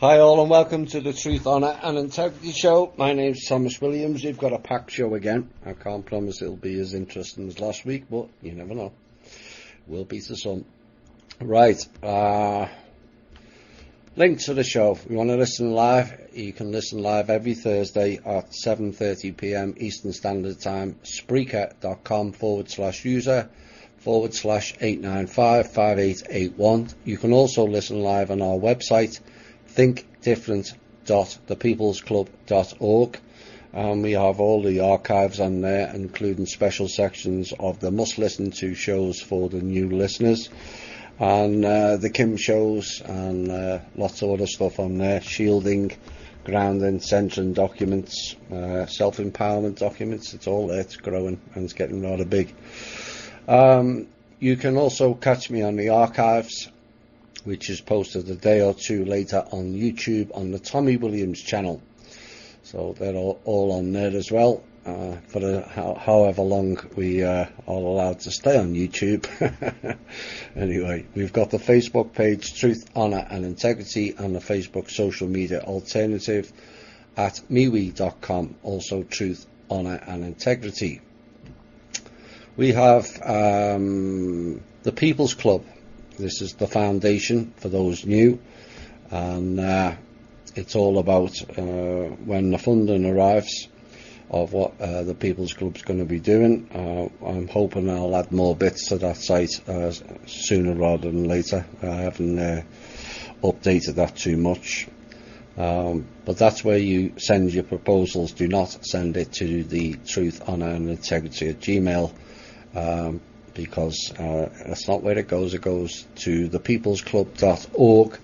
Hi all and welcome to the Truth, Honour and Integrity Show. My name's Thomas Williams. We've got a packed show again. I can't promise it'll be as interesting as last week, but you never know. Will be to some. Right, link to the show. If you want to listen live, you can listen live every Thursday at 7:30 p.m. Eastern Standard Time. Spreaker.com/user/8955881. You can also listen live on our website, thinkdifferent.thepeoplesclub.org. We have all the archives on there, including special sections of the must listen to shows for the new listeners, and the Kim shows, and lots of other stuff on there: shielding, grounding, centering documents, self-empowerment documents. It's all there. It's growing and it's getting rather big. You can also catch me on the archives, which is posted a day or two later on YouTube on the Tommy Williams channel. So they're all on there as well, for however long we are allowed to stay on YouTube. Anyway, we've got the Facebook page Truth, Honour and Integrity, and the Facebook social media alternative at MeWe.com, also Truth, Honour and Integrity. We have the People's Club. This is the foundation for those new, and it's all about when the funding arrives of what the People's Club's going to be doing. I'm hoping I'll add more bits to that site sooner rather than later. I haven't updated that too much, but that's where you send your proposals. Do not send it to the Truth, Honour and Integrity at Gmail. Because that's not where it goes. It goes to thepeoplesclub.org,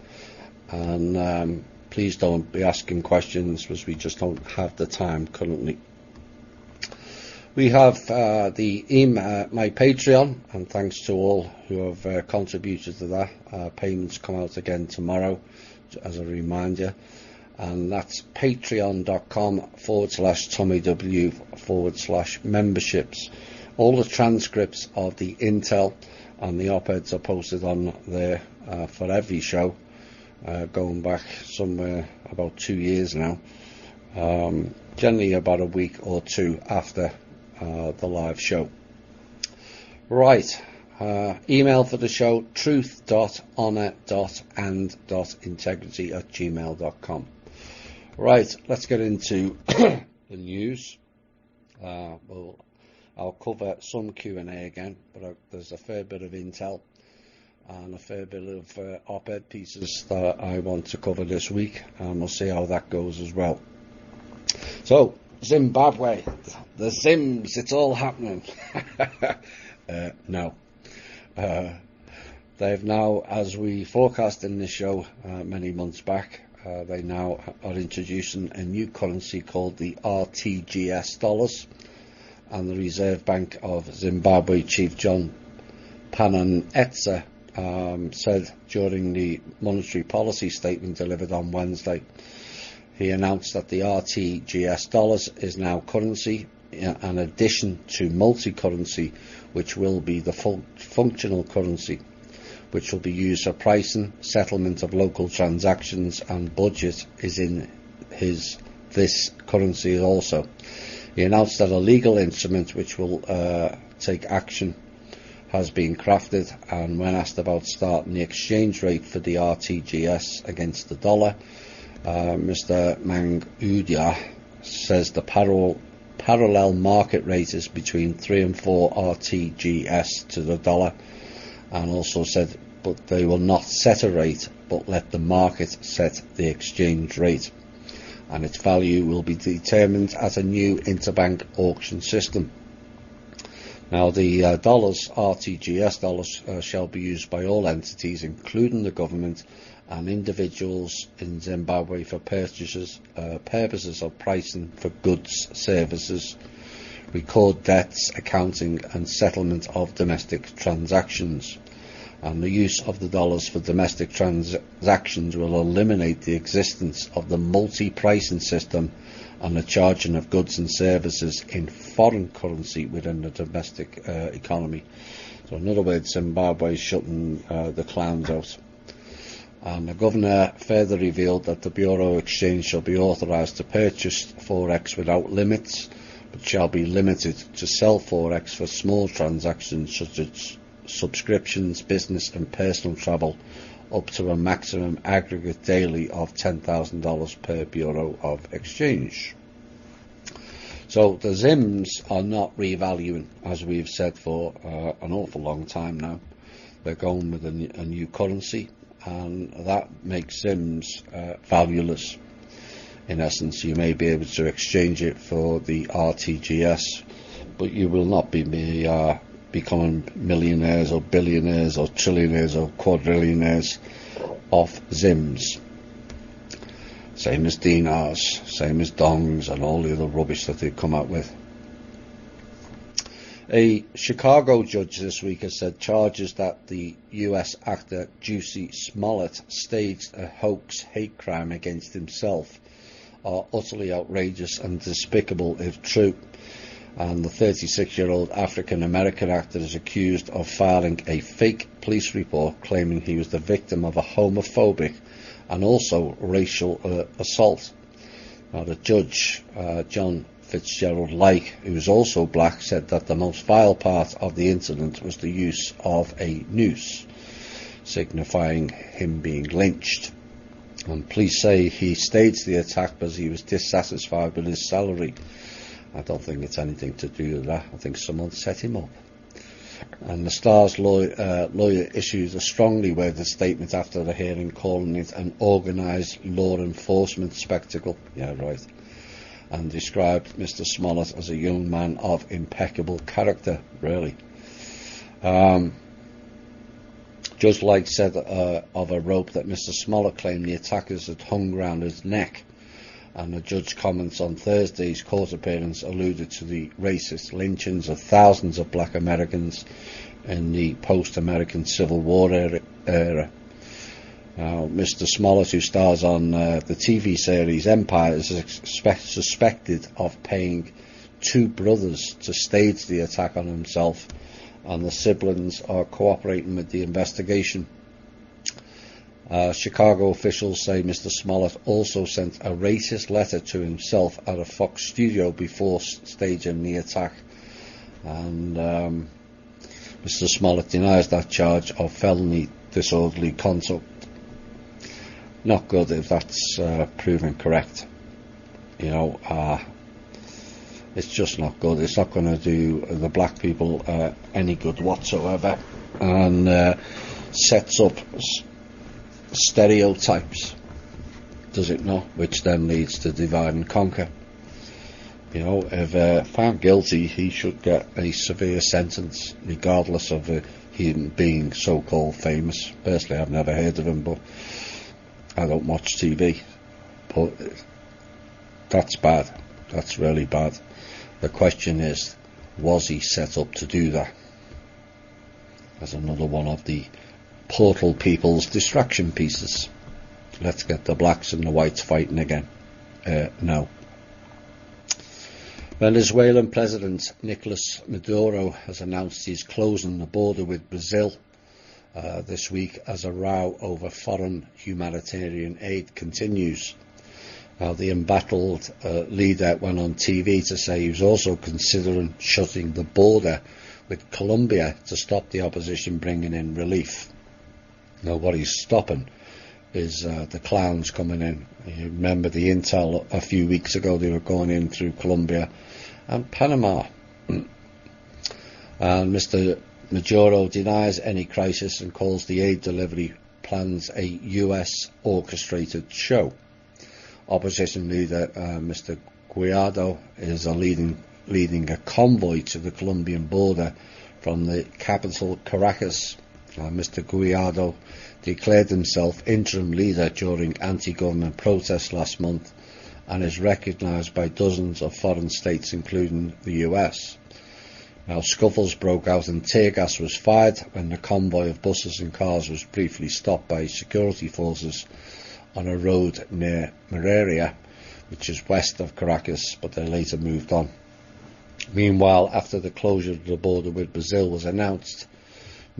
and please don't be asking questions, because we just don't have the time currently. We have the email, my Patreon, and thanks to all who have contributed to that. Payments come out again tomorrow, as a reminder, and that's patreon.com/TommyW/memberships. All the transcripts of the intel and the op-eds are posted on there for every show, going back somewhere about 2 years now, generally about a week or two after the live show. Right, email for the show, truth.honour.and.integrity@gmail.com. Right, let's get into the news. I'll cover some Q&A again, but there's a fair bit of intel and a fair bit of op-ed pieces that I want to cover this week, and we'll see how that goes as well. So, Zimbabwe, the Zims, it's all happening. No. They've now, as we forecast in this show many months back, they now are introducing a new currency called the RTGS dollars. And the Reserve Bank of Zimbabwe Chief John Pananetsa said during the monetary policy statement delivered on Wednesday, he announced that the RTGS dollars is now currency, in addition to multi-currency, which will be the functional currency, which will be used for pricing, settlement of local transactions, and budget is in this currency also. He announced that a legal instrument which will take action has been crafted, and when asked about starting the exchange rate for the RTGS against the dollar, Mr. Mangudia says the parallel market rate is between 3 and 4 RTGS to the dollar, and also said, but they will not set a rate, but let the market set the exchange rate, and its value will be determined at a new interbank auction system. Now, the RTGS dollars shall be used by all entities, including the government and individuals in Zimbabwe, for purposes of pricing for goods, services, record debts, accounting and settlement of domestic transactions. And the use of the dollars for domestic transactions will eliminate the existence of the multi-pricing system and the charging of goods and services in foreign currency within the domestic economy. So in other words, Zimbabwe is shutting the clowns out. And the Governor further revealed that the Bureau of Exchange shall be authorised to purchase Forex without limits, but shall be limited to sell Forex for small transactions such as subscriptions, business and personal travel, up to a maximum aggregate daily of $10,000 per Bureau of Exchange. So the ZIMs are not revaluing, as we've said for an awful long time now. They're going with a new currency, and that makes ZIMs valueless. In essence, you may be able to exchange it for the RTGS, but you will not be becoming millionaires or billionaires or trillionaires or quadrillionaires off ZIMs. Same as dinars, same as dongs and all the other rubbish that they've come out with. A Chicago judge this week has said charges that the US actor Jussie Smollett staged a hoax hate crime against himself are utterly outrageous and despicable if true. And the 36-year-old African-American actor is accused of filing a fake police report claiming he was the victim of a homophobic and also racial assault. Now, the judge, John Fitzgerald Like, who is also black, said that the most vile part of the incident was the use of a noose, signifying him being lynched. And police say he staged the attack because he was dissatisfied with his salary. I don't think it's anything to do with that. I think someone set him up. And the Star's lawyer issued a strongly worded statement after the hearing, calling it an organised law enforcement spectacle. Yeah, right. And described Mr. Smollett as a young man of impeccable character, really. Judge Light said of a rope that Mr. Smollett claimed the attackers had hung round his neck. And the judge's comments on Thursday's court appearance alluded to the racist lynchings of thousands of black Americans in the post-American Civil War era. Now, Mr. Smollett, who stars on the TV series Empire, is suspected of paying two brothers to stage the attack on himself, and the siblings are cooperating with the investigation. Chicago officials say Mr. Smollett also sent a racist letter to himself at a Fox studio before staging the attack. And Mr. Smollett denies that charge of felony disorderly conduct. Not good if that's proven correct. You know, it's just not good. It's not going to do the black people any good whatsoever, and sets up stereotypes, does it not? Which then leads to divide and conquer. You know, if found guilty, he should get a severe sentence, regardless of him being so-called famous. Personally, I've never heard of him, but I don't watch TV. But that's bad. That's really bad. The question is, was he set up to do that? As another one of the Portal people's distraction pieces. Let's get the blacks and the whites fighting again. No. Venezuelan President Nicolas Maduro has announced he's closing the border with Brazil this week as a row over foreign humanitarian aid continues. The embattled leader went on TV to say he was also considering shutting the border with Colombia to stop the opposition bringing in relief. Now, what he's stopping is the clowns coming in. You remember the intel a few weeks ago, they were going in through Colombia and Panama. And Mr. Maduro denies any crisis and calls the aid delivery plans a US orchestrated show. Opposition leader Mr. Guaido is leading a convoy to the Colombian border from the capital Caracas. Mr. Guaido declared himself interim leader during anti-government protests last month and is recognised by dozens of foreign states, including the US. Now, scuffles broke out and tear gas was fired when the convoy of buses and cars was briefly stopped by security forces on a road near Mararia, which is west of Caracas, but they later moved on. Meanwhile, after the closure of the border with Brazil was announced,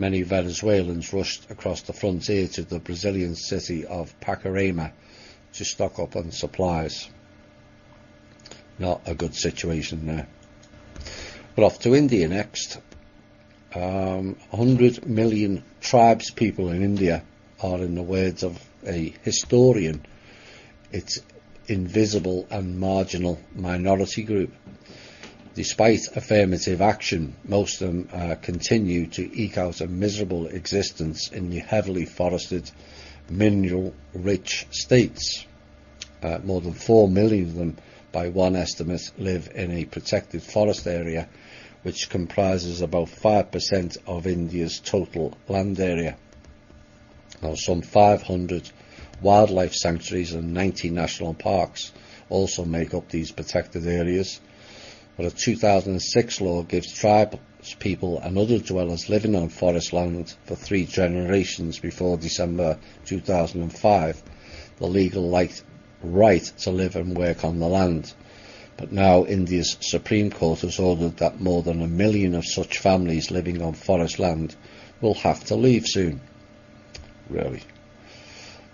many Venezuelans rushed across the frontier to the Brazilian city of Pacaraima to stock up on supplies. Not a good situation there. But off to India next. 100 million tribes people in India are, in the words of a historian, its invisible and marginal minority group. Despite affirmative action, most of them continue to eke out a miserable existence in the heavily forested, mineral-rich states. More than 4 million of them, by one estimate, live in a protected forest area, which comprises about 5% of India's total land area. Now, some 500 wildlife sanctuaries and 90 national parks also make up these protected areas. But a 2006 law gives tribal people and other dwellers living on forest land for 3 generations before December 2005 the legal right to live and work on the land. But now India's Supreme Court has ordered that more than 1 million of such families living on forest land will have to leave soon. Really.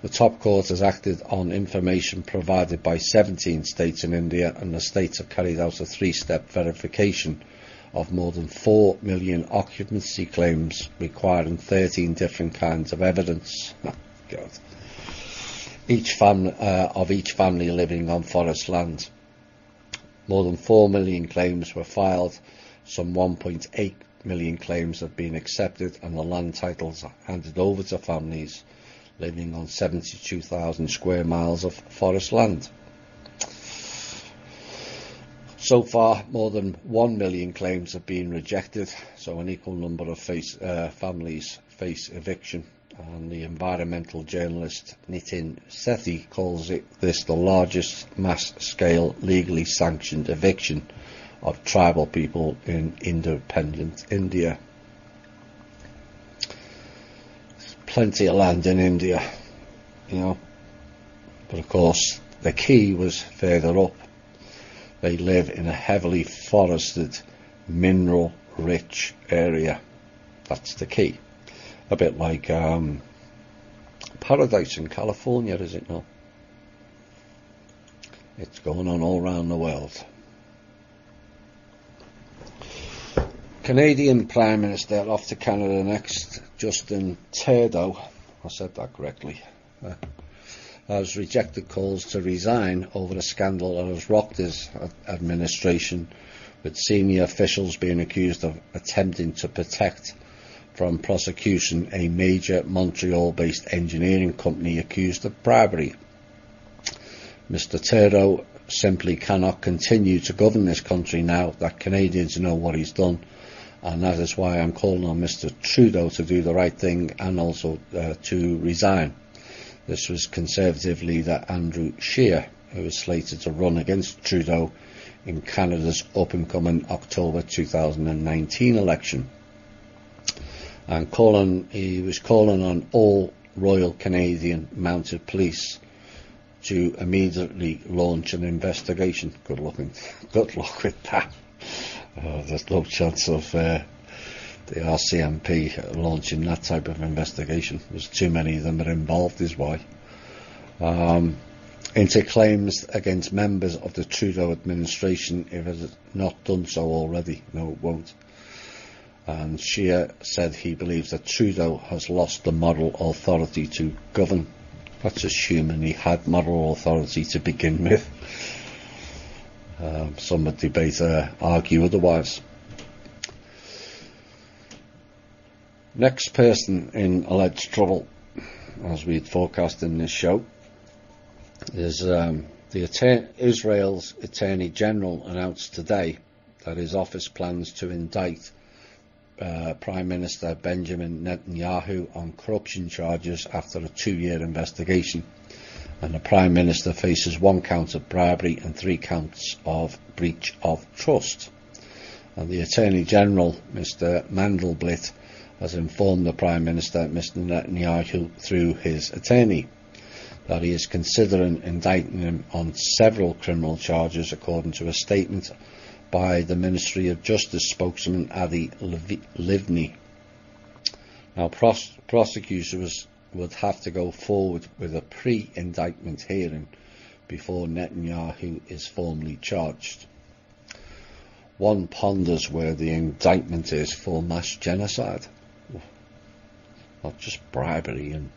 The top court has acted on information provided by 17 states in India, and the states have carried out a 3-step verification of more than 4 million occupancy claims requiring 13 different kinds of evidence. God. Each family living on forest land. More than 4 million claims were filed, some 1.8 million claims have been accepted, and the land titles handed over to families living on 72,000 square miles of forest land. So far, more than 1 million claims have been rejected, so an equal number of families face eviction. And the environmental journalist Nitin Sethi calls this the largest mass-scale legally sanctioned eviction of tribal people in independent India. There's plenty of land in India, but of course the key was further up. They live in a heavily forested, mineral-rich area. That's the key. A bit like Paradise in California, is it not? It's going on all around the world. Canadian Prime Minister, off to Canada next, Justin Trudeau, I said that correctly, has rejected calls to resign over a scandal that has rocked his administration, with senior officials being accused of attempting to protect from prosecution a major Montreal-based engineering company accused of bribery. Mr. Trudeau simply cannot continue to govern this country now that Canadians know what he's done, and that is why I'm calling on Mr. Trudeau to do the right thing and also to resign. This was Conservative leader Andrew Scheer, who was slated to run against Trudeau in Canada's up-and-coming October 2019 election. And he was calling on all Royal Canadian Mounted Police to immediately launch an investigation. Good luck with that. There's no chance of the RCMP launching that type of investigation. There's too many of them are involved, is why. Into claims against members of the Trudeau administration if it has not done so already. No, it won't. And Scheer said he believes that Trudeau has lost the moral authority to govern. That's assuming he had moral authority to begin with. Some would argue otherwise. Next person in alleged trouble, as we'd forecast in this show, is Israel's Attorney General announced today that his office plans to indict Prime Minister Benjamin Netanyahu on corruption charges after a 2-year investigation, and the Prime Minister faces 1 count of bribery and 3 counts of breach of trust. And the Attorney General, Mr. Mandelblit, has informed the Prime Minister, Mr. Netanyahu, through his attorney, that he is considering indicting him on several criminal charges, according to a statement by the Ministry of Justice spokesman Adi Livni. Now, prosecutors would have to go forward with a pre-indictment hearing before Netanyahu is formally charged. One ponders where the indictment is for mass genocide, not just bribery and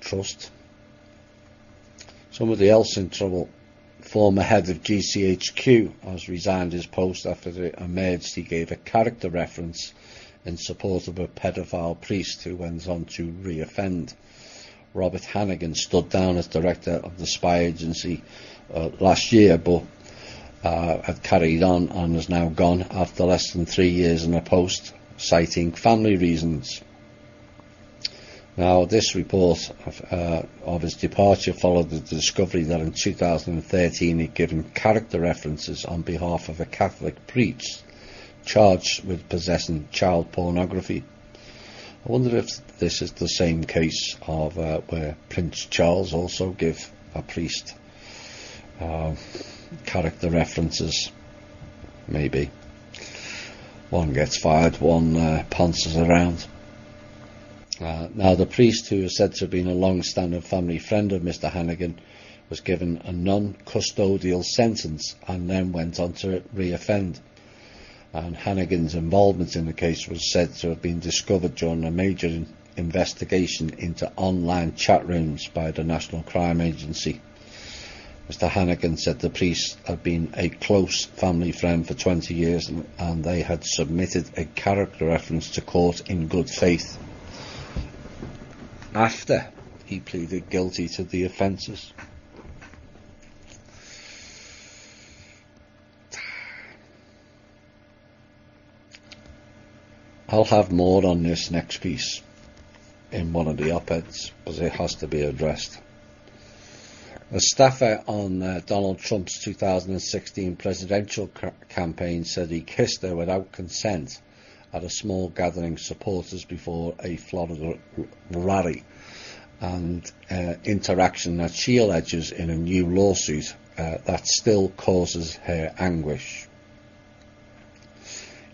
trust. Somebody else in trouble. Former head of GCHQ has resigned his post after it emerged he gave a character reference in support of a pedophile priest who went on to re-offend. Robert Hannigan stood down as director of the spy agency last year, but had carried on and is now gone after less than 3 years in a post, citing family reasons. Now, this report of his departure followed the discovery that in 2013 he'd given character references on behalf of a Catholic priest charged with possessing child pornography. I wonder if this is the same case of where Prince Charles also gave a priest character references. Maybe. One gets fired, one pounces around. Now, the priest, who is said to have been a long-standing family friend of Mr. Hannigan, was given a non-custodial sentence and then went on to re-offend. And Hannigan's involvement in the case was said to have been discovered during a major investigation into online chat rooms by the National Crime Agency. Mr. Hannigan said the priest had been a close family friend for 20 years and they had submitted a character reference to court in good faith after he pleaded guilty to the offences. I'll have more on this next piece in one of the op-eds, because it has to be addressed. A staffer on Donald Trump's 2016 presidential campaign said he kissed her without consent at a small gathering of supporters before a Florida rally, and interaction that she alleges in a new lawsuit that still causes her anguish.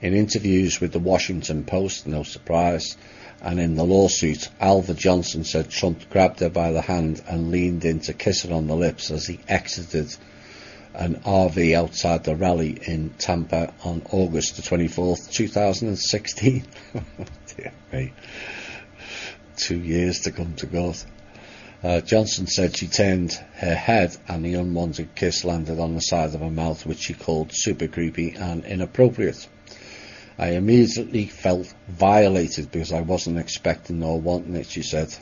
In interviews with the Washington Post, no surprise, and in the lawsuit, Alva Johnson said Trump grabbed her by the hand and leaned in to kiss her on the lips as he exited an RV outside the rally in Tampa on August the 24th, 2016. Dear me. 2 years to come to God. Johnson said she turned her head and the unwanted kiss landed on the side of her mouth, which she called super creepy and inappropriate. I immediately felt violated because I wasn't expecting or wanting it, she said.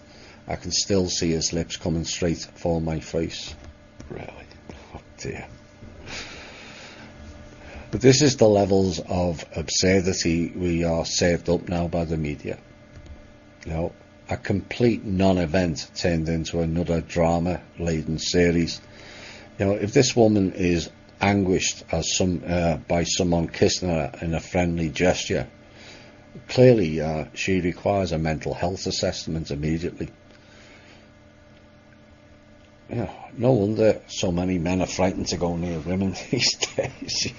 I can still see his lips coming straight for my face. Really? Oh dear. But this is the levels of absurdity we are served up now by the media. You know, a complete non-event turned into another drama-laden series. You know, if this woman is anguished as by someone kissing her in a friendly gesture, clearly she requires a mental health assessment immediately. You know, no wonder so many men are frightened to go near women these days.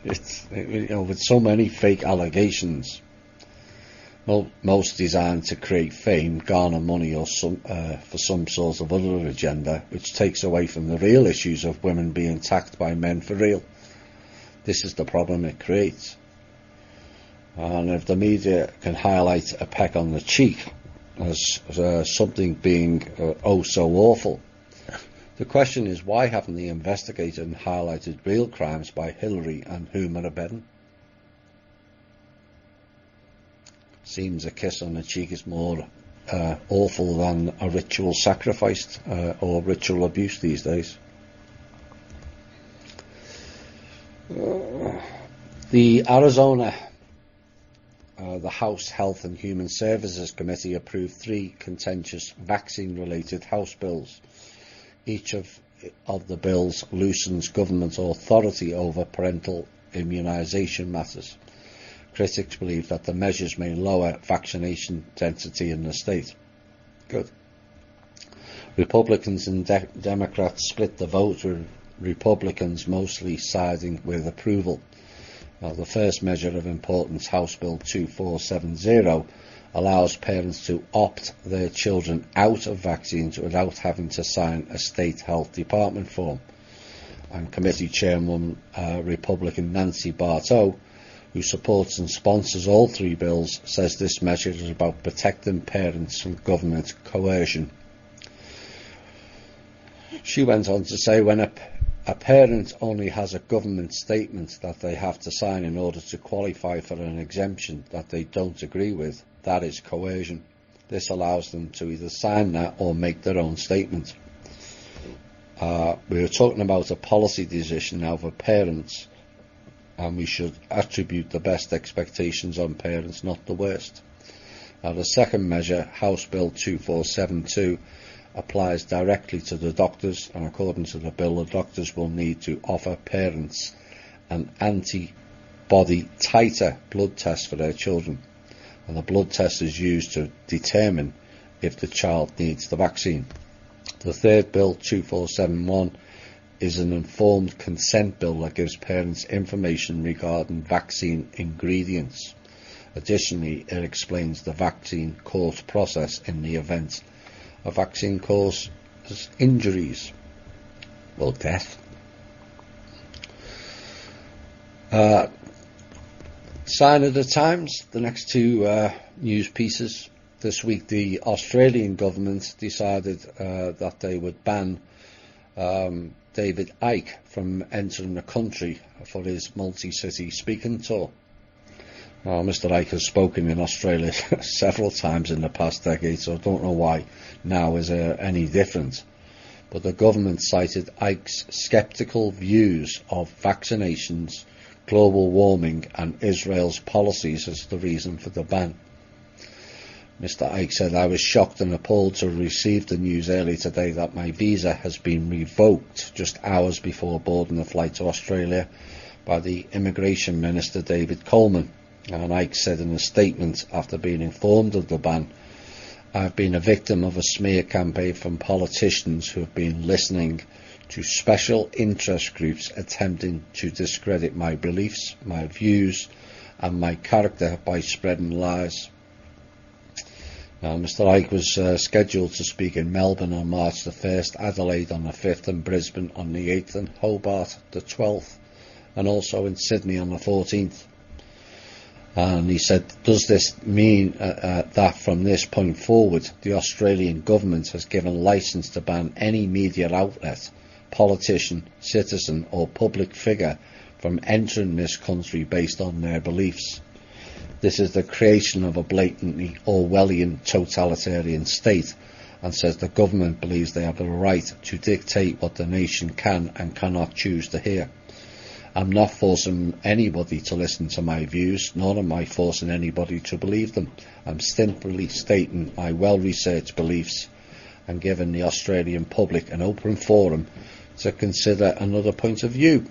It's, you know, with so many fake allegations, most designed to create fame, garner money, or for some sort of other agenda, which takes away from the real issues of women being attacked by men for real. This is the problem it creates. And if the media can highlight a peck on the cheek as something being oh so awful, the question is, why haven't they investigated and highlighted real crimes by Hillary and Hoomer abetting? Seems a kiss on the cheek is more awful than a ritual sacrifice or ritual abuse these days. The Arizona, the House Health and Human Services Committee approved 3 contentious vaccine-related House bills. Each of the bills loosens government authority over parental immunisation matters. Critics believe that the measures may lower vaccination density in the state. Good. Republicans and Democrats split the vote, with Republicans mostly siding with approval. The first measure of importance, House Bill 2470, allows parents to opt their children out of vaccines without having to sign a state health department form. And committee chairwoman Republican Nancy Barto, who supports and sponsors all three bills, says this measure is about protecting parents from government coercion. She went on to say, when a parent only has a government statement that they have to sign in order to qualify for an exemption that they don't agree with, that is coercion. This allows them to either sign that or make their own statement. We are talking about a policy decision now for parents, and we should attribute the best expectations on parents, not the worst. Now, the second measure, House Bill 2472, applies directly to the doctors, and according to the bill, the doctors will need to offer parents an antibody titer blood test for their children, and the blood test is used to determine if the child needs the vaccine. The third bill, 2471, is an informed consent bill that gives parents information regarding vaccine ingredients. Additionally, it explains the vaccine course process in the event a vaccine causes injuries, well, death. Sign of the times, the next two news pieces. This week, the Australian government decided that they would ban David Icke from entering the country for his multi-city speaking tour. Mr. Icke has spoken in Australia several times in the past decade, so I don't know why now is any different. But the government cited Icke's sceptical views of vaccinations, global warming and Israel's policies as the reason for the ban. Mr. Icke said, "I was shocked and appalled to receive the news early today that my visa has been revoked just hours before boarding the flight to Australia by the Immigration Minister David Coleman." And Icke said in a statement after being informed of the ban, "I've been a victim of a smear campaign from politicians who have been listening to special interest groups attempting to discredit my beliefs, my views and my character by spreading lies." Now, Mr. Icke was scheduled to speak in Melbourne on March the 1st, Adelaide on the 5th and Brisbane on the 8th and Hobart the 12th, and also in Sydney on the 14th. And he said, "Does this mean that from this point forward, the Australian government has given licence to ban any media outlet, politician, citizen or public figure from entering this country based on their beliefs? This is the creation of a blatantly Orwellian totalitarian state," and says the government believes they have the right to dictate what the nation can and cannot choose to hear. "I'm not forcing anybody to listen to my views, nor am I forcing anybody to believe them. I'm simply stating my well-researched beliefs and giving the Australian public an open forum to consider another point of view."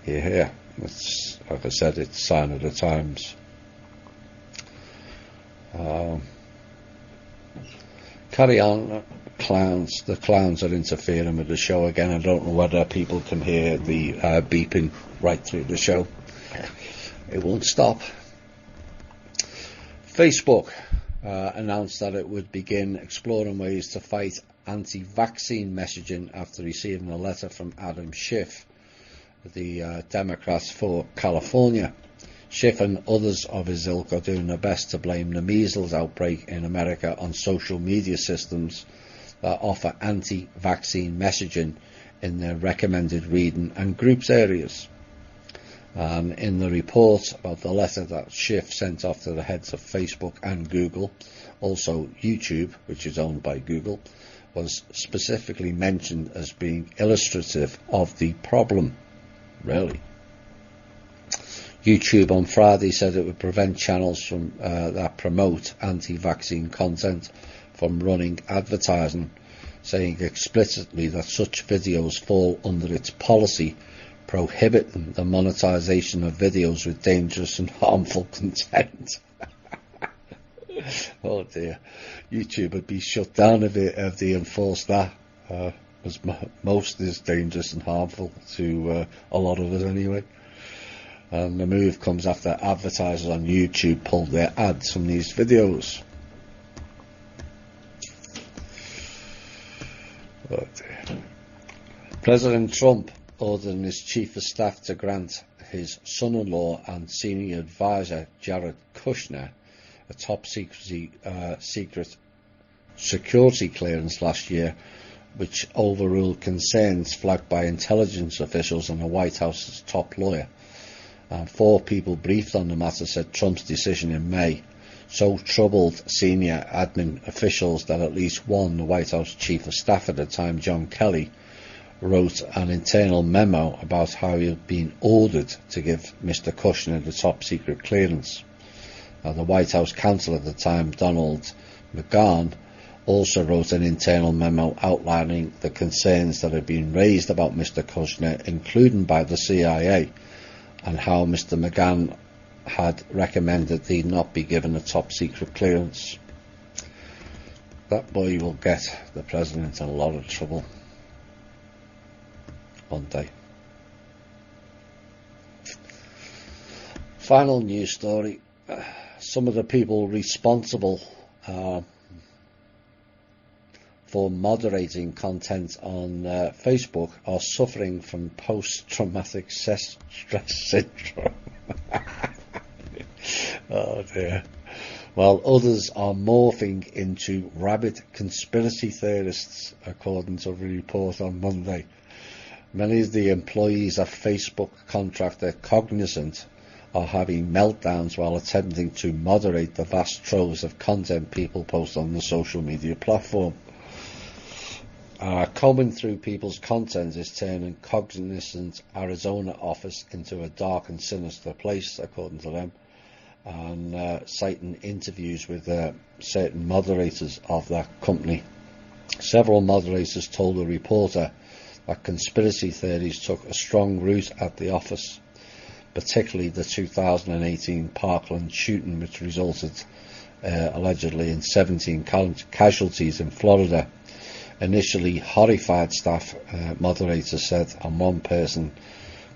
Here. It's, like I said, it's sign of the times. Carry on, clowns. The clowns are interfering with the show again. I don't know whether people can hear the beeping right through the show. It won't stop. Facebook announced that it would begin exploring ways to fight anti-vaccine messaging after receiving a letter from Adam Schiff, the Democrats for California. Schiff and others of his ilk are doing their best to blame the measles outbreak in America on social media systems that offer anti-vaccine messaging in their recommended reading and groups areas. In the report about the letter that Schiff sent off to the heads of Facebook and Google, also YouTube, which is owned by Google, was specifically mentioned as being illustrative of the problem. Really? YouTube on Friday said it would prevent channels from that promote anti-vaccine content from running advertising, saying explicitly that such videos fall under its policy prohibiting the monetization of videos with dangerous and harmful content. Oh dear, YouTube would be shut down if they enforced that. Because most is dangerous and harmful to a lot of us anyway. And the move comes after advertisers on YouTube pulled their ads from these videos. President Trump ordered his chief of staff to grant his son-in-law and senior advisor Jared Kushner a top secret security clearance last year, which overruled concerns flagged by intelligence officials and the White House's top lawyer. 4 people briefed on the matter said Trump's decision in May so troubled senior admin officials that at least one, the White House chief of staff at the time, John Kelly, wrote an internal memo about how he had been ordered to give Mr. Kushner the top secret clearance. The White House counsel at the time, Donald McGahn, also wrote an internal memo outlining the concerns that had been raised about Mr. Kushner, including by the CIA, and how Mr. McGahn had recommended he not be given a top secret clearance. That boy will get the president in a lot of trouble one day. Final news story. Some of the people responsible for moderating content on Facebook are suffering from post-traumatic stress syndrome. Oh dear. While others are morphing into rabid conspiracy theorists, according to a report on Monday. Many of the employees of Facebook contractor Cognizant are having meltdowns while attempting to moderate the vast troves of content people post on the social media platform. Combing through people's content is turning Cognizant's Arizona office into a dark and sinister place, according to them, and citing interviews with certain moderators of that company. Several moderators told a reporter that conspiracy theories took a strong root at the office, particularly the 2018 Parkland shooting, which resulted allegedly in 17 casualties in Florida. Initially horrified staff, moderators said, and one person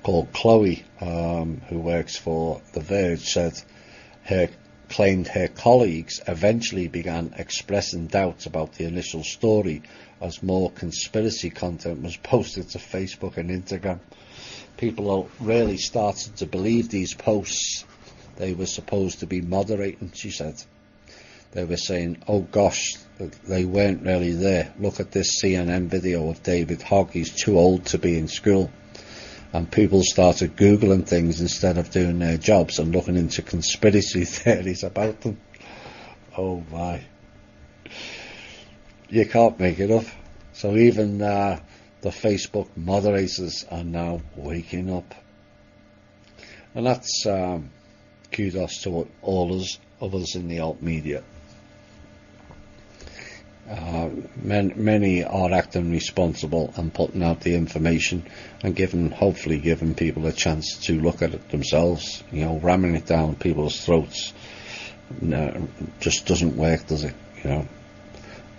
called Chloe, who works for The Verge, said claimed her colleagues eventually began expressing doubts about the initial story as more conspiracy content was posted to Facebook and Instagram. People really started to believe these posts they were supposed to be moderating, she said. They were saying, oh gosh, they weren't really there. Look at this CNN video of David Hogg, he's too old to be in school. And people started Googling things instead of doing their jobs and looking into conspiracy theories about them. Oh my. You can't make it up. So even the Facebook moderators are now waking up. And that's kudos to all of us in the alt media. Many are acting responsible and putting out the information and hopefully giving people a chance to look at it themselves. Ramming it down people's throats just doesn't work, does it?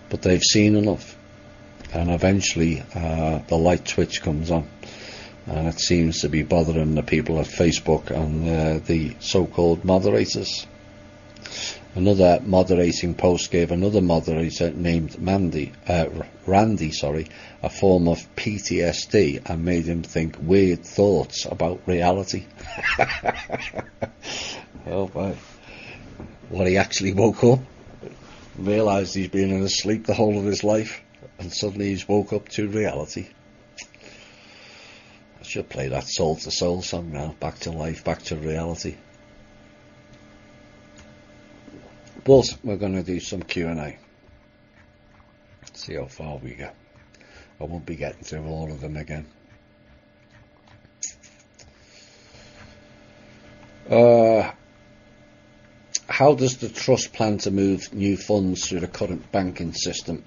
But they've seen enough, and eventually the light switch comes on, and it seems to be bothering the people at Facebook and the so-called moderators. Another moderating post gave another moderator named Randy, a form of PTSD and made him think weird thoughts about reality. Oh boy. Well, he actually woke up, realised he's been in a sleep the whole of his life, and suddenly he's woke up to reality. I should play that Soul to Soul song now, back to life, back to reality. But we're going to do some Q&A. See how far we get. I won't be getting through all of them again. How does the trust plan to move new funds through the current banking system?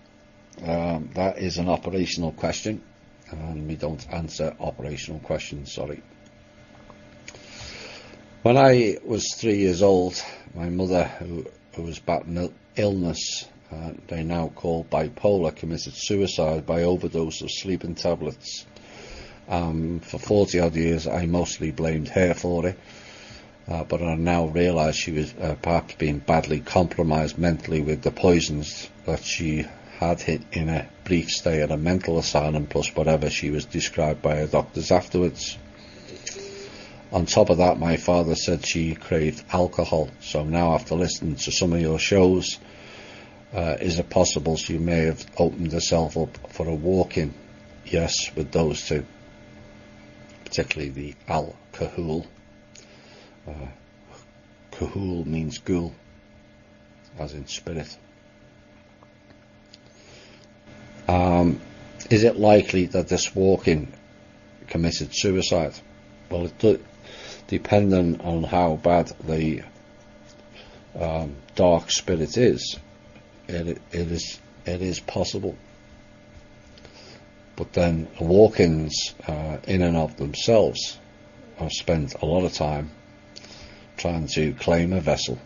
That is an operational question, and we don't answer operational questions, sorry. When I was 3 years old, my mother, who was battling illness, they now call bipolar, committed suicide by overdose of sleeping tablets. For 40 odd years I mostly blamed her for it, but I now realise she was perhaps being badly compromised mentally with the poisons that she had hit in a brief stay at a mental asylum, plus whatever she was described by her doctors afterwards. On top of that, my father said she craved alcohol, so now after listening to some of your shows, is it possible she may have opened herself up for a walk-in? Yes, with those two, particularly the alcohol. Kahul means ghoul, as in spirit. Is it likely that this walk-in committed suicide? Well, depending on how bad the dark spirit is, it is possible. But then walk-ins in and of themselves, I've spent a lot of time trying to claim a vessel,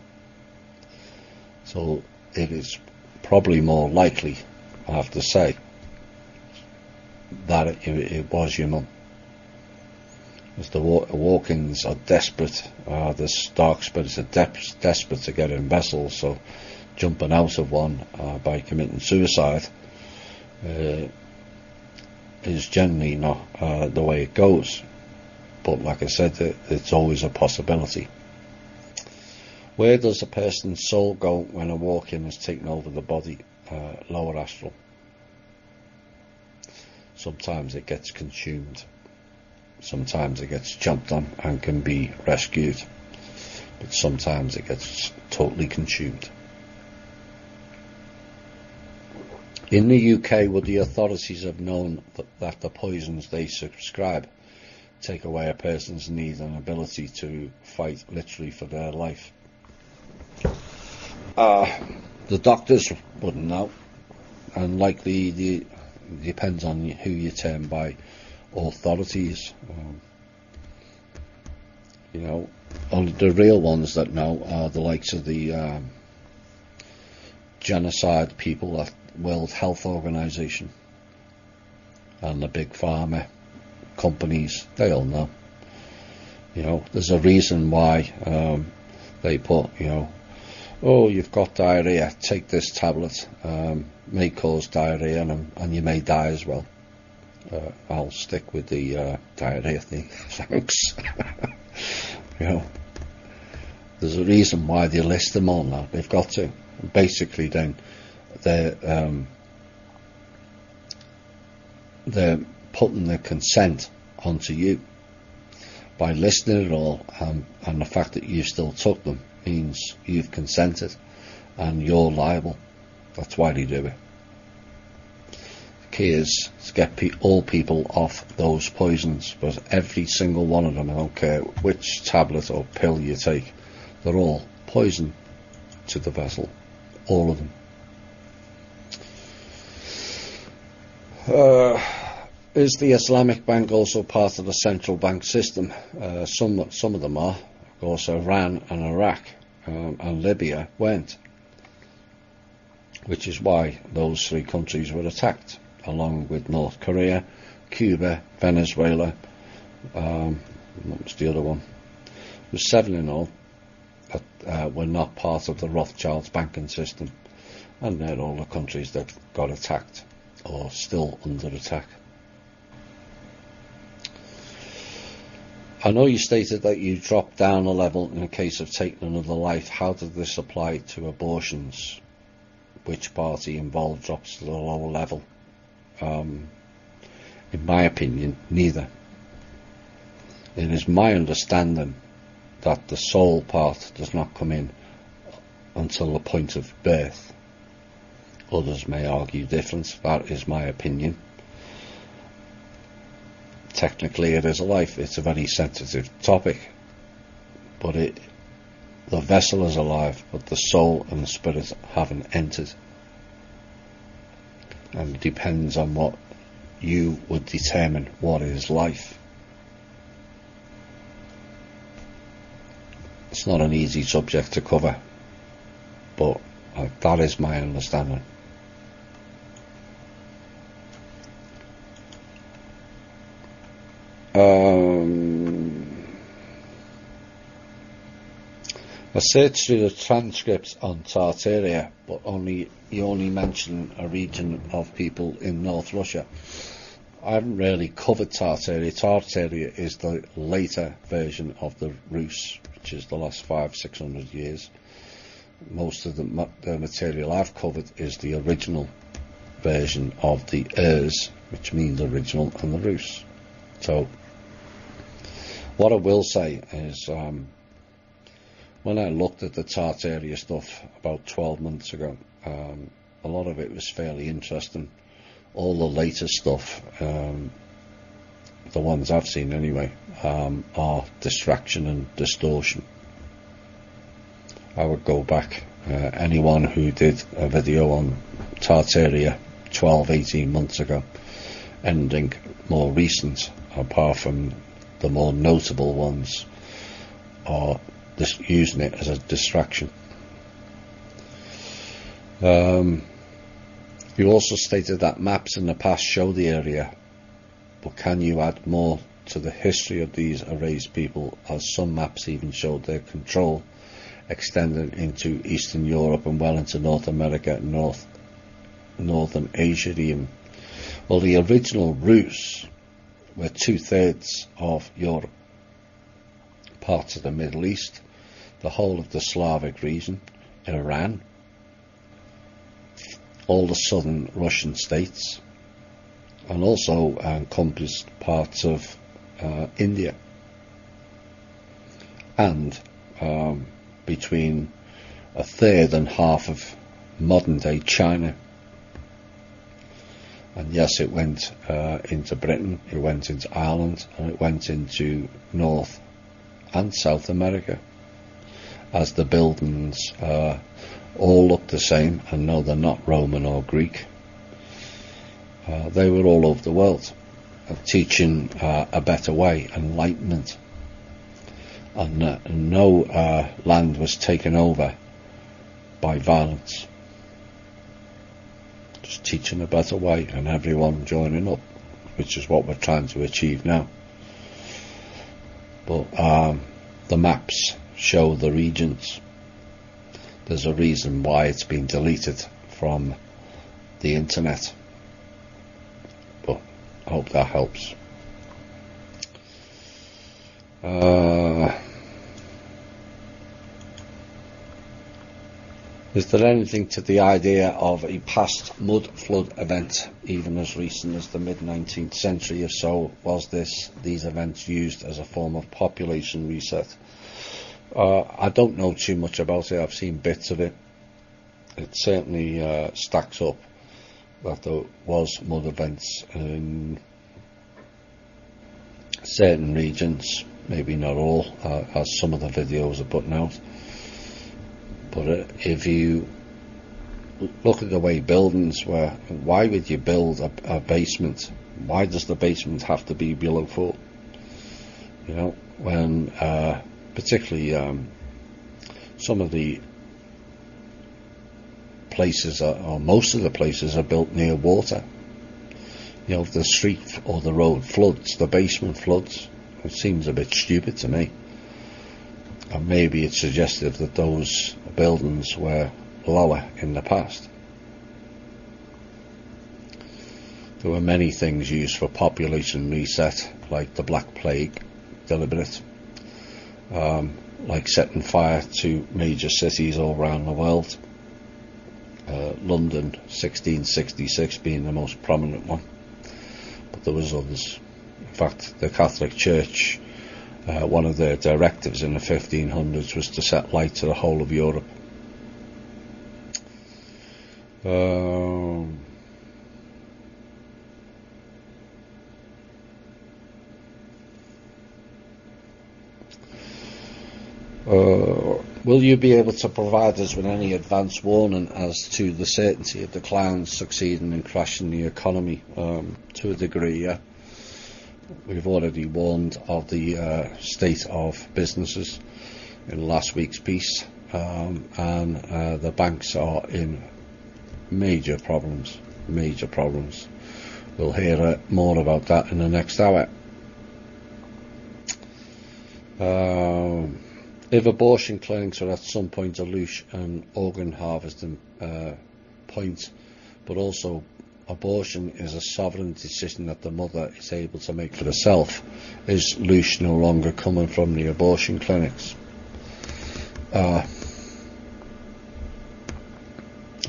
so it is probably more likely, I have to say, that it was your mum. As the walk-ins are desperate, the dark spirits are desperate to get in vessels, so jumping out of one by committing suicide is generally not the way it goes. But like I said, it's always a possibility. Where does a person's soul go when a walk-in has taken over the body? Lower astral. Sometimes it gets consumed. Sometimes it gets jumped on and can be rescued. But sometimes it gets totally consumed. In the UK, would the authorities have known that the poisons they prescribe take away a person's need and ability to fight literally for their life? The doctors wouldn't know, and likely depends on who you term by authorities. Only the real ones that know are the likes of the genocide people at World Health Organization and the big pharma companies. They all know. There's a reason why they put, oh, you've got diarrhea, take this tablet, may cause diarrhea and you may die as well. I'll stick with the diarrhea thing, thanks. There's a reason why they list them all now. They've got to. Basically, then they're putting their consent onto you by listing it all, and the fact that you still took them means you've consented and you're liable. That's why they do it. The key is to get all people off those poisons, but every single one of them, I don't care which tablet or pill you take, they're all poison to the vessel, all of them. Is the Islamic Bank also part of the central bank system? Some of them are. Of course, Iran and Iraq and Libya weren't, which is why those three countries were attacked, along with North Korea, Cuba, Venezuela. What was the other one? There was 7 in all that were not part of the Rothschild's banking system, and they're all the countries that got attacked or still under attack. I know you stated that you dropped down a level in the case of taking another life. How did this apply to abortions? Which party involved drops to the lower level? In my opinion, neither. It is my understanding that the soul part does not come in until the point of birth. Others may argue different. That is my opinion. Technically it is a life. It's a very sensitive topic, but the vessel is alive, but the soul and the spirit haven't entered, and it depends on what you would determine what is life. It's not an easy subject to cover, but that is my understanding. I searched through the transcripts on Tartaria, but you only mention a region of people in North Russia. I haven't really covered Tartaria. Tartaria is the later version of the Rus, which is the last 500-600 years. Most of the material I've covered is the original version of the Urs, which means original, and the Rus. So, what I will say is, when I looked at the Tartaria stuff about 12 months ago, a lot of it was fairly interesting. All the later stuff, the ones I've seen anyway, are distraction and distortion. I would go back, anyone who did a video on Tartaria 12-18 months ago, anything more recent, apart from the more notable ones, are using it as a distraction. You also stated that maps in the past show the area, but can you add more to the history of these erased people, as some maps even showed their control extending into Eastern Europe and well into North America and Northern Asia even. Well, the original Rus were 2/3 of Europe, parts of the Middle East, the whole of the Slavic region, Iran, all the southern Russian states, and also encompassed parts of India, and between 1/3 and half of modern day China. And yes, it went into Britain, it went into Ireland, and it went into North and South America, as the buildings all look the same, and no, they're not Roman or Greek. They were all over the world, teaching a better way, enlightenment, and no land was taken over by violence. Just teaching a better way, and everyone joining up, which is what we're trying to achieve now. But the maps show the regions. There's a reason why it's been deleted from the internet, but I hope that helps. Is there anything to the idea of a past mud flood event, even as recent as the mid-19th century? If so, was these events used as a form of population reset? I don't know too much about it. I've seen bits of it. It certainly stacks up that there was mud events in certain regions, maybe not all, as some of the videos are putting out. But if you look at the way buildings were, why would you build a basement? Why does the basement have to be below 4? You know, when particularly some of the places or most of the places are built near water. You know, if the street or the road floods, the basement floods. It seems a bit stupid to me. And maybe it's suggestive that those buildings were lower in the past. There were many things used for population reset, like the Black Plague, deliberate, like setting fire to major cities all around the world. London 1666 being the most prominent one, but there was others. In fact, the Catholic Church, one of their directives in the 1500s was to set light to the whole of Europe. Will you be able to provide us with any advance warning as to the certainty of the clowns succeeding in crashing the economy? To a degree, yeah. We've already warned of the state of businesses in last week's piece, and the banks are in major problems. We'll hear more about that in the next hour. If abortion clinics are at some point a loosh and organ harvesting point, but also abortion is a sovereign decision that the mother is able to make for herself, is loosh no longer coming from the abortion clinics? I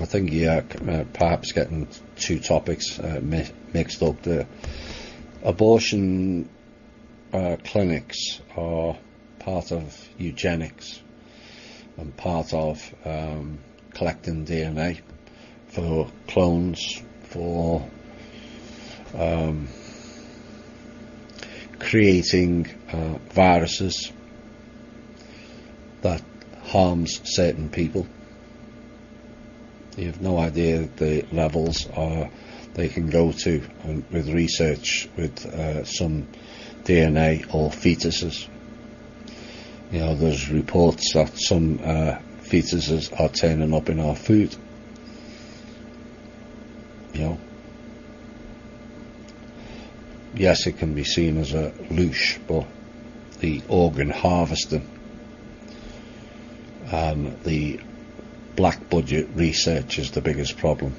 think perhaps getting two topics mixed up there. Abortion clinics are part of eugenics and part of collecting DNA for clones, for creating viruses that harms certain people. You have no idea the levels they can go to with research with some DNA or fetuses. You know, there's reports that some fetuses are turning up in our food. You know, yes, it can be seen as a loosh, but the organ harvesting and the black budget research is the biggest problem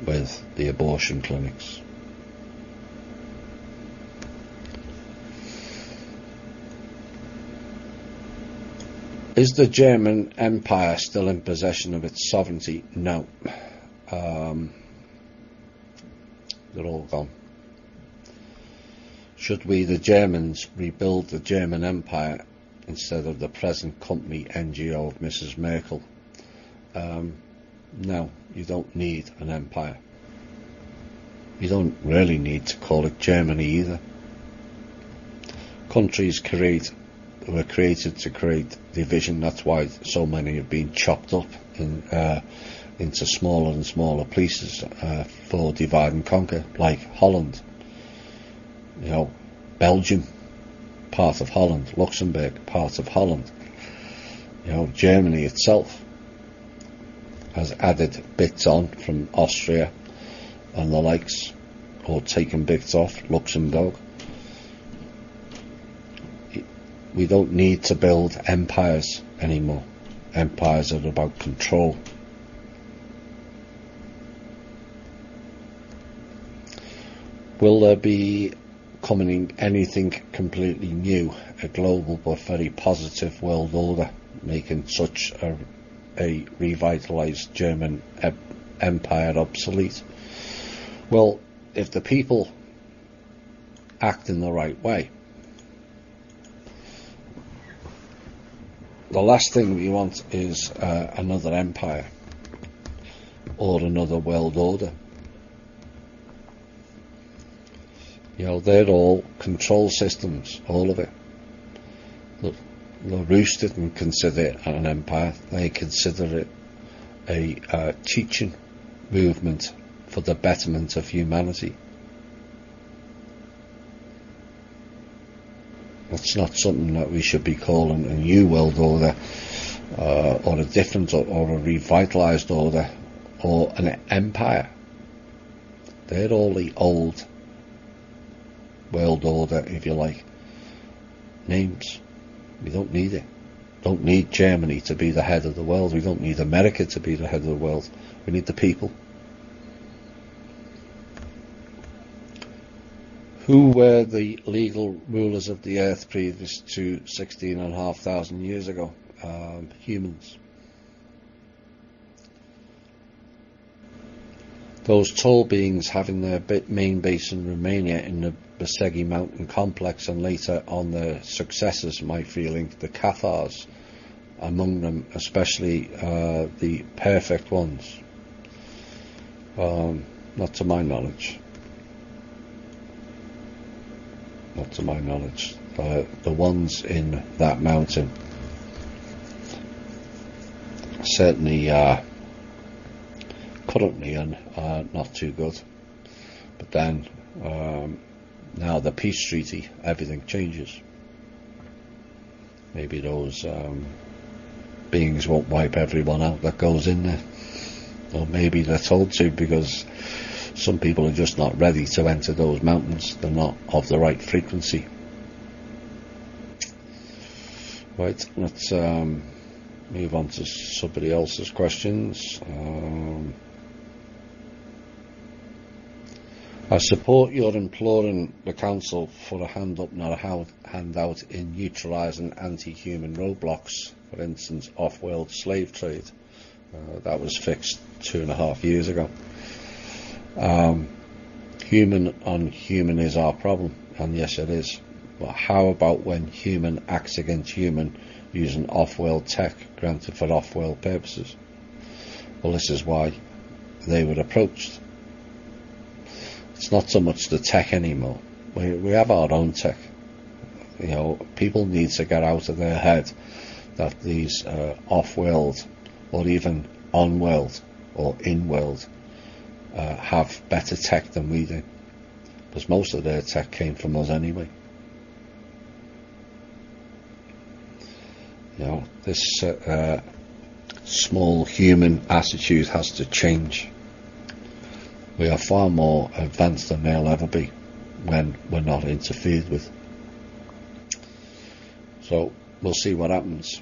with the abortion clinics. Is the German Empire still in possession of its sovereignty? No. They're all gone. Should we, the Germans, rebuild the German Empire instead of the present company NGO of Mrs. Merkel? No, you don't need an empire. You don't really need to call it Germany either. Countries were created to create division. That's why so many have been chopped up into smaller and smaller pieces for divide and conquer, like Holland. You know, Belgium, part of Holland. Luxembourg, part of Holland. You know, Germany itself has added bits on from Austria and the likes, or taken bits off Luxembourg. We don't need to build empires anymore. Empires are about control. Will there be coming anything completely new, a global but very positive world order, making such a revitalised German empire obsolete? Well, if the people act in the right way, the last thing we want is another empire or another world order. You know, they're all control systems, all of it. The Rus didn't consider it an empire. They consider it a teaching movement for the betterment of humanity. It's not something that we should be calling a new world order, or a different, or a revitalised order, or an empire. They're all the old world order, if you like, names. We don't need it. Don't need Germany to be the head of the world. We don't need America to be the head of the world. We need the people. Who were the legal rulers of the earth previous to 16,500 years ago? Humans. Those tall beings having their main base in Romania in the Besegi mountain complex, and later on their successors, my feeling, the Cathars, among them especially the perfect ones. Not to my knowledge. Not to my knowledge. The ones in that mountain certainly currently are not too good. But then now the peace treaty, everything changes. Maybe those beings won't wipe everyone out that goes in there, or maybe they're told to, because some people are just not ready to enter those mountains. They're not of the right frequency. Right, let's move on to somebody else's questions. I support your imploring the council for a hand up, not a handout in neutralising anti-human roadblocks, for instance, off-world slave trade. That was fixed 2.5 years ago. Human on human is our problem, and yes it is. But how about when human acts against human using off-world tech granted for off-world purposes? Well, this is why they were approached. It's not so much the tech anymore. We have our own tech. You know, people need to get out of their head that these off-world or even on-world or in-world have better tech than we do, because most of their tech came from us anyway. You know, this small human attitude has to change. We are far more advanced than they'll ever be when we're not interfered with. So we'll see what happens.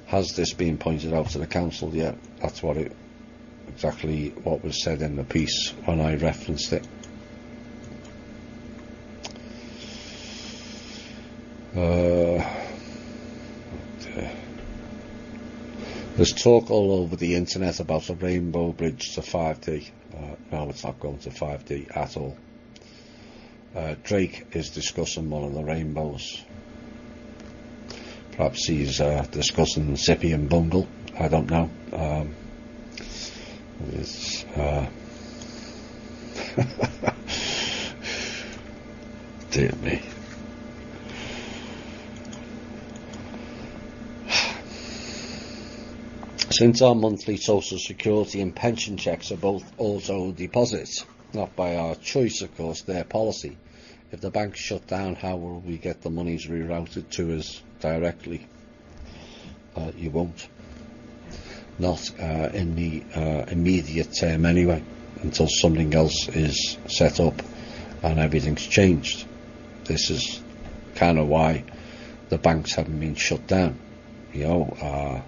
Has this been pointed out to the council yet? That's exactly what was said in the piece when I referenced it. There's talk all over the internet about a rainbow bridge to 5D. No, it's not going to 5D at all. Drake is discussing one of the rainbows. Perhaps he's discussing Zippy and Bungle. I don't know. Dear me. Since our monthly social security and pension checks are both auto deposits, not by our choice of course, their policy, if the banks shut down, how will we get the monies rerouted to us directly? You won't. Not in the immediate term anyway, until something else is set up and everything's changed. This is kind of why the banks haven't been shut down. You know,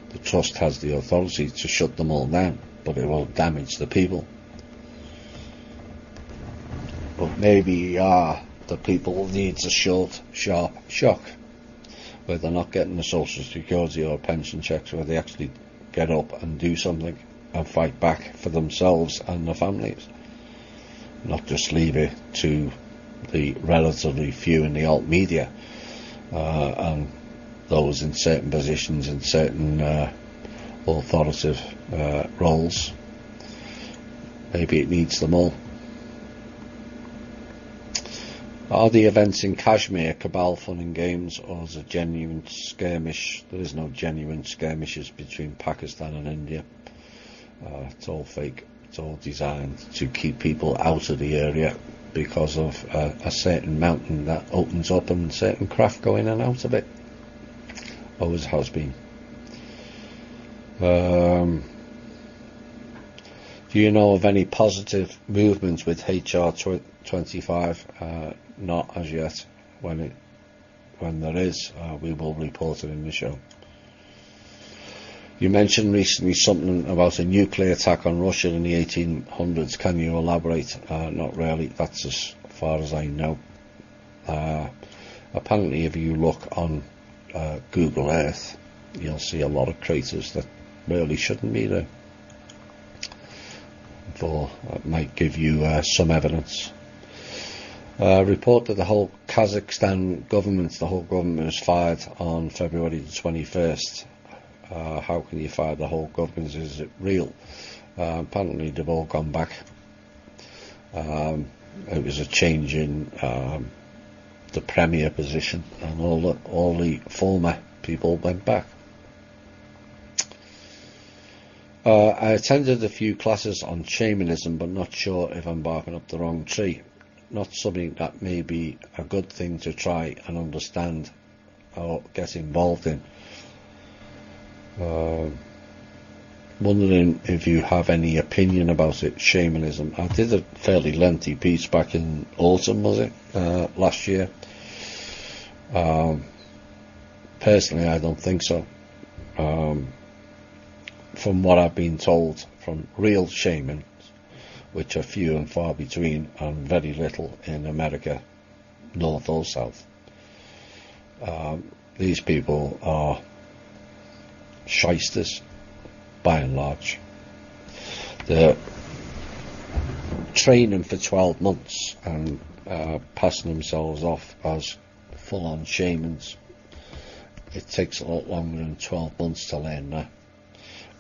the trust has the authority to shut them all down, but it will damage the people. But maybe the people needs a short, sharp shock, where they're not getting the social security or pension checks, where they actually get up and do something and fight back for themselves and their families, not just leave it to the relatively few in the alt media and those in certain positions in certain authoritative roles. Maybe it needs them all. Are the events in Kashmir cabal fun and games, or is it genuine skirmish? There is no genuine skirmishes between Pakistan and India. It's all fake. It's all designed to keep people out of the area because of a certain mountain that opens up and certain craft go in and out of it. Always has been. Do you know of any positive movements with HR 25? Not as yet. When there is, we will report it in the show. You mentioned recently something about a nuclear attack on Russia in the 1800s. Can you elaborate? Not really. That's as far as I know. Apparently, if you look on Google Earth, you'll see a lot of craters that really shouldn't be there. For that might give you some evidence. Report that the whole Kazakhstan government, was fired on February the 21st. How can you fire the whole government? Is it real? Apparently they've all gone back. It was a change in the premier position, and all the former people went back. I attended a few classes on shamanism, but not sure if I'm barking up the wrong tree. Not something that may be a good thing to try and understand or get involved in. Wondering if you have any opinion about it, shamanism. I did a fairly lengthy piece back in autumn, was it, last year, Personally, I don't think so. From what I've been told from real shamans, which are few and far between and very little in America, north or south, these people are shysters by and large. They're training for 12 months and passing themselves off as full-on shamans. It takes a lot longer than 12 months to learn that.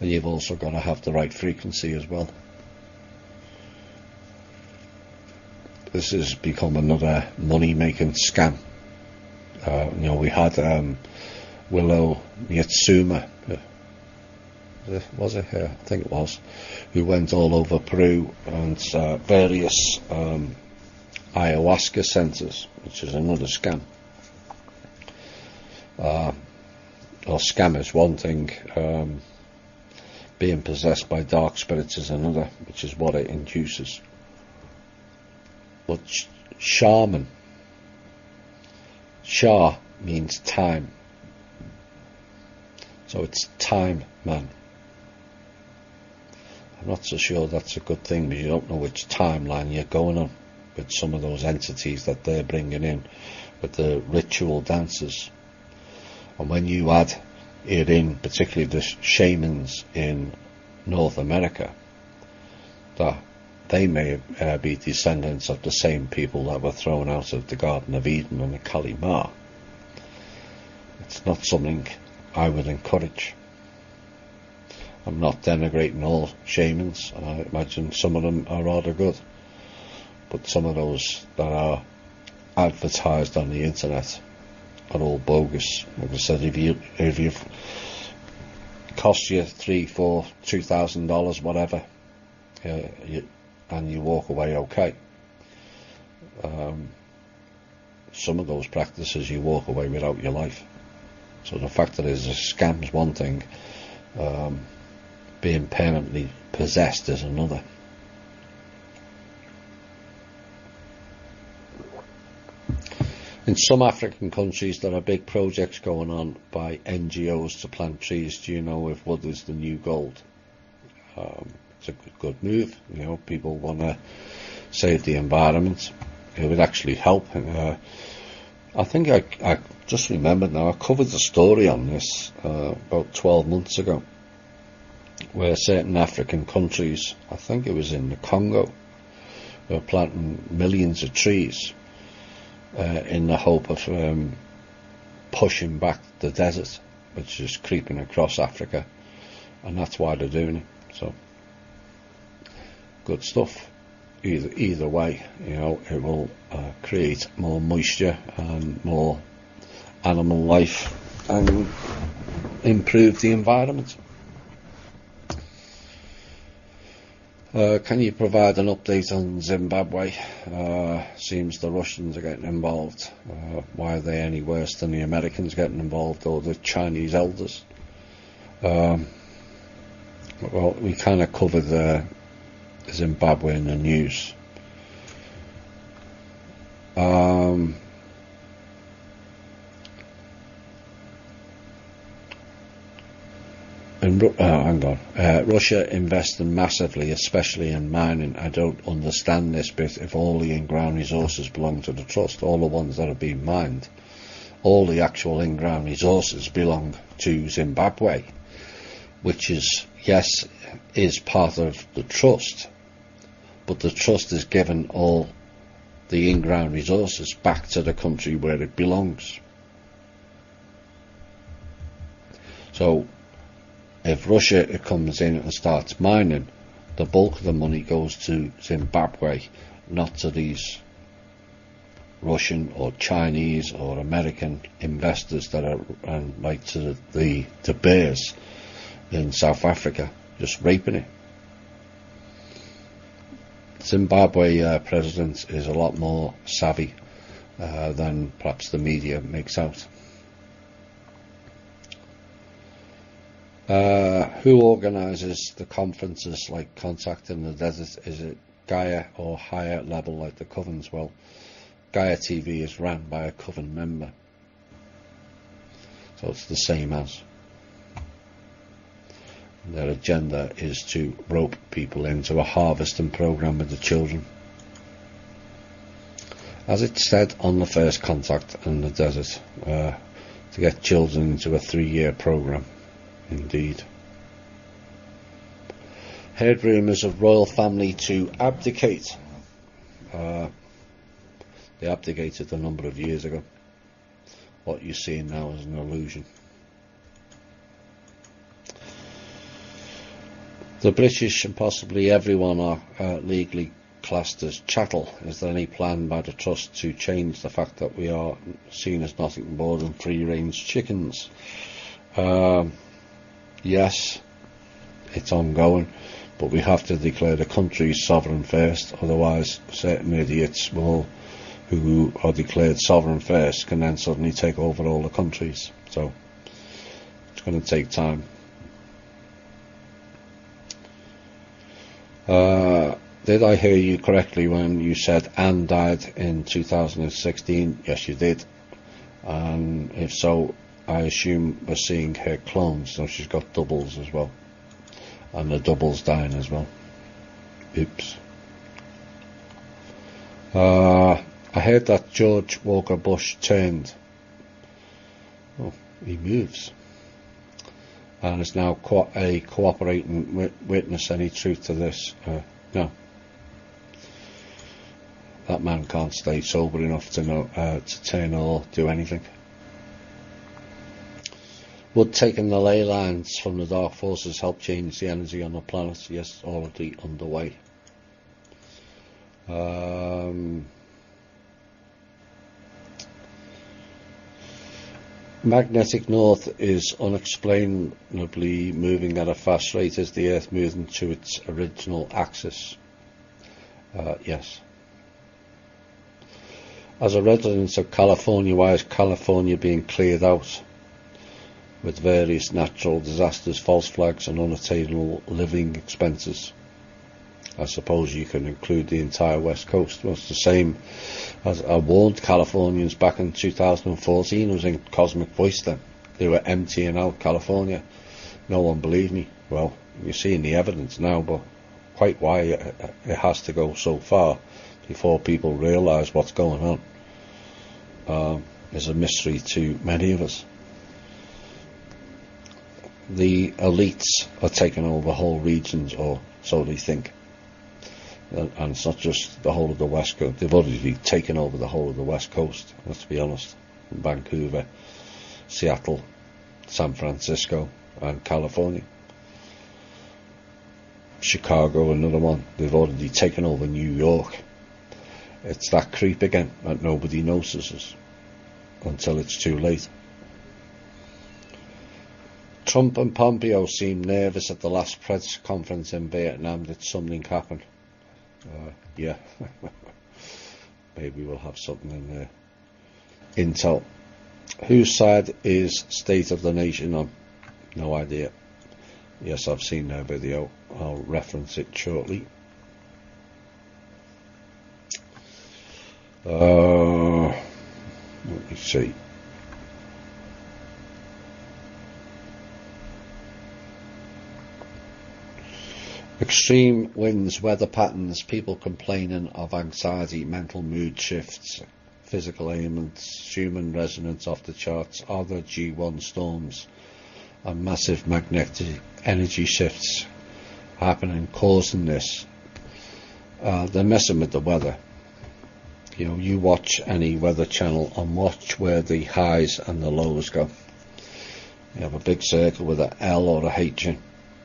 And you've also got to have the right frequency as well. This has become another money-making scam. We had Willow Nyatsuma, was it her? I think it was, who went all over Peru and various ayahuasca centres, which is another scam. Or scam is one thing, being possessed by dark spirits is another, which is what it induces. But shaman, Shah means time, so it's time man. I'm not so sure that's a good thing, because you don't know which timeline you're going on with some of those entities that they're bringing in with the ritual dances. And when you add it in, particularly the shamans in North America, that they may be descendants of the same people that were thrown out of the Garden of Eden and the Kali Ma. It's not something I would encourage. I'm not denigrating all shamans. I imagine some of them are rather good, but some of those that are advertised on the internet are all bogus. Like I said, if you've cost you $3,000, $4,000, $2,000, whatever, and you walk away okay. Some of those practices you walk away without your life. So the fact that it's a scam's one thing, being permanently possessed is another. In some African countries there are big projects going on by NGOs to plant trees. Do you know if wood is the new gold? It's a good move. People want to save the environment. It would actually help. I think I just remembered now, I covered the story on this about 12 months ago, where certain African countries, I think it was in the Congo, were planting millions of trees in the hope of pushing back the desert, which is creeping across Africa, and that's why they're doing it. So good stuff. Either way, it will create more moisture and more animal life and improve the environment. Can you provide an update on Zimbabwe? Seems the Russians are getting involved. Why are they any worse than the Americans getting involved, or the Chinese elders? Well, we kind of covered Zimbabwe in the news. Russia investing massively, especially in mining. I don't understand this bit. If all the in-ground resources belong to the trust, all the ones that are being mined, all the actual in-ground resources belong to Zimbabwe, which is, yes, is part of the trust, but the trust is given all the in-ground resources back to the country where it belongs. So if Russia comes in and starts mining, the bulk of the money goes to Zimbabwe, not to these Russian or Chinese or American investors that are like to the bears in South Africa, just raping it. Zimbabwe president is a lot more savvy than perhaps the media makes out. Who organises the conferences like Contact in the Desert? Is it Gaia or higher level like the Covens? Well, Gaia TV is run by a Coven member. So it's the same as. Their agenda is to rope people into a harvesting program with the children. As it said on the first contact in the desert, to get children into a 3-year program. Indeed. Heard rumours of royal family to abdicate. They abdicated a number of years ago. What you're seeing now is an illusion. The British and possibly everyone are legally classed as chattel. Is there any plan by the Trust to change the fact that we are seen as nothing more than free-range chickens? Yes, it's ongoing, but we have to declare the country sovereign first, otherwise certain idiots who are declared sovereign first can then suddenly take over all the countries. So it's going to take time. Did I hear you correctly when you said Anne died in 2016? Yes, you did. And if so, I assume we're seeing her clones, so she's got doubles as well. And the doubles dying as well. Oops. I heard that George Walker Bush turned. Oh, he moves. And is now a cooperating witness. Any truth to this? No. That man can't stay sober enough to know to turn or do anything. Would taking the ley lines from the dark forces help change the energy on the planet? Yes, already underway. Magnetic north is unexplainably moving at a fast rate as the Earth moves into its original axis. Yes. As a resident of California, why is California being cleared out with various natural disasters, false flags and unattainable living expenses? I suppose you can include the entire West Coast. Well, it's the same as I warned Californians back in 2014. I was in Cosmic Voice then. They were emptying out California. No one believed me. Well, you're seeing the evidence now, but quite why it has to go so far before people realise what's going on is a mystery to many of us. The elites are taking over whole regions, or so they think. And it's not just the whole of the West Coast. They've already taken over the whole of the West Coast, let's be honest. Vancouver, Seattle, San Francisco and California. Chicago, another one. They've already taken over New York. It's that creep again that nobody notices until it's too late. Trump and Pompeo seemed nervous at the last press conference in Vietnam. Did something happen? Yeah. Maybe we'll have something in there. Intel. Whose side is State of the Nation on? No idea. Yes, I've seen their video. I'll reference it shortly. Let me see. Extreme winds, weather patterns, people complaining of anxiety, mental mood shifts, physical ailments, human resonance off the charts, other G1 storms, and massive magnetic energy shifts happening, causing this. They're messing with the weather. You know, you watch any weather channel and watch where the highs and the lows go. You have a big circle with an L or a H in.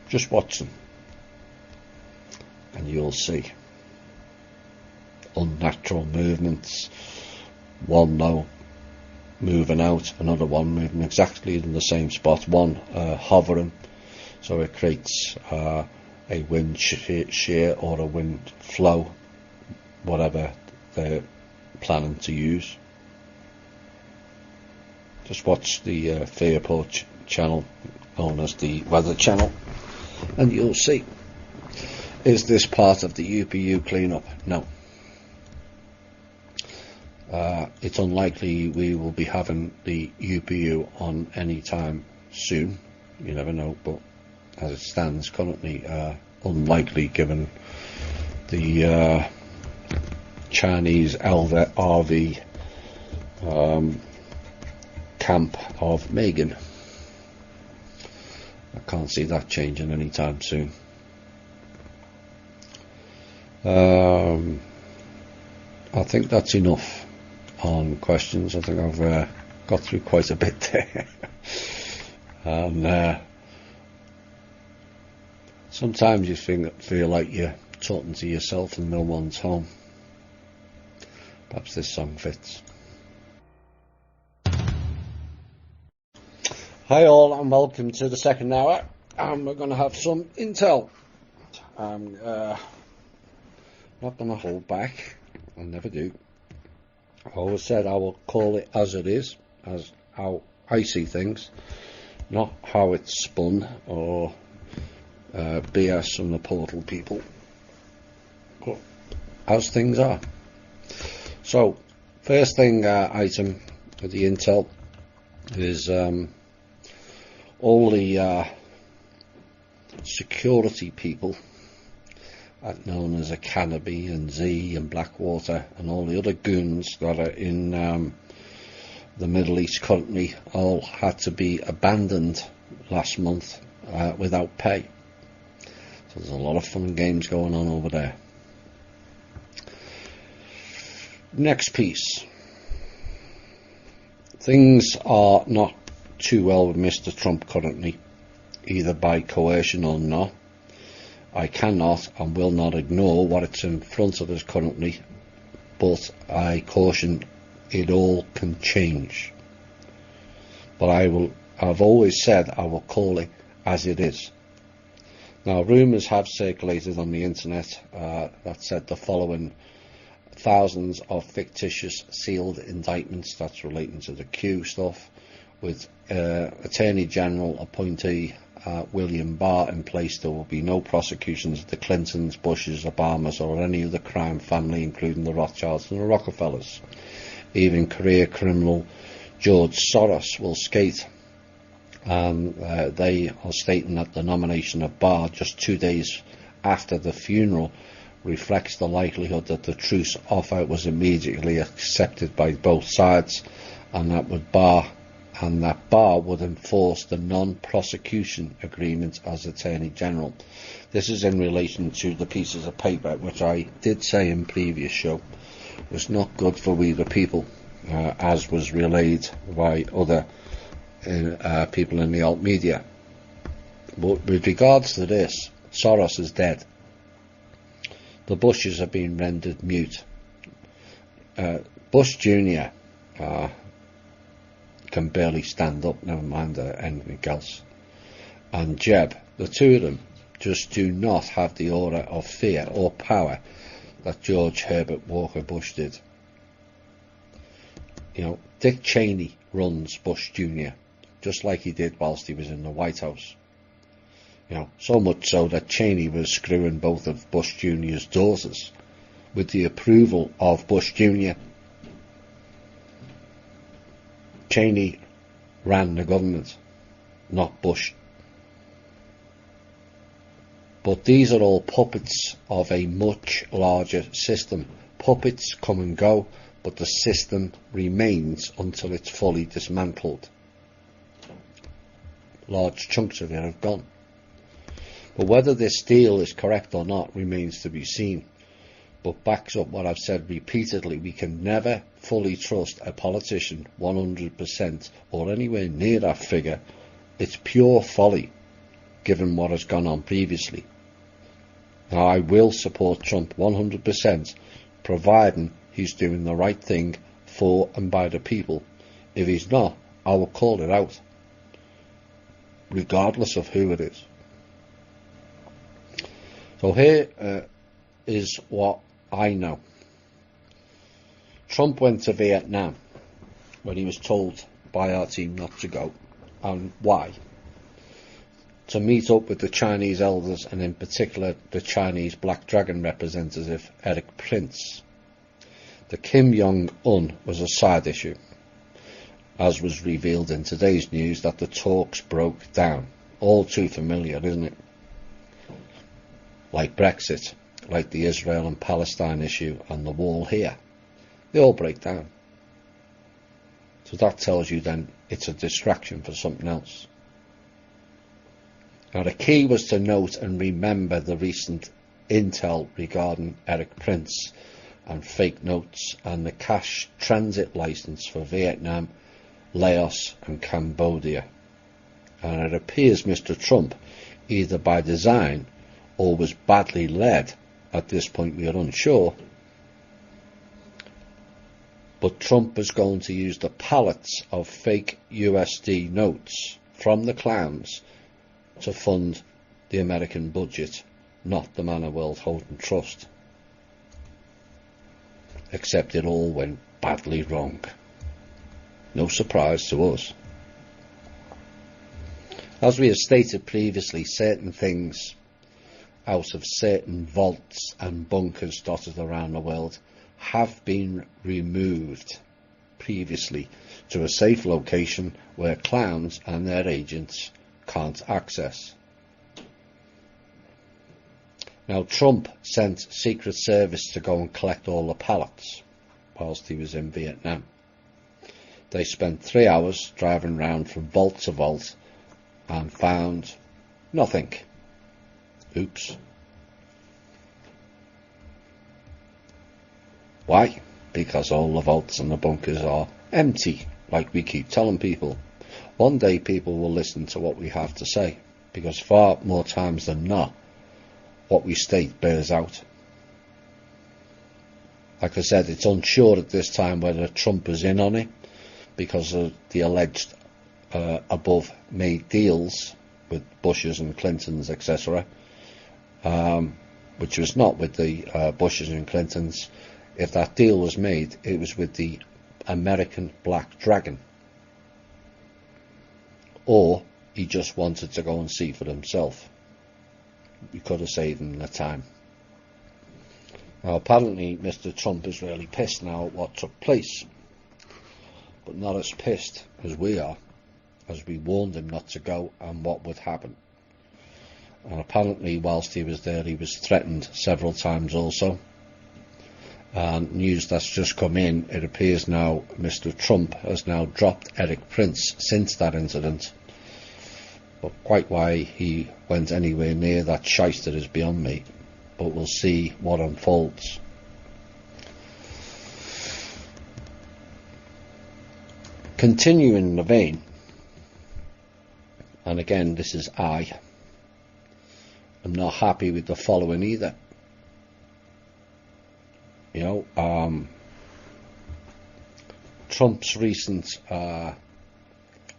Just watch them. And you'll see unnatural movements, one low moving out, another one moving exactly in the same spot, one hovering, so it creates a wind shear or a wind flow, whatever they're planning to use. Just watch the Fairport channel, known as the Weather Channel, and you'll see. Is this part of the UPU cleanup? No. it's unlikely we will be having the UPU on any time soon. You never know, but as it stands currently, unlikely given the Chinese RV camp of Megan. I can't see that changing anytime soon. I think that's enough on questions. I think I've got through quite a bit there. And sometimes you feel like you're talking to yourself and no one's home. Perhaps this song fits. Hi all, and welcome to the second hour, and we're going to have some intel. I'm not going to hold back. I never do. I always said I will call it as it is, as how I see things, not how it's spun or BS from the portal people, but as things are. So, first thing item of the intel is all the security people, known as Canopy and Z and Blackwater and all the other goons that are in the Middle East currently, all had to be abandoned last month without pay. So there's a lot of fun and games going on over there. Next piece. Things are not too well with Mr. Trump currently, either by coercion or not. I cannot and will not ignore what it's in front of us currently, but I caution it all can change. But I've always said I will call it as it is. Now, rumours have circulated on the internet that said the following: thousands of fictitious sealed indictments, that's relating to the Q stuff, with Attorney General appointee William Barr in place. There will be no prosecutions of the Clintons, Bushes, Obamas or any other crime family, including the Rothschilds and the Rockefellers. Even career criminal George Soros will skate. They are stating that the nomination of Barr just 2 days after the funeral reflects the likelihood that the truce offer was immediately accepted by both sides, and that Barr would enforce the non-prosecution agreement as Attorney General. This is in relation to the pieces of paper which I did say in previous show was not good for we the people, as was relayed by other people in the alt media. But with regards to this, Soros is dead. The Bushes have been rendered mute. Bush Jr. Can barely stand up, never mind anything else. And Jeb, the two of them just do not have the aura of fear or power that George Herbert Walker Bush did. You know, Dick Cheney runs Bush Jr. just like he did whilst he was in the White House. You know, so much so that Cheney was screwing both of Bush Jr.'s daughters with the approval of Bush Jr. Cheney ran the government, not Bush. But these are all puppets of a much larger system. Puppets come and go, but the system remains until it's fully dismantled. Large chunks of it have gone. But whether this deal is correct or not remains to be seen, but backs up what I've said repeatedly. We can never fully trust a politician 100% or anywhere near that figure. It's pure folly, given what has gone on previously. Now, I will support Trump 100%, providing he's doing the right thing for and by the people. If he's not, I will call it out, regardless of who it is. So here is what I know. Trump went to Vietnam when he was told by our team not to go. And why? To meet up with the Chinese elders, and in particular the Chinese Black Dragon representative Eric Prince. The Kim Jong-un was a side issue, as was revealed in today's news that the talks broke down. All too familiar, isn't it? Like Brexit, like the Israel and Palestine issue and the wall here. They all break down. So that tells you then it's a distraction for something else. Now the key was to note and remember the recent intel regarding Erik Prince and fake notes and the cash transit license for Vietnam, Laos and Cambodia. And it appears Mr. Trump, either by design or was badly led, at this point we are unsure, but Trump is going to use the pallets of fake USD notes from the clowns to fund the American budget, not the Man of World Holding Trust. Except it all went badly wrong. No surprise to us. As we have stated previously, certain things out of certain vaults and bunkers dotted around the world have been removed previously to a safe location where clowns and their agents can't access. Now Trump sent Secret Service to go and collect all the pallets whilst he was in Vietnam. They spent 3 hours driving round from vault to vault and found nothing. Oops. Why? Because all the vaults and the bunkers are empty, like we keep telling people. One day people will listen to what we have to say, because far more times than not, what we state bears out. Like I said, it's unsure at this time whether Trump is in on it, because of the alleged above made deals with Bushes and Clintons, etc., which was not with the Bushes and Clintons. If that deal was made, it was with the American Black Dragon. Or he just wanted to go and see for himself. We could have saved him the time. Now apparently Mr. Trump is really pissed now at what took place, but not as pissed as we are, as we warned him not to go and what would happen. And apparently whilst he was there he was threatened several times also. And news that's just come in, it appears now Mr. Trump has now dropped Erik Prince since that incident. But quite why he went anywhere near that shyster is beyond me. But we'll see what unfolds. Continuing in the vein, and again this is I'm not happy with the following either. Trump's recent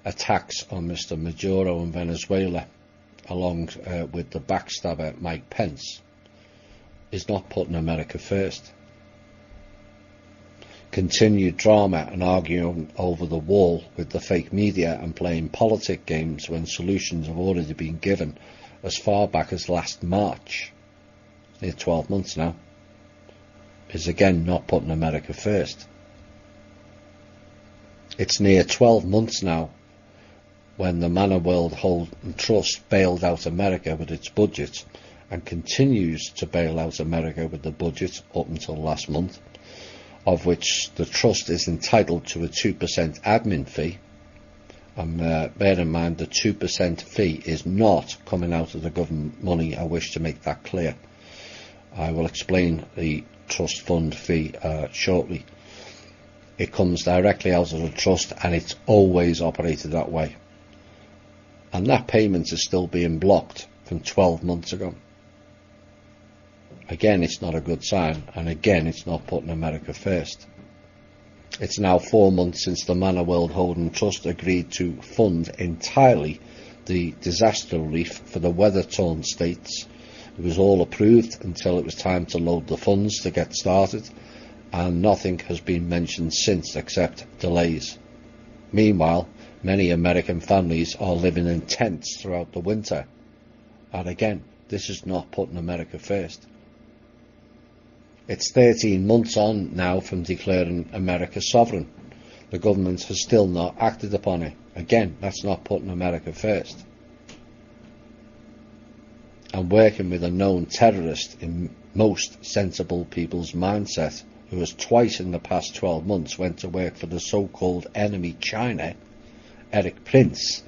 attacks on Mr. Maduro in Venezuela, along with the backstabber Mike Pence, is not putting America first. Continued drama and arguing over the wall with the fake media and playing politic games when solutions have already been given as far back as last March, near 12 months now, is again not putting America first. It's near 12 months now when the Man of World Holding Trust bailed out America with its budget and continues to bail out America with the budget up until last month, of which the trust is entitled to a 2% admin fee. And bear in mind the 2% fee is not coming out of the government money. I wish to make that clear. I will explain the trust fund fee shortly. It comes directly out of the trust and it's always operated that way. And that payment is still being blocked from 12 months ago. Again, it's not a good sign, and again, it's not putting America first. It's now 4 months since the Man of World Holding Trust agreed to fund entirely the disaster relief for the weather-torn states. It was all approved until it was time to load the funds to get started, and nothing has been mentioned since except delays. Meanwhile, many American families are living in tents throughout the winter, and again, this is not putting America first. It's 13 months on now from declaring America sovereign. The government has still not acted upon it. Again, that's not putting America first. And working with a known terrorist in most sensible people's mindset, who has twice in the past 12 months went to work for the so-called enemy China, Erik Prince,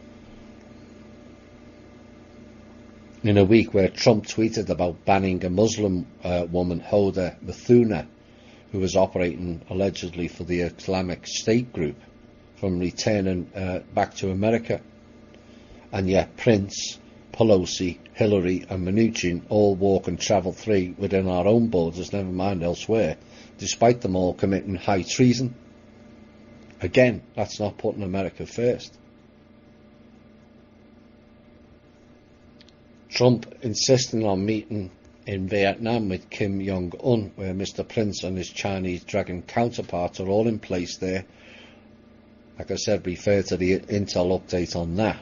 in a week where Trump tweeted about banning a Muslim woman, Hoda Muthanna, who was operating allegedly for the Islamic State group, from returning back to America. And yet Prince, Pelosi, Hillary and Mnuchin all walk and travel free within our own borders, never mind elsewhere, despite them all committing high treason. Again, that's not putting America first. Trump insisting on meeting in Vietnam with Kim Jong-un, where Mr. Prince and his Chinese dragon counterparts are all in place there. Like I said, refer to the Intel update on that,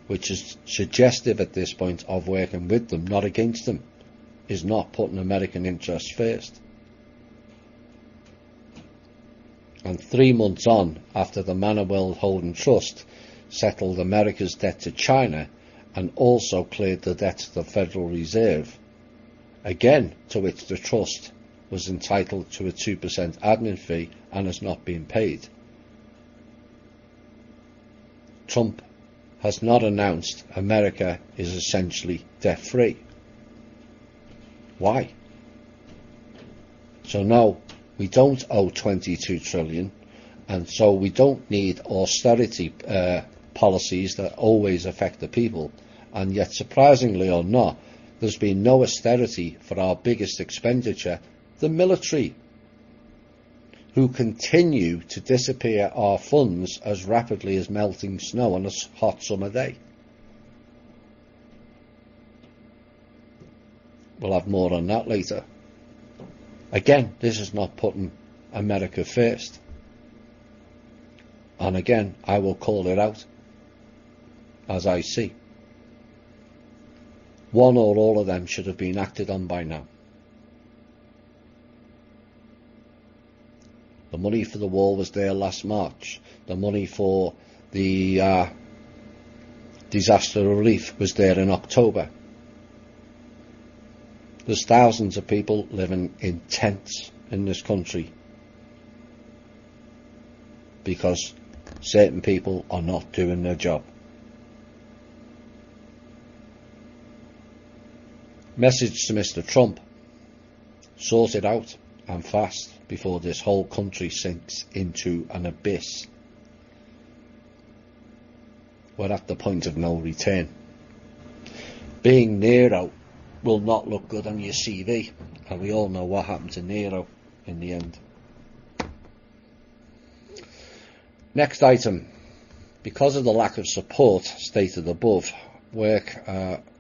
which is suggestive at this point of working with them, not against them, is not putting American interests first. And 3 months on, after the Manor World Holding Trust settled America's debt to China and also cleared the debt to the Federal Reserve, again to which the trust was entitled to a 2% admin fee and has not been paid, Trump has not announced America is essentially debt-free. Why? So no, we don't owe 22 trillion, and so we don't need austerity policies that always affect the people. And yet, surprisingly or not, there's been no austerity for our biggest expenditure, the military, who continue to disappear our funds as rapidly as melting snow on a hot summer day. We'll have more on that later. Again, this is not putting America first. And again, I will call it out as I see. One or all of them should have been acted on by now. The money for the wall was there last March. The money for the disaster relief was there in October. There's thousands of people living in tents in this country because certain people are not doing their job. Message to Mr. Trump: sort it out and fast before this whole country sinks into an abyss. We're at the point of no return. Being Nero will not look good on your CV, and we all know what happened to Nero in the end. Next item. Because of the lack of support stated above, work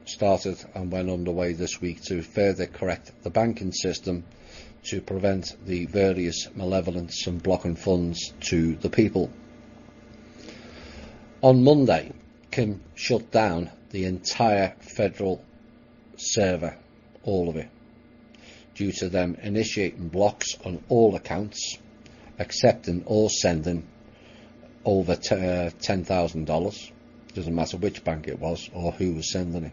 started and went underway this week to further correct the banking system to prevent the various malevolence and blocking funds to the people. On Monday, Kim shut down the entire federal server, all of it, due to them initiating blocks on all accounts, accepting or sending over $10,000. Doesn't matter which bank it was or who was sending it.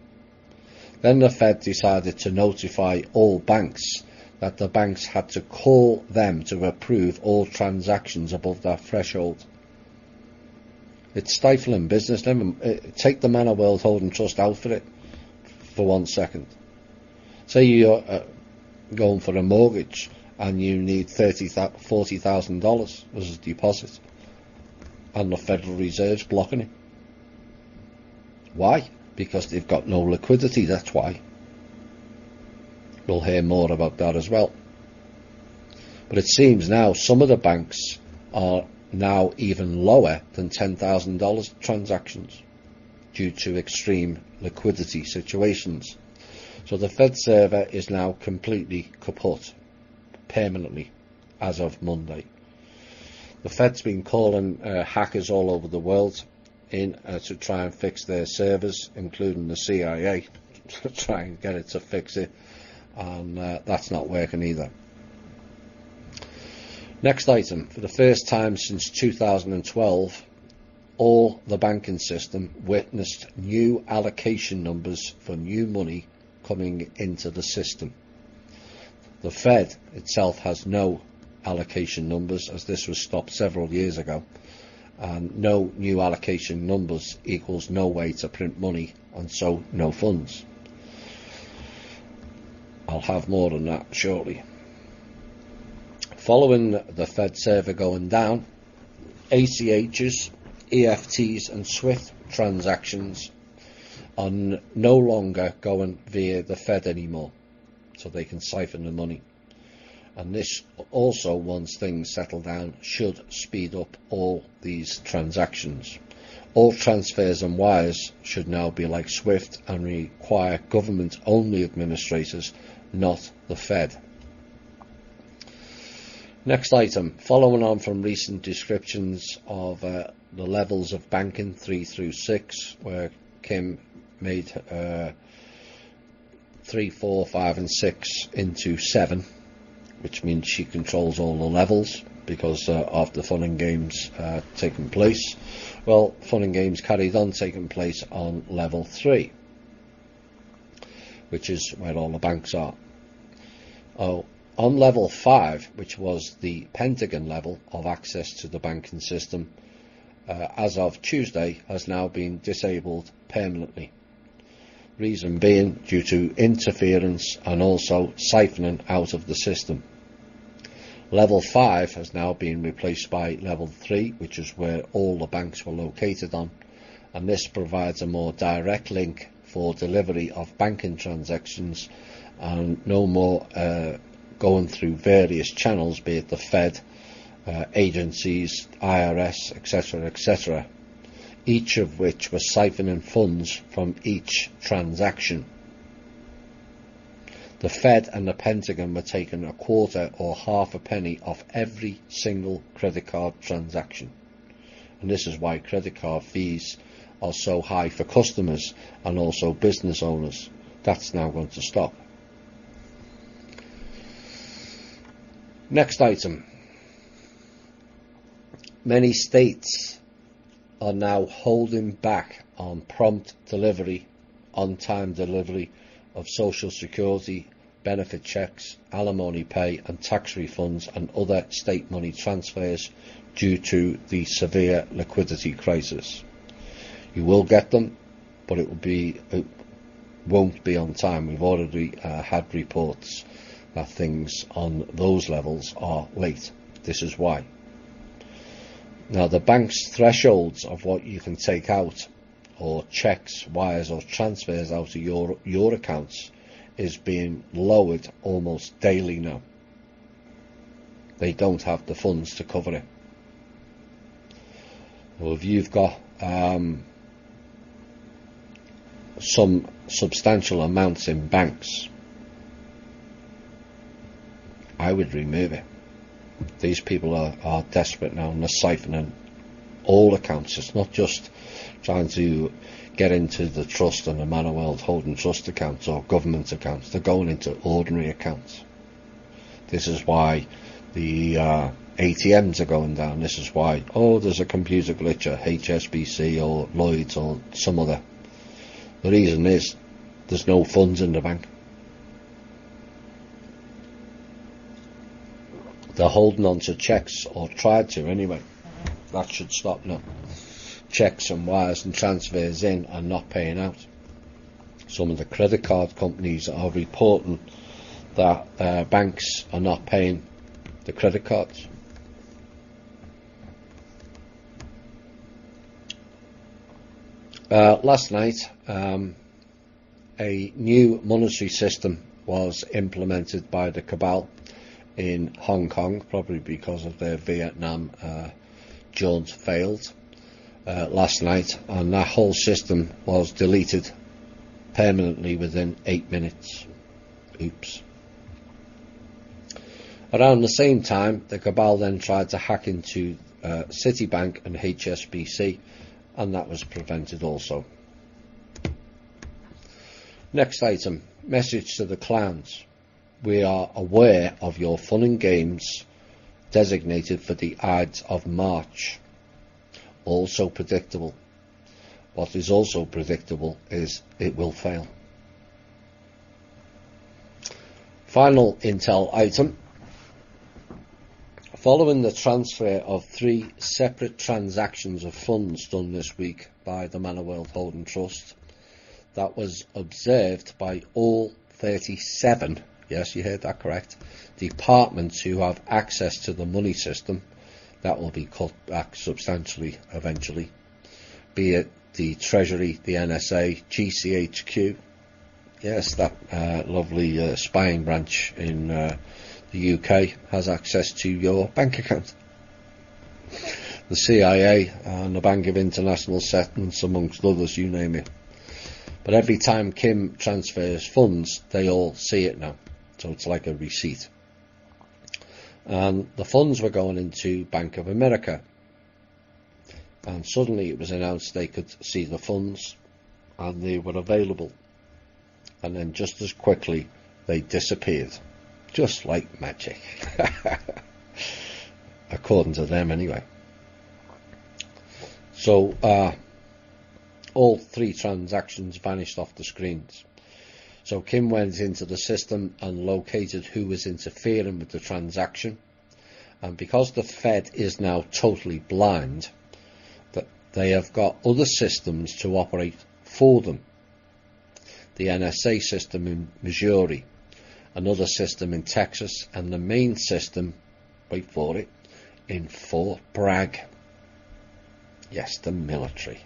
Then the Fed decided to notify all banks that the banks had to call them to approve all transactions above that threshold. It's stifling business. Take the Manor World Holding Trust out for it for 1 second. Say you're going for a mortgage and you need $40,000 as a deposit, and the Federal Reserve's blocking it. Why? Because they've got no liquidity, that's why. We'll hear more about that as well. But it seems now some of the banks are now even lower than $10,000 transactions due to extreme liquidity situations. So the Fed server is now completely kaput, permanently, as of Monday. The Fed's been calling hackers all over the world in to try and fix their servers, including the CIA, to try and get it to fix it, and that's not working either. Next item. For the first time since 2012, all the banking system witnessed new allocation numbers for new money coming into the system. The Fed itself has no allocation numbers, as this was stopped several years ago, and no new allocation numbers equals no way to print money, and so no funds. I'll have more on that shortly. Following the Fed server going down, ACHs, EFTs and SWIFT transactions are no longer going via the Fed anymore, so they can siphon the money. And this also, once things settle down, should speed up all these transactions. All transfers and wires should now be like SWIFT and require government-only administrators, not the Fed. Next item. Following on from recent descriptions of the levels of banking 3 through 6, where Kim made 3, 4, 5 and 6 into 7, which means she controls all the levels because of the fun and games taking place. Well, fun and games carried on taking place on level 3, which is where all the banks are. On level 5, which was the Pentagon level of access to the banking system, as of Tuesday, has now been disabled permanently. Reason being due to interference and also siphoning out of the system. Level 5 has now been replaced by level 3, which is where all the banks were located on, and this provides a more direct link for delivery of banking transactions and no more going through various channels, be it the Fed, agencies, IRS, etc., etc., each of which was siphoning funds from each transaction. The Fed and the Pentagon were taking a quarter or half a penny off every single credit card transaction. And this is why credit card fees are so high for customers and also business owners. That's now going to stop. Next item. Many states are now holding back on prompt delivery, on-time delivery of Social Security, benefit checks, alimony pay and tax refunds and other state money transfers due to the severe liquidity crisis. You will get them, but it won't be on time. We've already had reports that things on those levels are late. This is why. Now, the bank's thresholds of what you can take out, or checks, wires or transfers out of your accounts, is being lowered almost daily now. They don't have the funds to cover it. Well, if you've got some substantial amounts in banks, I would remove it. These people are desperate now and they're siphoning all accounts. It's not just trying to get into the trust and the Manor World holding trust accounts or government accounts. They're going into ordinary accounts. This is why the ATMs are going down. This is why, there's a computer glitch at HSBC or Lloyds or some other. The reason is there's no funds in the bank. They're holding on to checks, or tried to anyway. That should stop now. Checks and wires and transfers in and not paying out. Some of the credit card companies are reporting that banks are not paying the credit cards. Last night, a new monetary system was implemented by the cabal in Hong Kong, probably because of their Vietnam jaunt failed last night, and that whole system was deleted permanently within 8 minutes. Oops. Around the same time, the cabal then tried to hack into Citibank and HSBC, and that was prevented also. Next item, message to the clowns. We are aware of your fun and games designated for the Ides of March. Also predictable. What is also predictable is it will fail. Final intel item. Following the transfer of 3 separate transactions of funds done this week by the Manor World Holding Trust, that was observed by all 37, yes, you heard that correct, departments who have access to the money system, that will be cut back substantially eventually, be it the Treasury, the NSA, GCHQ, yes, that lovely spying branch in the UK has access to your bank account. The CIA and the Bank of International Settlements, amongst others, you name it. But every time Kim transfers funds, they all see it now. So it's like a receipt. And the funds were going into Bank of America. And suddenly it was announced they could see the funds and they were available. And then just as quickly they disappeared. Just like magic. According to them anyway. So all 3 transactions vanished off the screens. So Kim went into the system and located who was interfering with the transaction. And because the Fed is now totally blind, that they have got other systems to operate for them. The NSA system in Missouri, another system in Texas, and the main system, wait for it, in Fort Bragg. Yes, the military.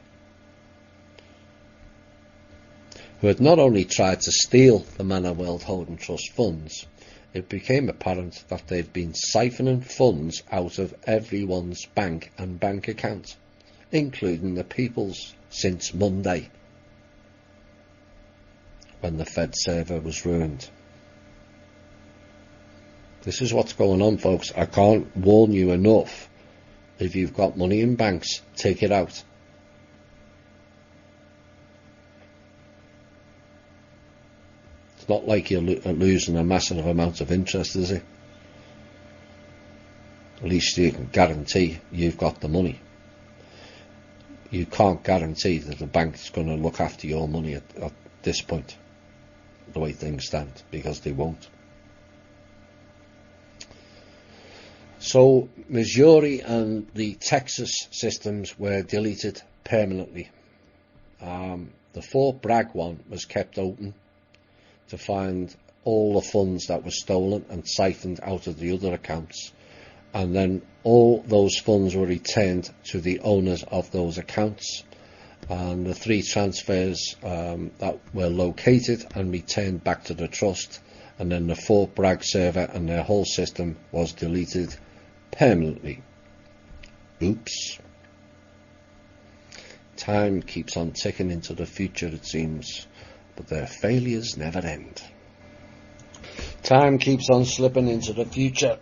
Who had not only tried to steal the Manor World Holding Trust funds, it became apparent that they've been siphoning funds out of everyone's bank and bank account, including the people's, since Monday, when the Fed server was ruined. This is what's going on, folks. I can't warn you enough. If you've got money in banks, take it out. It's not like you're losing a massive amount of interest, is it? At least you can guarantee you've got the money. You can't guarantee that the bank's going to look after your money at this point, the way things stand, because they won't. So Missouri and the Texas systems were deleted permanently. The Fort Bragg one was kept open to find all the funds that were stolen and siphoned out of the other accounts, and then all those funds were returned to the owners of those accounts, and the 3 transfers that were located and returned back to the trust, and then the Fort Bragg server and their whole system was deleted permanently. Oops. Time keeps on ticking into the future, it seems, but their failures never end. Time keeps on slipping into the future,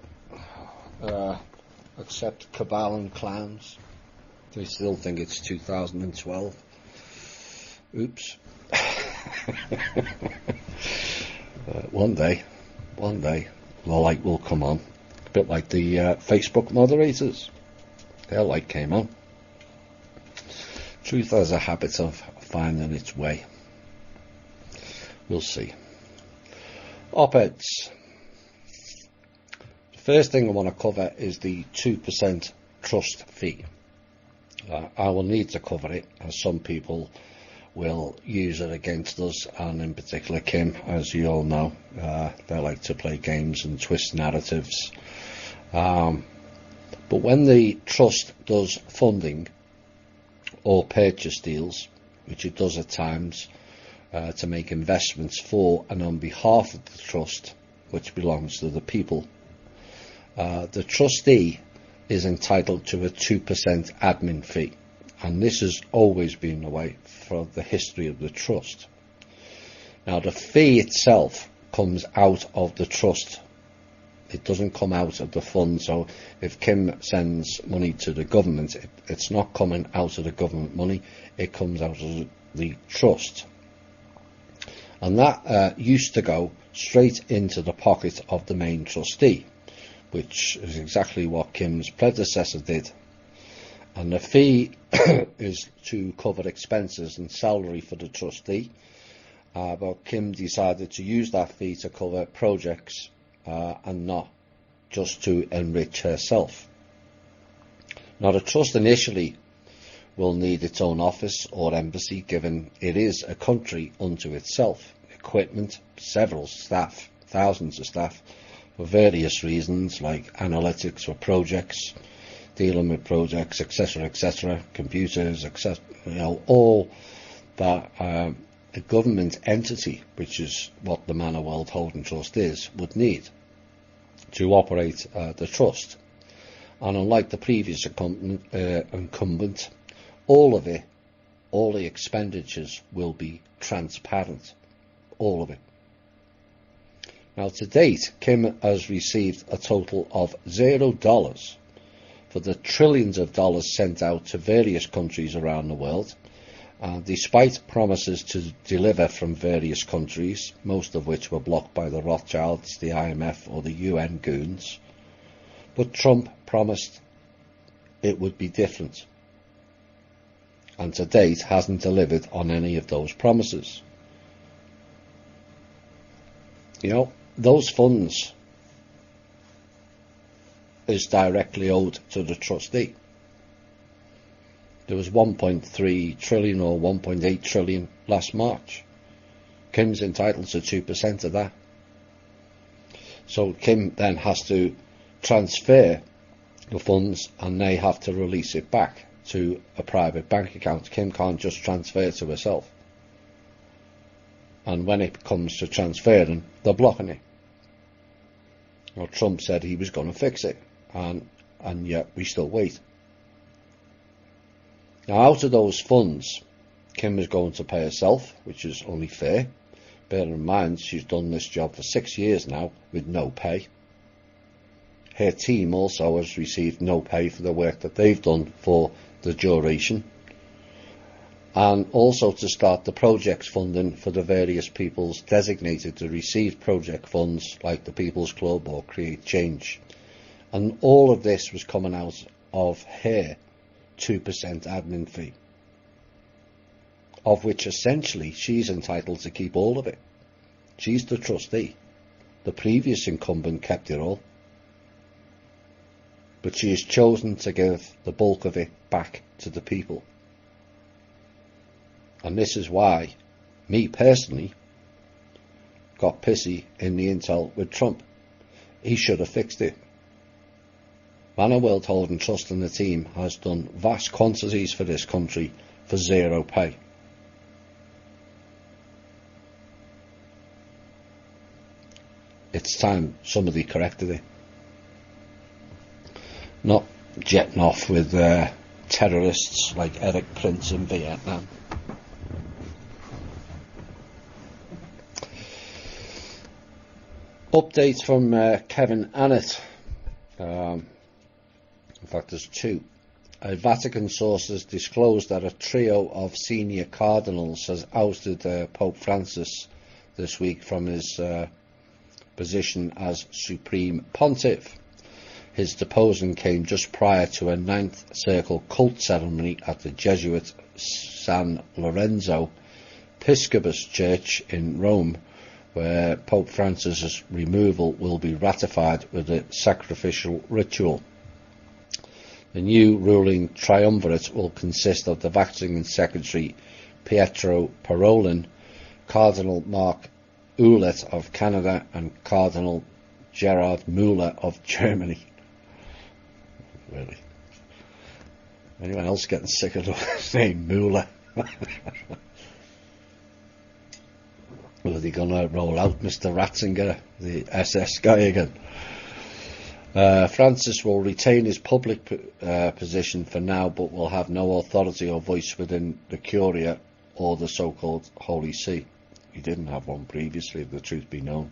except Cabal and Clowns. They still think it's 2012. Oops. One day, the light will come on. A bit like the Facebook moderators. Their light came on. Truth has a habit of finding its way. We'll see. Op-eds. The first thing I want to cover is the 2% trust fee. I will need to cover it, as some people will use it against us, and in particular Kim, as you all know. They like to play games and twist narratives. But when the trust does funding or purchase deals, which it does at times, to make investments for and on behalf of the trust, which belongs to the people, the trustee is entitled to a 2% admin fee, and this has always been the way for the history of the trust. Now, the fee itself comes out of the trust. It doesn't come out of the fund. So if Kim sends money to the government, it's not coming out of the government money, it comes out of the trust. And that used to go straight into the pocket of the main trustee. which is exactly what Kim's predecessor did. And the fee is to cover expenses and salary for the trustee, but Kim decided to use that fee to cover projects and not just to enrich herself. Now, the trust initially will need its own office or embassy, given it is a country unto itself, equipment, several staff, thousands of staff, for various reasons like analytics for projects, dealing with projects, etc., computers, etc., all that a government entity, which is what the Manor World Holding Trust is, would need to operate the trust. And unlike the previous incumbent, all of it, all the expenditures will be transparent, all of it. Now, to date, Kim has received a total of $0 for the trillions of dollars sent out to various countries around the world, despite promises to deliver from various countries, most of which were blocked by the Rothschilds, the IMF or the UN goons. But Trump promised it would be different, and to date hasn't delivered on any of those promises. Those funds is directly owed to the trustee. There was 1.3 trillion or 1.8 trillion last March. Kim's entitled to 2% of that. So Kim then has to transfer the funds and they have to release it back to a private bank account. Kim can't just transfer it to herself. And when it comes to transferring, they're blocking it. Well, Trump said he was going to fix it, and yet we still wait. Now, out of those funds, Kim is going to pay herself, which is only fair. Bear in mind, she's done this job for 6 years now with no pay. Her team also has received no pay for the work that they've done for the duration. And also to start the projects funding for the various peoples designated to receive project funds, like the People's Club or Create Change. And all of this was coming out of her 2% admin fee, of which essentially she's entitled to keep all of it. She's the trustee. The previous incumbent kept it all, but she has chosen to give the bulk of it back to the people. And this is why me personally got pissy in the intel with Trump. He should have fixed it. Manor World Holding Trust and the team has done vast quantities for this country for zero pay. It's time somebody corrected it. Not jetting off with terrorists like Eric Prince in Vietnam. Updates from Kevin Annett. In fact, there's two. Vatican sources disclosed that a trio of senior cardinals has ousted Pope Francis this week from his position as Supreme Pontiff. His deposing came just prior to a Ninth Circle cult ceremony at the Jesuit San Lorenzo Episcopus Church in Rome, where Pope Francis's removal will be ratified with a sacrificial ritual. The new ruling triumvirate will consist of the Vatican Secretary Pietro Parolin, Cardinal Mark Ouellet of Canada, and Cardinal Gerard Müller of Germany. Really? Anyone else getting sick of the name Müller? Or are they going to roll out Mr. Ratzinger, the SS guy again? Francis will retain his public position for now, but will have no authority or voice within the Curia or the so-called Holy See. He didn't have one previously, if the truth be known.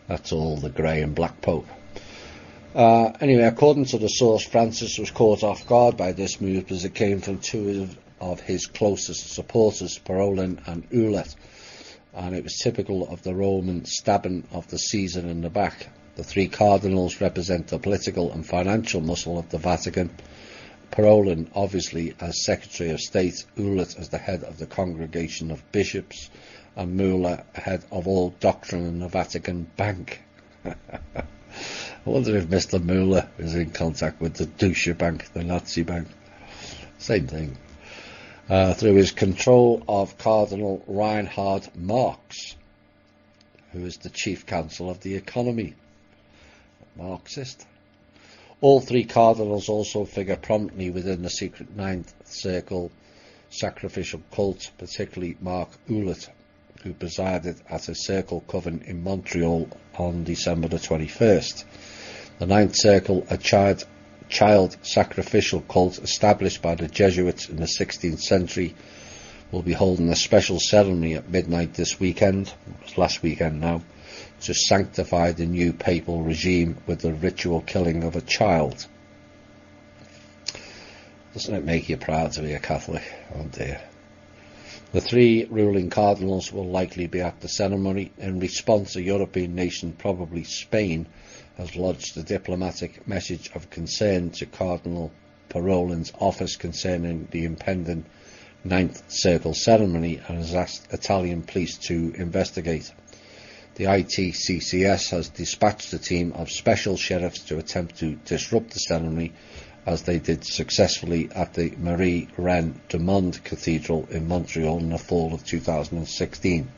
That's all the grey and black Pope. Anyway, according to the source, Francis was caught off guard by this move as it came from two of his closest supporters, Parolin and Ouellet, and it was typical of the Roman stabbing of the Caesar in the back. The three cardinals represent the political and financial muscle of the Vatican. Parolin, obviously, as Secretary of State, Ulett as the head of the Congregation of Bishops, and Muller, head of all doctrine in the Vatican Bank. I wonder if Mr. Muller is in contact with the Deutsche Bank, the Nazi bank. Same thing. Through his control of Cardinal Reinhard Marx, who is the chief counsel of the economy. Marxist. All three cardinals also figure prominently within the secret Ninth Circle sacrificial cult, particularly Mark Ulett, who presided at a circle coven in Montreal on December the 21st. The Ninth Circle, a child sacrificial cult established by the Jesuits in the 16th century, will be holding a special ceremony at midnight this weekend, it was last weekend now, to sanctify the new papal regime with the ritual killing of a child. Doesn't it make you proud to be a Catholic? Oh dear. The three ruling cardinals will likely be at the ceremony. In response, a European nation, probably Spain, has lodged a diplomatic message of concern to Cardinal Parolin's office concerning the impending Ninth Circle ceremony and has asked Italian police to investigate. The ITCCS has dispatched a team of special sheriffs to attempt to disrupt the ceremony, as they did successfully at the Marie Reine du Monde Cathedral in Montreal in the fall of 2016.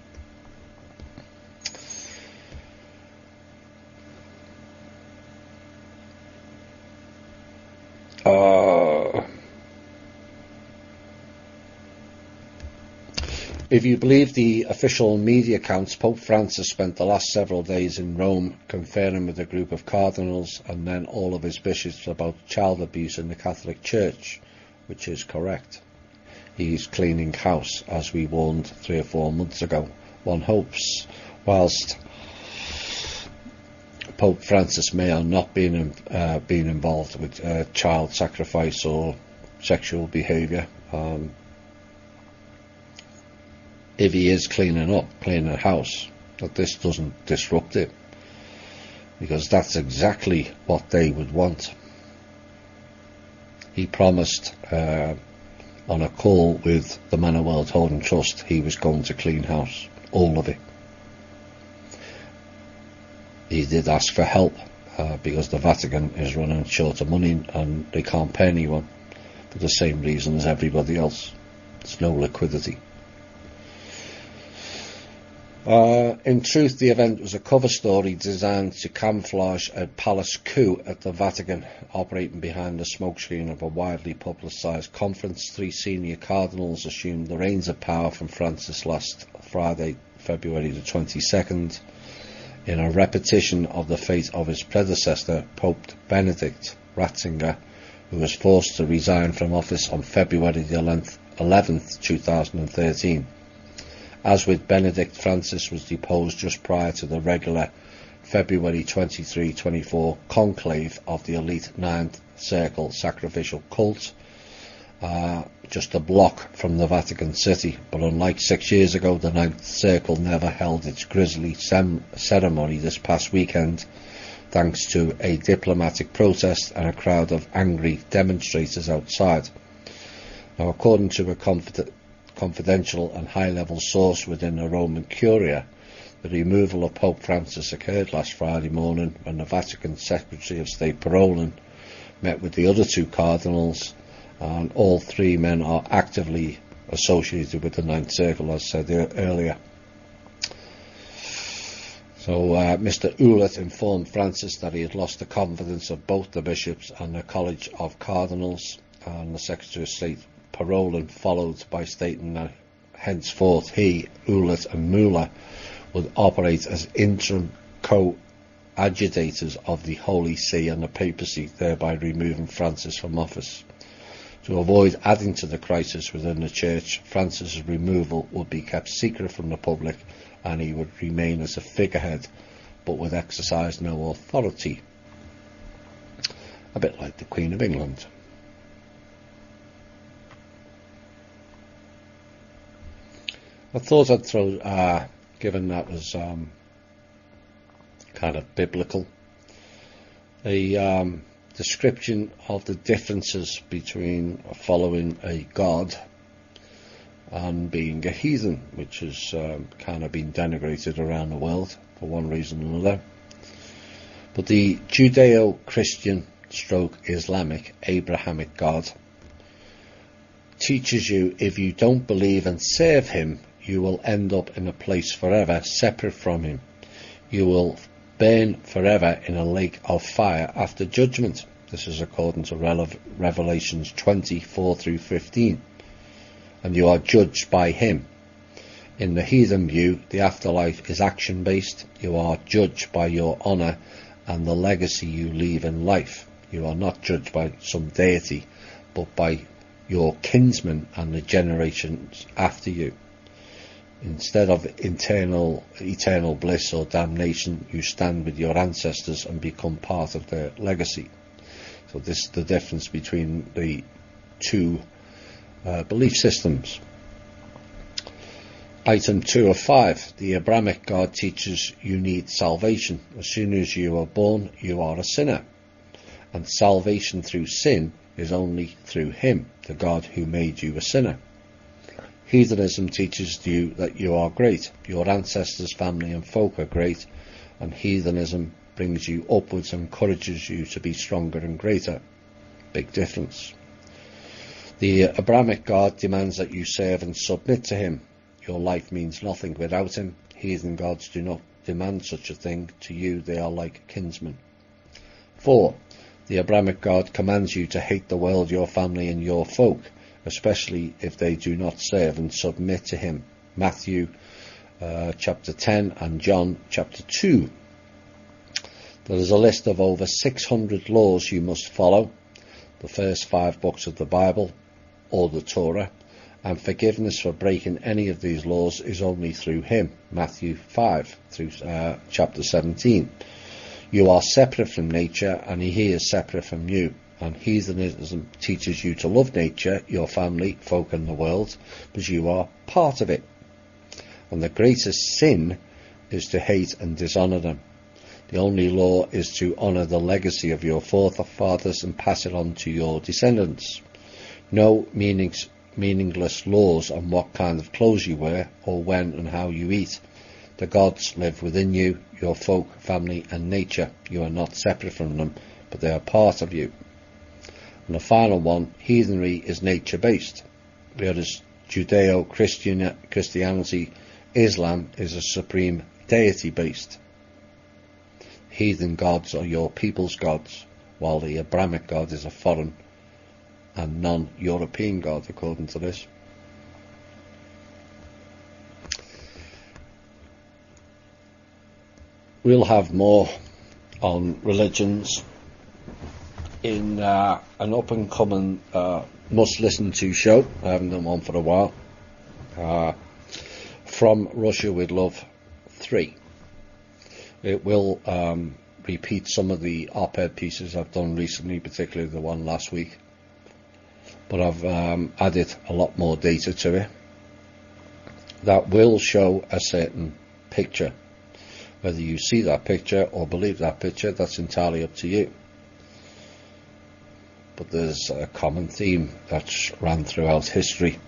If you believe the official media accounts, Pope Francis spent the last several days in Rome conferring with a group of cardinals and then all of his bishops about child abuse in the Catholic Church, which is correct. He's cleaning house, as we warned 3 or 4 months ago. One hopes, whilst Pope Francis may have not been involved with child sacrifice or sexual behaviour, if he is cleaning house, that this doesn't disrupt it, because that's exactly what they would want. He promised on a call with the Manor World Holding Trust he was going to clean house, all of it. He did ask for help because the Vatican is running short of money and they can't pay anyone for the same reason as everybody else. There's no liquidity. In truth, the event was a cover story designed to camouflage a palace coup at the Vatican, operating behind the smokescreen of a widely publicised conference. 3 senior cardinals assumed the reins of power from Francis last Friday, February the 22nd, in a repetition of the fate of his predecessor, Pope Benedict Ratzinger, who was forced to resign from office on February the 11th, 2013. As with Benedict, Francis was deposed just prior to the regular February 23-24 conclave of the elite Ninth Circle sacrificial cult, just a block from the Vatican City. But unlike 6 years ago, the Ninth Circle never held its grisly ceremony this past weekend, thanks to a diplomatic protest and a crowd of angry demonstrators outside. Now, according to a confidential and high-level source within the Roman Curia, the removal of Pope Francis occurred last Friday morning when the Vatican Secretary of State Parolin met with the other 2 cardinals, and all 3 men are actively associated with the Ninth Circle, as said earlier. So Mr. Ulett informed Francis that he had lost the confidence of both the bishops and the College of Cardinals, and the Secretary of State Parolin followed by stating that henceforth he, Ulett and Muller would operate as interim co-adjutators of the Holy See and the papacy, thereby removing Francis from office. To avoid adding to the crisis within the Church, Francis's removal would be kept secret from the public and he would remain as a figurehead but would exercise no authority. A bit like the Queen of England. I thought I'd throw, given that was kind of biblical, a description of the differences between following a god and being a heathen, which has kind of been denigrated around the world for one reason or another. But the Judeo-Christian stroke Islamic Abrahamic God teaches you if you don't believe and serve him, you will end up in a place forever separate from him. You will burn forever in a lake of fire after judgment. This is according to Revelations 24 through 15. And you are judged by him. In the heathen view, the afterlife is action-based. You are judged by your honour and the legacy you leave in life. You are not judged by some deity, but by your kinsmen and the generations after you. Instead of eternal bliss or damnation, you stand with your ancestors and become part of their legacy. So this is the difference between the two belief systems. Item 2 of 5. The Abrahamic God teaches you need salvation. As soon as you are born, you are a sinner. And salvation through sin is only through him, the God who made you a sinner. Heathenism teaches you that you are great. Your ancestors, family and folk are great. And heathenism brings you upwards and encourages you to be stronger and greater. Big difference. The Abrahamic God demands that you serve and submit to him. Your life means nothing without him. Heathen gods do not demand such a thing. To you they are like kinsmen. 4. The Abrahamic God commands you to hate the world, your family and your folk, especially if they do not serve and submit to him. Matthew chapter 10 and John chapter 2. There is a list of over 600 laws you must follow. The first 5 books of the Bible, or the Torah, and forgiveness for breaking any of these laws is only through him. Matthew 5 through chapter 17. You are separate from nature and he is separate from you. And heathenism teaches you to love nature, your family, folk and the world, because you are part of it. And the greatest sin is to hate and dishonour them. The only law is to honour the legacy of your forefathers and pass it on to your descendants. No meaningless laws on what kind of clothes you wear or when and how you eat. The gods live within you, your folk, family and nature. You are not separate from them, but they are part of you. And the final one, heathenry is nature-based, whereas Judeo-Christianity, Islam, is a supreme deity-based. Heathen gods are your people's gods, while the Abrahamic God is a foreign and non-European God, according to this. We'll have more on religions in an up-and-coming must-listen-to show. I haven't done one for a while. From Russia with Love 3. It will repeat some of the op-ed pieces I've done recently, particularly the one last week. But I've added a lot more data to it that will show a certain picture. Whether you see that picture or believe that picture, that's entirely up to you. But there's a common theme that's ran throughout history,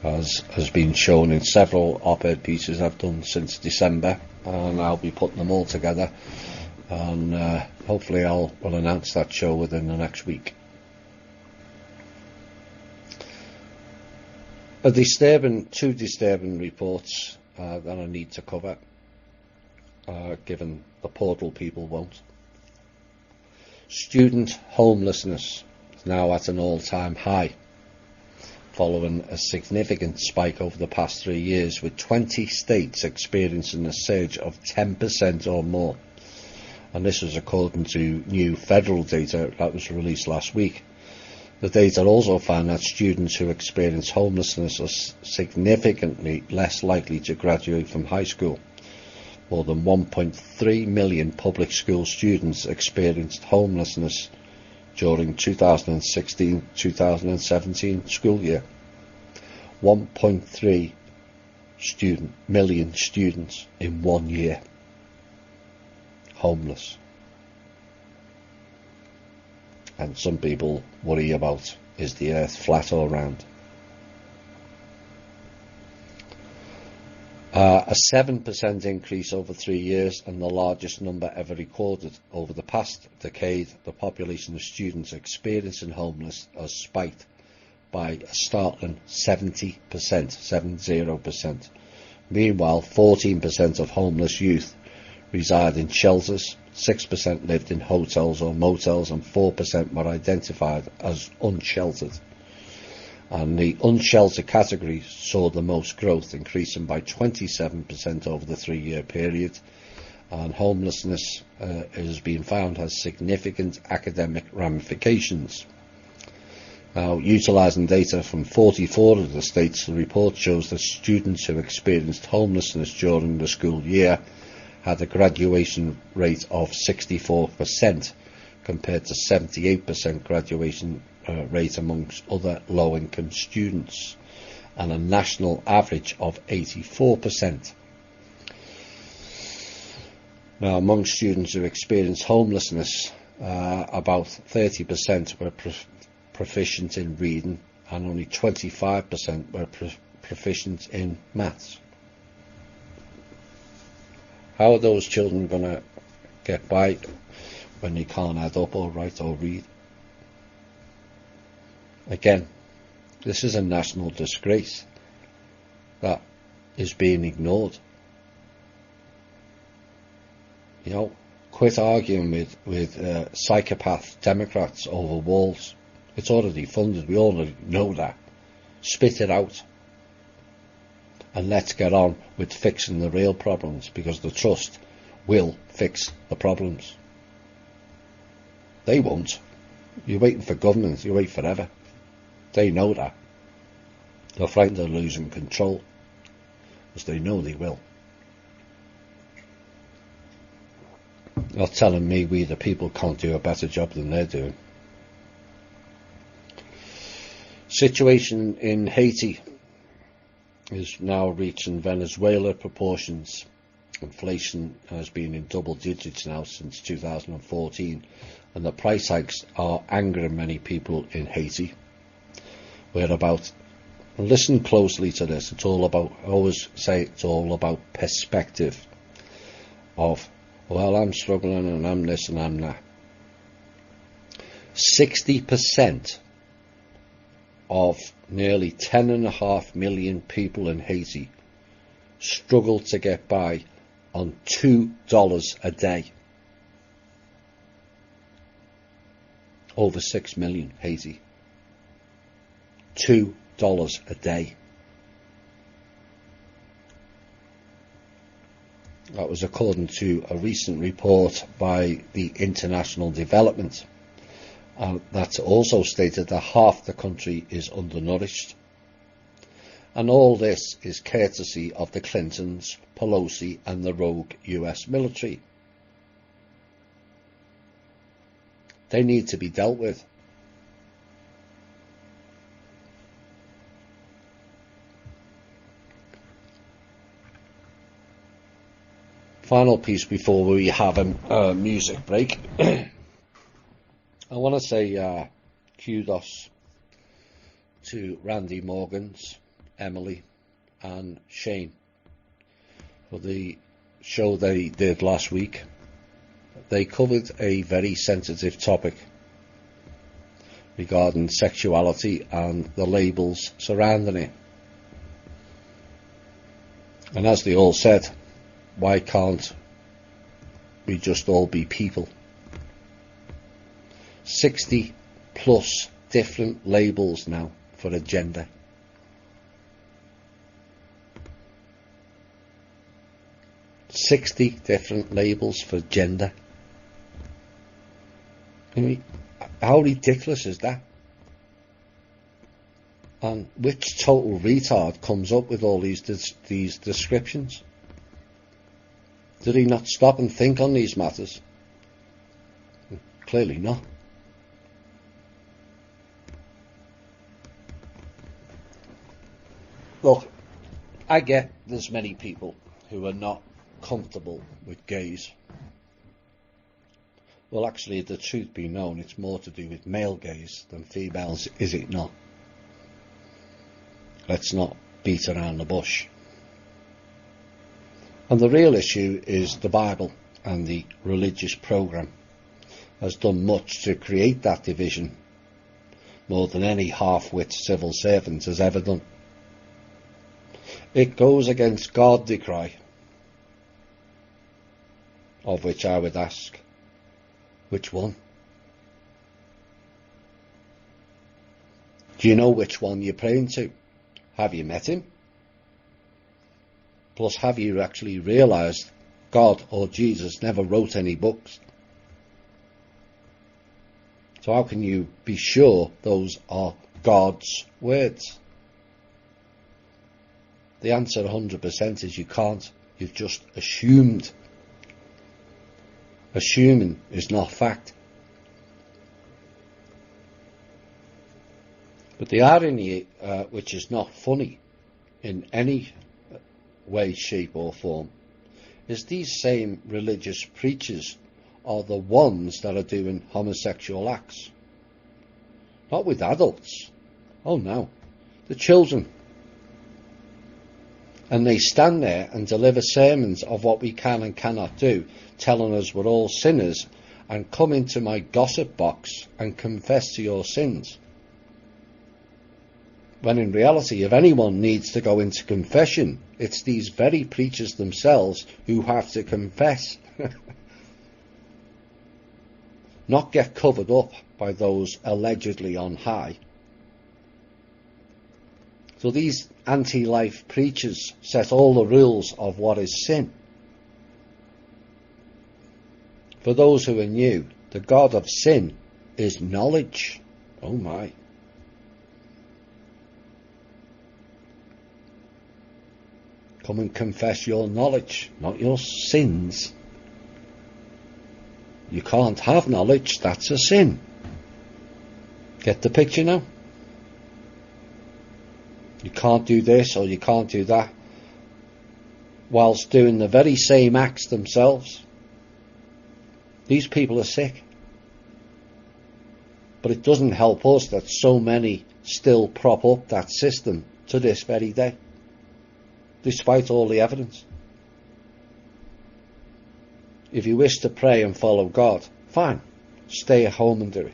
as has been shown in several op-ed pieces I've done since December, and I'll be putting them all together, and hopefully we'll announce that show within the next week. Two disturbing reports that I need to cover, given the portal people won't. Student homelessness is now at an all-time high, following a significant spike over the past 3 years, with 20 states experiencing a surge of 10% or more. And this was according to new federal data that was released last week. The data also found that students who experience homelessness are significantly less likely to graduate from high school. More than 1.3 million public school students experienced homelessness during 2016-2017 school year. 1.3 million students in 1 year homeless. And some people worry about, is the earth flat or round? A 7% increase over 3 years, and the largest number ever recorded. Over the past decade, the population of students experiencing homelessness has spiked by a startling 70%, 70%. Meanwhile, 14% of homeless youth reside in shelters, 6% lived in hotels or motels, and 4% were identified as unsheltered. And the unsheltered category saw the most growth, increasing by 27% over the 3-year period. And homelessness has been found has significant academic ramifications. Now, utilising data from 44 of the states, the report shows that students who experienced homelessness during the school year had a graduation rate of 64%, compared to 78% graduation rate amongst other low-income students, and a national average of 84%. Now, among students who experienced homelessness, about 30% were proficient in reading, and only 25% were proficient in maths. How are those children going to get by when they can't add up or write or read? Again, this is a national disgrace that is being ignored. You know, quit arguing with psychopath Democrats over walls. It's already funded, we already know that. Spit it out. And let's get on with fixing the real problems, because the Trust will fix the problems. They won't. You're waiting for government, you wait forever. They know that. They're frightened of losing control, because they know they will. They're telling me we the people can't do a better job than they're doing. Situation in Haiti is now reaching Venezuela proportions. Inflation has been in double digits now since 2014, and the price hikes are angering many people in Haiti. Listen closely to this, it's all about, I always say it's all about perspective of, well, I'm struggling and I'm this and I'm that. 60% of nearly 10.5 million people in Haiti struggle to get by on $2 a day. Over 6 million Haiti. $2 a day. That was according to a recent report by the International Development. That's also stated that half the country is undernourished. And all this is courtesy of the Clintons, Pelosi and the rogue US military. They need to be dealt with. Final piece before we have a music break. I want to say kudos to Randy Morgans, Emily and Shane for the show they did last week. They covered a very sensitive topic regarding sexuality and the labels surrounding it. And as they all said, why can't we just all be people? 60 plus different labels now for a gender. Different labels for gender. I mean, how ridiculous is that? And which total retard comes up with all these descriptions? Did he not stop and think on these matters? Clearly not. Look, I get there's many people who are not comfortable with gays. Well, actually, the truth be known, it's more to do with male gaze than females, is it not? Let's not beat around the bush. And the real issue is the Bible and the religious programme has done much to create that division, more than any half-wit civil servant has ever done. It goes against God, they cry, of which I would ask, which one? Do you know which one you're praying to? Have you met him? Plus, have you actually realised God or Jesus never wrote any books? So how can you be sure those are God's words? The answer 100% is you can't. You've just assumed. Assuming is not fact. But the irony, which is not funny in any way, shape or form, is these same religious preachers are the ones that are doing homosexual acts. Not with adults. Oh no. The children. And they stand there and deliver sermons of what we can and cannot do, telling us we're all sinners, and come into my gossip box and confess to your sins. When in reality, if anyone needs to go into confession, it's these very preachers themselves who have to confess. Not get covered up by those allegedly on high. So these anti-life preachers set all the rules of what is sin. For those who are new, the God of sin is knowledge. Oh my. Come and confess your knowledge, not your sins. You can't have knowledge, that's a sin. Get the picture now? You can't do this or you can't do that, whilst doing the very same acts themselves. These people are sick. But it doesn't help us that so many still prop up that system to this very day, despite all the evidence. If you wish to pray and follow God, fine, stay at home and do it.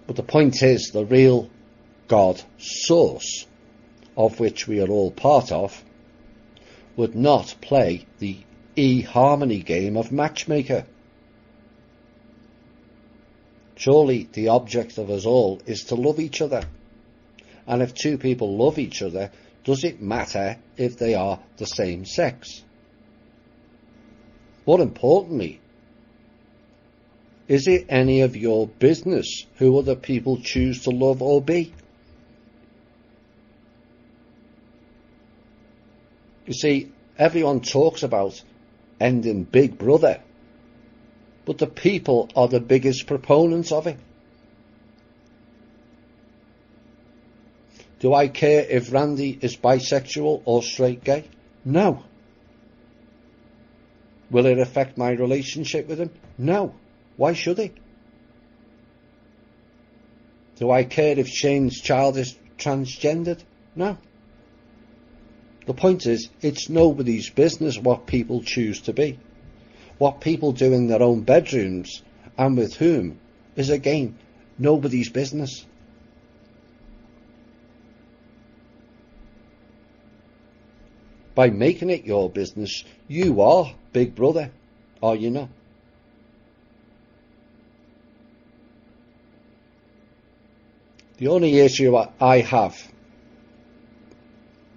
But the point is, the real God source, of which we are all part of, would not play the eHarmony game of matchmaker. Surely the object of us all is to love each other. And if two people love each other, does it matter if they are the same sex? More importantly, is it any of your business who other people choose to love or be? You see, everyone talks about ending Big Brother, but the people are the biggest proponents of it. Do I care if Randy is bisexual or straight gay? No. Will it affect my relationship with him? No. Why should it? Do I care if Shane's child is transgendered? No. The point is, it's nobody's business what people choose to be. What people do in their own bedrooms and with whom is, again, nobody's business. By making it your business, you are Big Brother, are you not? The only issue I have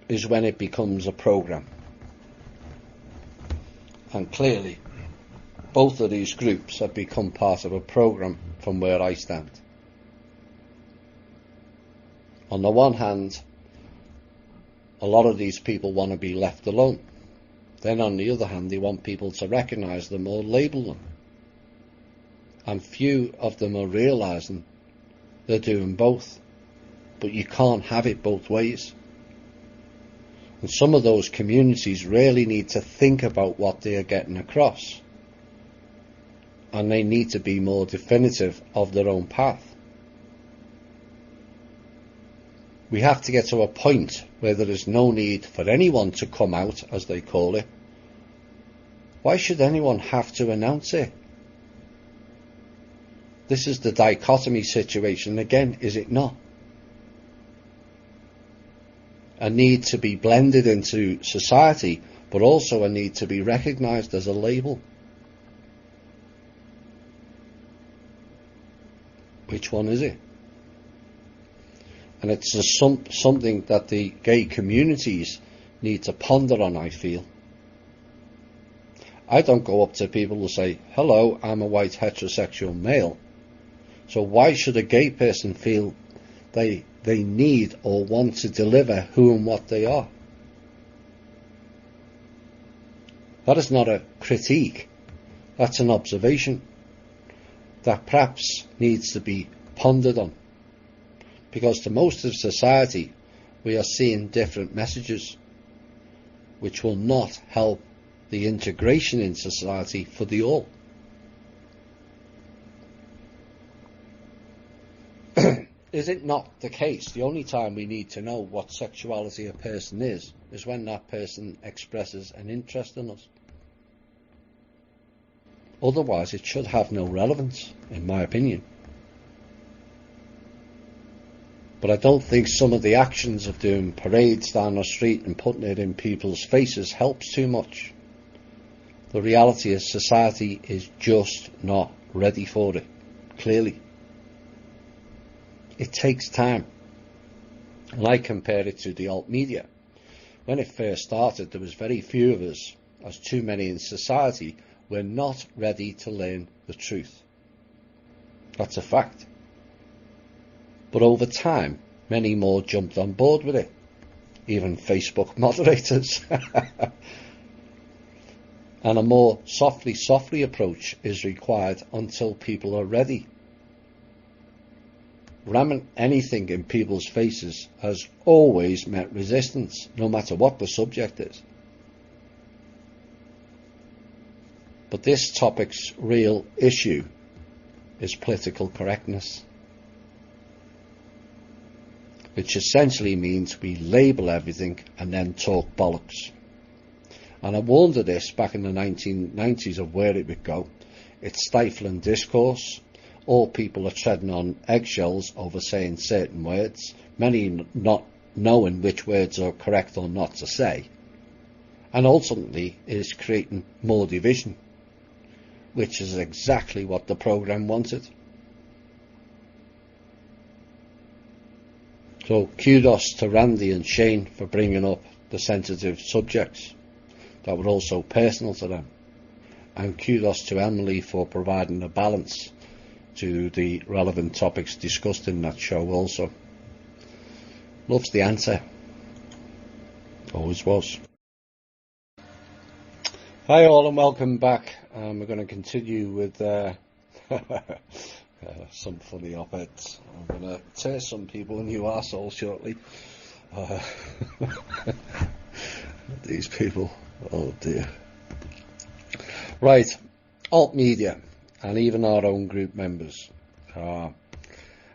is when it becomes a programme. And clearly, both of these groups have become part of a programme from where I stand. On the one hand, a lot of these people want to be left alone. Then on the other hand, they want people to recognise them or label them. And few of them are realising they're doing both. But you can't have it both ways. And some of those communities really need to think about what they are getting across. And they need to be more definitive of their own path. We have to get to a point where there is no need for anyone to come out, as they call it. Why should anyone have to announce it? This is the dichotomy situation again, is it not? A need to be blended into society, but also a need to be recognised as a label. Which one is it? And it's something that the gay communities need to ponder on, I feel. I don't go up to people and say, hello, I'm a white heterosexual male. So why should a gay person feel they need or want to deliver who and what they are? That is not a critique. That's an observation that perhaps needs to be pondered on. Because to most of society, we are seeing different messages which will not help the integration in society for the all. Is it not the case? The only time we need to know what sexuality a person is when that person expresses an interest in us. Otherwise, it should have no relevance, in my opinion. But I don't think some of the actions of doing parades down the street and putting it in people's faces helps too much. The reality is society is just not ready for it, clearly. It takes time. And I compare it to the alt media. When it first started, there was very few of us, as too many in society were not ready to learn the truth. That's a fact. But over time, many more jumped on board with it. Even Facebook moderators. And a more softly approach is required until people are ready. Ramming anything in people's faces has always met resistance, no matter what the subject is. But this topic's real issue is political correctness, which essentially means we label everything and then talk bollocks. And I warned of this back in the 1990s of where it would go. It's stifling discourse. All people are treading on eggshells over saying certain words, many not knowing which words are correct or not to say. And ultimately is creating more division, which is exactly what the programme wanted. So kudos to Randy and Shane for bringing up the sensitive subjects that were also personal to them. And kudos to Emily for providing a balance to the relevant topics discussed in that show also. Loves the answer. Always was. Hi all and welcome back. We're going to continue with some funny op-eds. I'm going to tear some people a new arsehole shortly. These people, oh dear. Right, alt media and even our own group members. I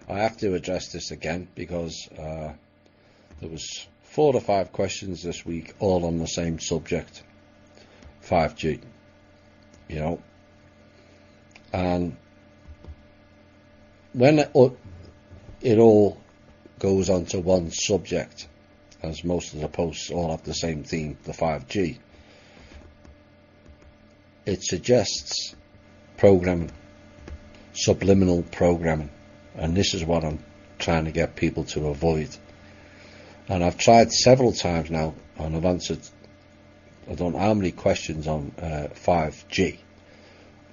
have to address this again because there was 4 or 5 questions this week all on the same subject, 5G, you know, and when it all goes on to one subject, as most of the posts all have the same theme, the 5G, it suggests programming, subliminal programming, and this is what I'm trying to get people to avoid. And I've tried several times now, and I've answered I don't know how many questions on 5G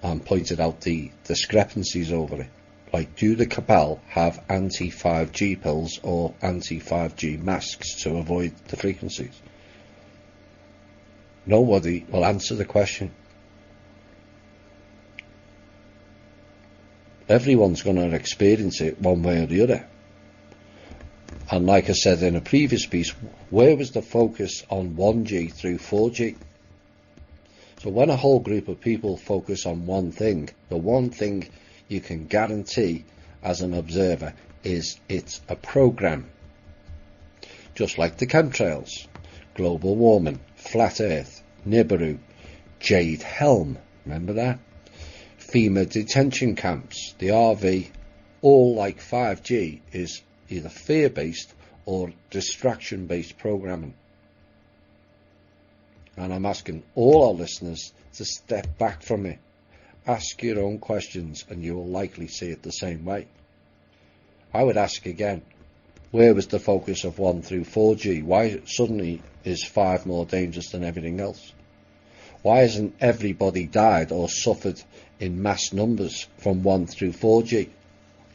and pointed out the discrepancies over it. Like, do the cabal have anti-5G pills or anti-5G masks to avoid the frequencies? Nobody will answer the question. Everyone's going to experience it one way or the other. And like I said in a previous piece, where was the focus on 1G through 4G? So when a whole group of people focus on one thing, the one thing you can guarantee as an observer is it's a program. Just like the chemtrails, global warming, flat earth, Nibiru, Jade Helm, remember that? FEMA detention camps, the RV, all like 5G is either fear-based or distraction-based programming. And I'm asking all our listeners to step back from it. Ask your own questions and you will likely see it the same way. I would ask again, where was the focus of 1 through 4G? Why suddenly is 5 more dangerous than everything else? Why hasn't everybody died or suffered in mass numbers from 1 through 4G?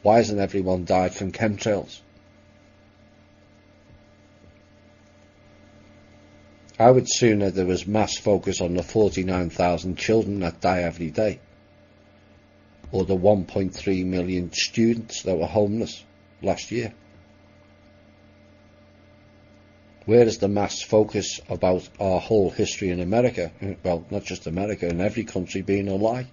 Why hasn't everyone died from chemtrails? I would sooner there was mass focus on the 49,000 children that die every day, or the 1.3 million students that were homeless last year. Where is the mass focus about our whole history in America? Well, not just America, in every country being a lie.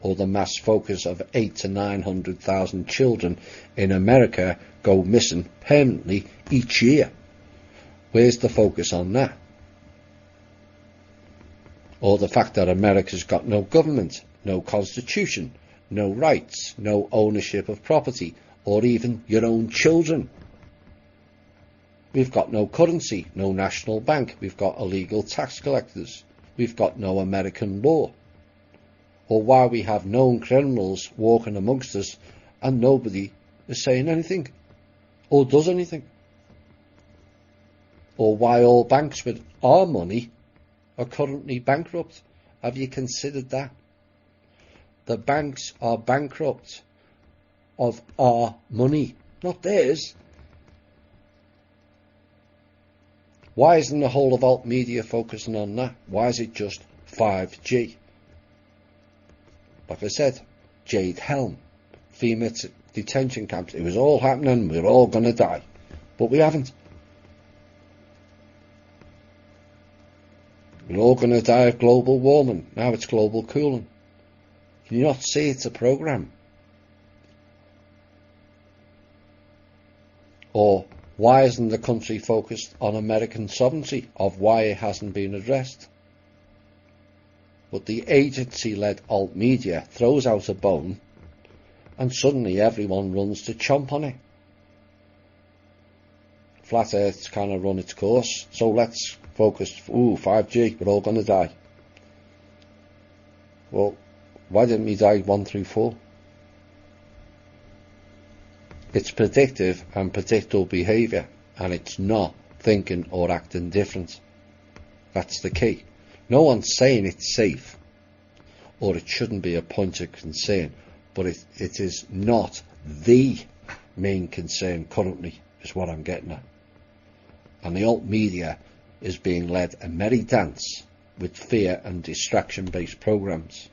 Or the mass focus of 800,000 to 900,000 children in America go missing permanently each year. Where's the focus on that? Or the fact that America's got no government, no constitution, no rights, no ownership of property, or even your own children. We've got no currency, no national bank. We've got illegal tax collectors. We've got no American law. Or why we have known criminals walking amongst us and nobody is saying anything or does anything. Or why all banks with our money are currently bankrupt. Have you considered that? The banks are bankrupt of our money, not theirs. Why isn't the whole of alt media focusing on that? Why is it just 5G? Like I said, Jade Helm, FEMA detention camps, it was all happening, we were all going to die. But we haven't. We're all going to die of global warming. Now it's global cooling. Can you not see it's a program? Or why isn't the country focused on American sovereignty, of why it hasn't been addressed? But the agency-led alt media throws out a bone and suddenly everyone runs to chomp on it. Flat Earth's kind of run its course, so let's focus, 5G, we're all going to die. Well, why didn't we die 1 through 4? It's predictive and predictable behaviour, and it's not thinking or acting different. That's the key. No one's saying it's safe, or it shouldn't be a point of concern, but it is not the main concern currently, is what I'm getting at. And the alt media is being led a merry dance with fear and distraction-based programmes.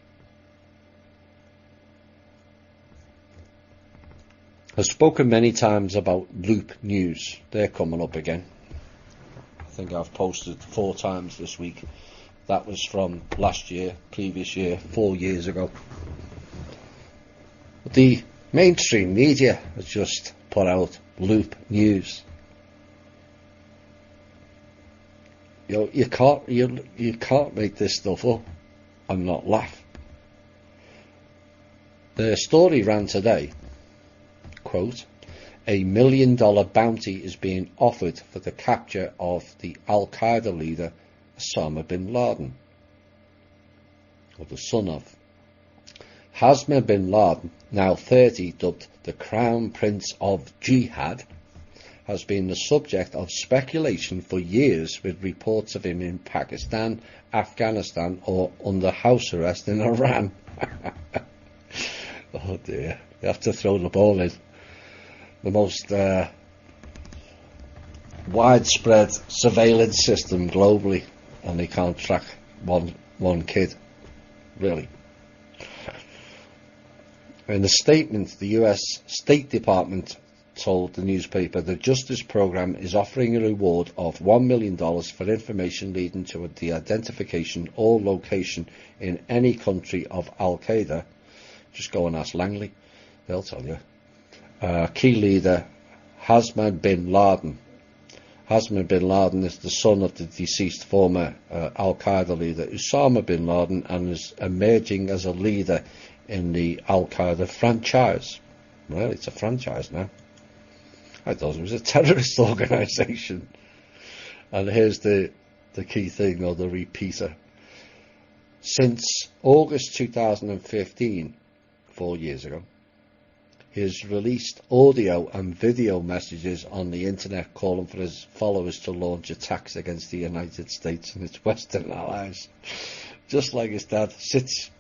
I've spoken many times about Loop News. They're coming up again. I think I've posted 4 times this week. That was from last year, previous year, 4 years ago. But the mainstream media has just put out Loop News. You can't make this stuff up and not laugh. The story ran today, quote, "$1 million bounty is being offered for the capture of the Al-Qaeda leader Osama bin Laden," or the son of. Hasma bin Laden, now 30, dubbed the Crown Prince of Jihad, has been the subject of speculation for years, with reports of him in Pakistan, Afghanistan, or under house arrest in Iran. Oh dear, you have to throw the ball in. The most widespread surveillance system globally, and they can't track one kid, really. In a statement, the US State Department told the newspaper the Justice Programme is offering a reward of $1 million for information leading to the identification or location in any country of Al-Qaeda. Just go and ask Langley, they'll tell you. Key leader Hassan bin Laden. Hassan bin Laden is the son of the deceased former Al-Qaeda leader Osama bin Laden, and is emerging as a leader in the Al-Qaeda franchise. Well, it's a franchise now. I thought it was a terrorist organisation. And here's the key thing, or the repeater. Since August 2015, 4 years ago, he has released audio and video messages on the internet calling for his followers to launch attacks against the United States and its Western allies. Just like his dad sits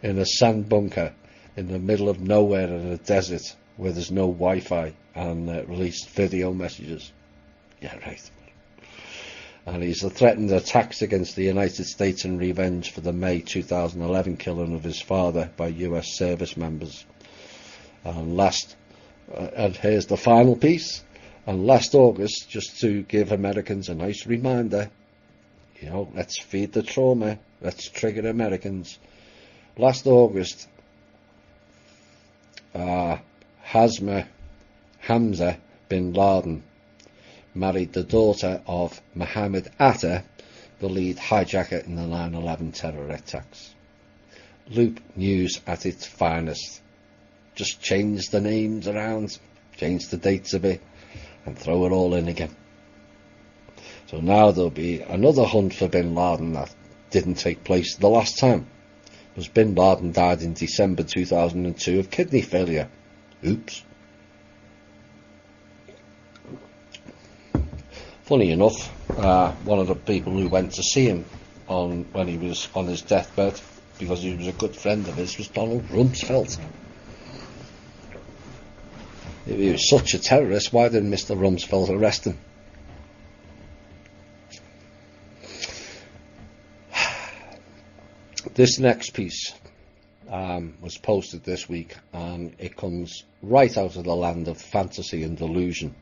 in a sand bunker in the middle of nowhere in a desert where there's no Wi-Fi, and released video messages. Yeah, right. And he's threatened attacks against the United States in revenge for the May 2011 killing of his father by US service members. And and here's the final piece. And last August, just to give Americans a nice reminder, let's feed the trauma, let's trigger Americans. Last August, Hamza bin Laden married the daughter of Mohammed Atta, the lead hijacker in the 9/11 terror attacks. Loop News at its finest. Just change the names around, change the dates a bit, and throw it all in again. So now there'll be another hunt for bin Laden that didn't take place the last time. Because bin Laden died in December 2002 of kidney failure. Oops. Funny enough, one of the people who went to see him when he was on his deathbed, because he was a good friend of his, was Donald Rumsfeld. If he was such a terrorist, why didn't Mr. Rumsfeld arrest him? This next piece was posted this week, and it comes right out of the land of fantasy and delusion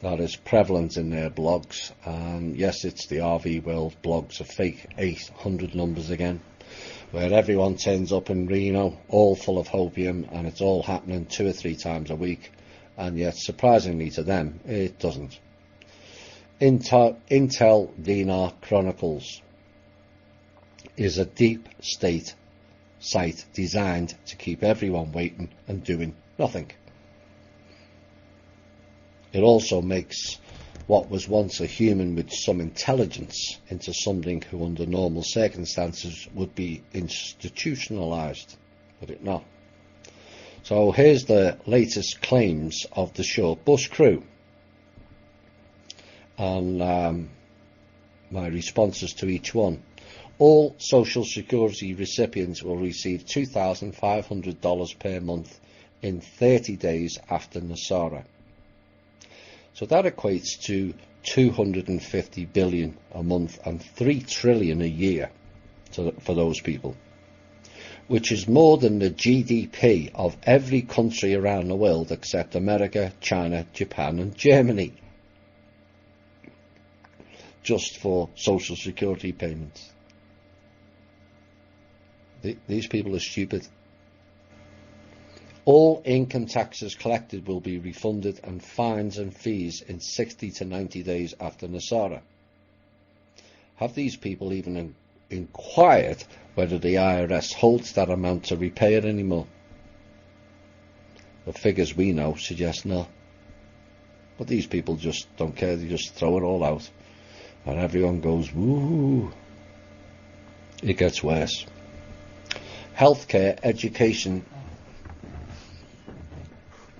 that is prevalent in their blogs. And yes, it's the RV World blogs, a fake 800 numbers again, where everyone turns up in Reno, all full of hopium, and it's all happening 2 or 3 times a week, and yet, surprisingly to them, it doesn't. Intel Dinar Chronicles is a deep state site designed to keep everyone waiting and doing nothing. It also makes what was once a human with some intelligence into something who under normal circumstances would be institutionalized, would it not? So here's the latest claims of the short bus crew, and my responses to each one. All Social Security recipients will receive $2,500 per month in 30 days after Nasara. So that equates to 250 billion a month and 3 trillion a year for those people, which is more than the GDP of every country around the world except America, China, Japan and Germany, just for Social Security payments. These people are stupid. All income taxes collected will be refunded, and fines and fees in 60 to 90 days after Nasara. Have these people even inquired whether the IRS holds that amount to repay it anymore? The figures we know suggest no. But these people just don't care, they just throw it all out. And everyone goes, woo. It gets worse. Healthcare, education,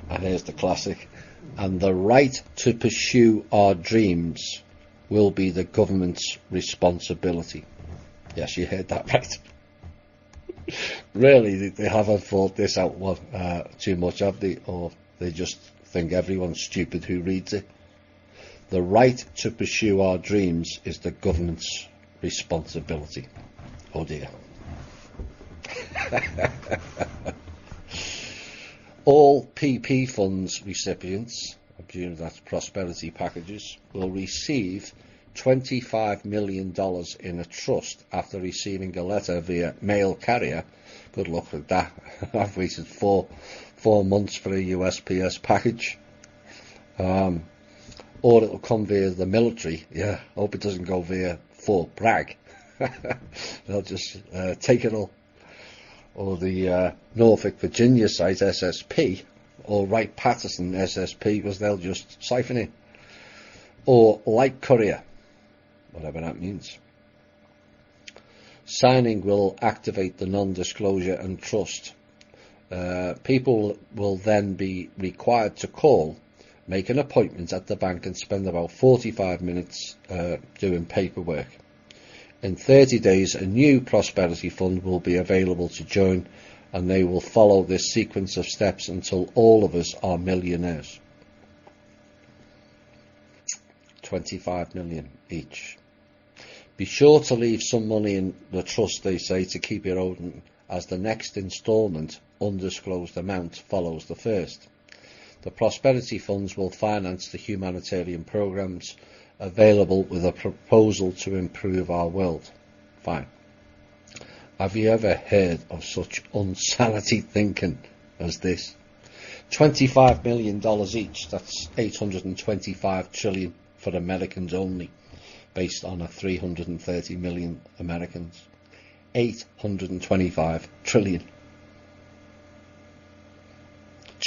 and here's the classic, and the right to pursue our dreams will be the government's responsibility. Yes, you heard that right. Really, they haven't thought this out too much, have they? Or they just think everyone's stupid who reads it. The right to pursue our dreams is the government's responsibility. Oh dear. All PP funds recipients, I presume that's prosperity packages, will receive $25 million in a trust after receiving a letter via mail carrier. Good luck with that. I've waited four months for a USPS package. Or it'll come via the military. Yeah, hope it doesn't go via Fort Bragg. They'll just take it all. Or the Norfolk, Virginia site, SSP, or Wright-Patterson SSP, because they'll just siphon it. Or light courier, whatever that means. Signing will activate the non-disclosure and trust. People will then be required to call, make an appointment at the bank and spend about 45 minutes doing paperwork. In 30 days, a new prosperity fund will be available to join, and they will follow this sequence of steps until all of us are millionaires. 25 million each. Be sure to leave some money in the trust, they say, to keep it open, as the next instalment, undisclosed amount, follows the first. The prosperity funds will finance the humanitarian programs available with a proposal to improve our world. Fine. Have you ever heard of such insanity thinking as this? $25 million each, that's $825 trillion for Americans only, based on 330 million Americans. 825 trillion.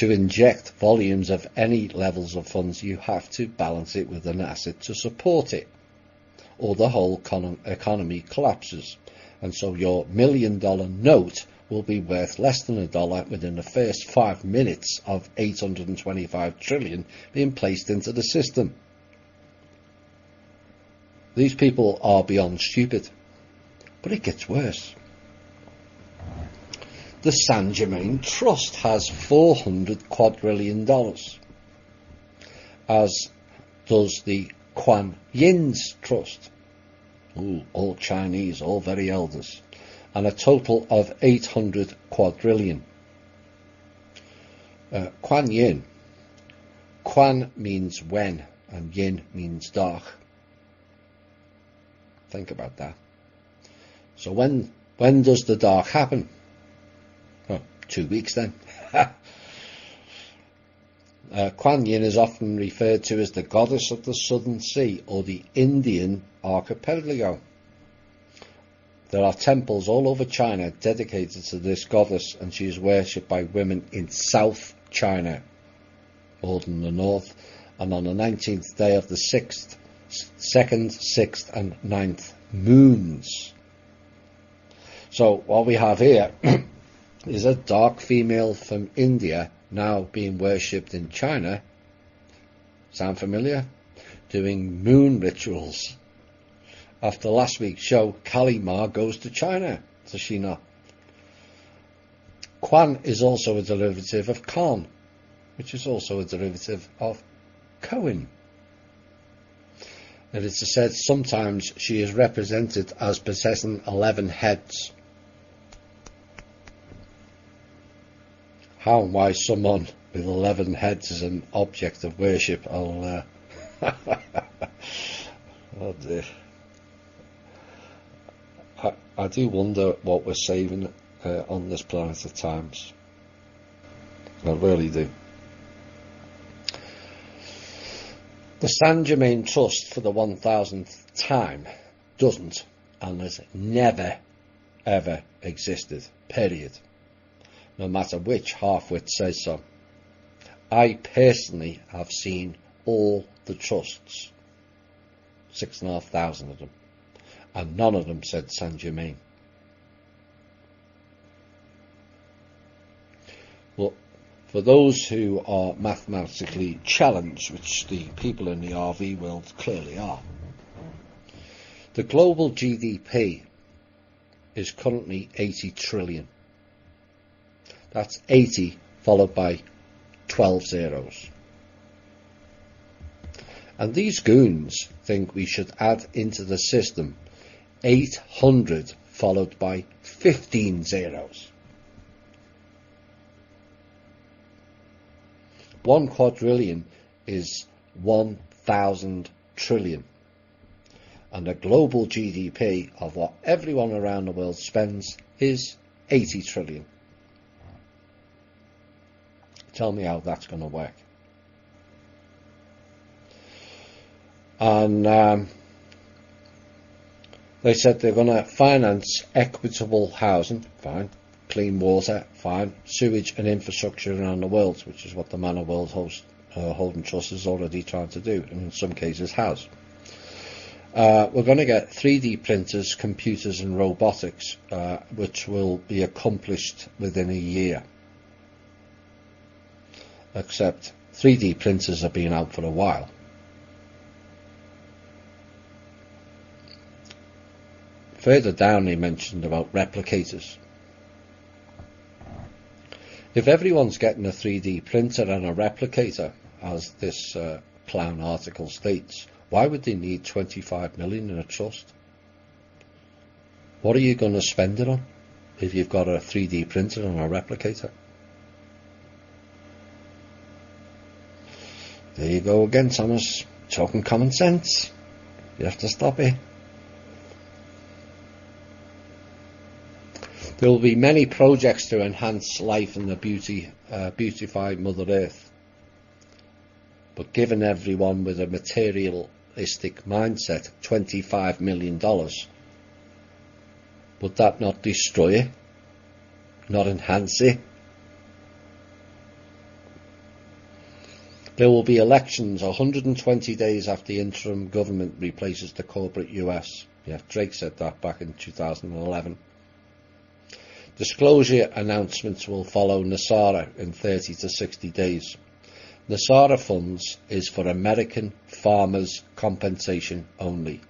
To inject volumes of any levels of funds, you have to balance it with an asset to support it, or the whole economy collapses, and so your $1 million note will be worth less than $1 within the first 5 minutes of 825 trillion being placed into the system. These people are beyond stupid, but it gets worse. The San Germain Trust has $400 quadrillion, as does the Kuan Yin's Trust. Ooh, all Chinese, all very elders, and a total of 800 quadrillion. Kuan Yin. Kuan means when, and Yin means dark. Think about that. So when does the dark happen? 2 weeks then. Kuan Yin is often referred to as the goddess of the Southern Sea or the Indian archipelago. There are temples all over China dedicated to this goddess, and she is worshipped by women in South China more than the north, and on the 19th day of the 2nd, 6th and 9th moons. So what we have here is a dark female from India now being worshipped in China. Sound familiar? Doing moon rituals. After last week's show, Kali Ma goes to China, does she not? Kuan is also a derivative of Khan, which is also a derivative of Cohen. It is said sometimes she is represented as possessing 11 heads. How and why someone with 11 heads is an object of worship, I'll oh dear. I do wonder what we're saving on this planet at times. I really do. The San Germain Trust, for the 1000th time, doesn't and has never, ever existed, period. No matter which half-wit says so. I personally have seen all the trusts, 6,500 of them, and none of them said San Germain. Well, for those who are mathematically challenged, which the people in the RV world clearly are, the global GDP is currently 80 trillion. That's 80 followed by 12 zeros. And these goons think we should add into the system 800 followed by 15 zeros. 1 quadrillion is 1,000 trillion. And the global GDP of what everyone around the world spends is 80 trillion. Tell me how that's going to work. And they said they're going to finance equitable housing, fine. Clean water, fine. Sewage and infrastructure around the world, which is what the Manor World Holding Trust is already trying to do, and in some cases has. We're going to get 3D printers, computers and robotics, which will be accomplished within a year. Except 3D printers have been out for a while. Further down he mentioned about replicators. If everyone's getting a 3D printer and a replicator, as this clown article states, why would they need 25 million in a trust? What are you going to spend it on if you've got a 3D printer and a replicator? There you go again, Thomas, talking common sense. You have to stop it. There will be many projects to enhance life in the beautified Mother Earth. But given everyone with a materialistic mindset, $25 million, would that not destroy it? Not enhance it? There will be elections 120 days after the interim government replaces the corporate US. Yeah, Drake said that back in 2011. Disclosure announcements will follow NESARA in 30 to 60 days. NESARA funds is for American farmers' compensation only.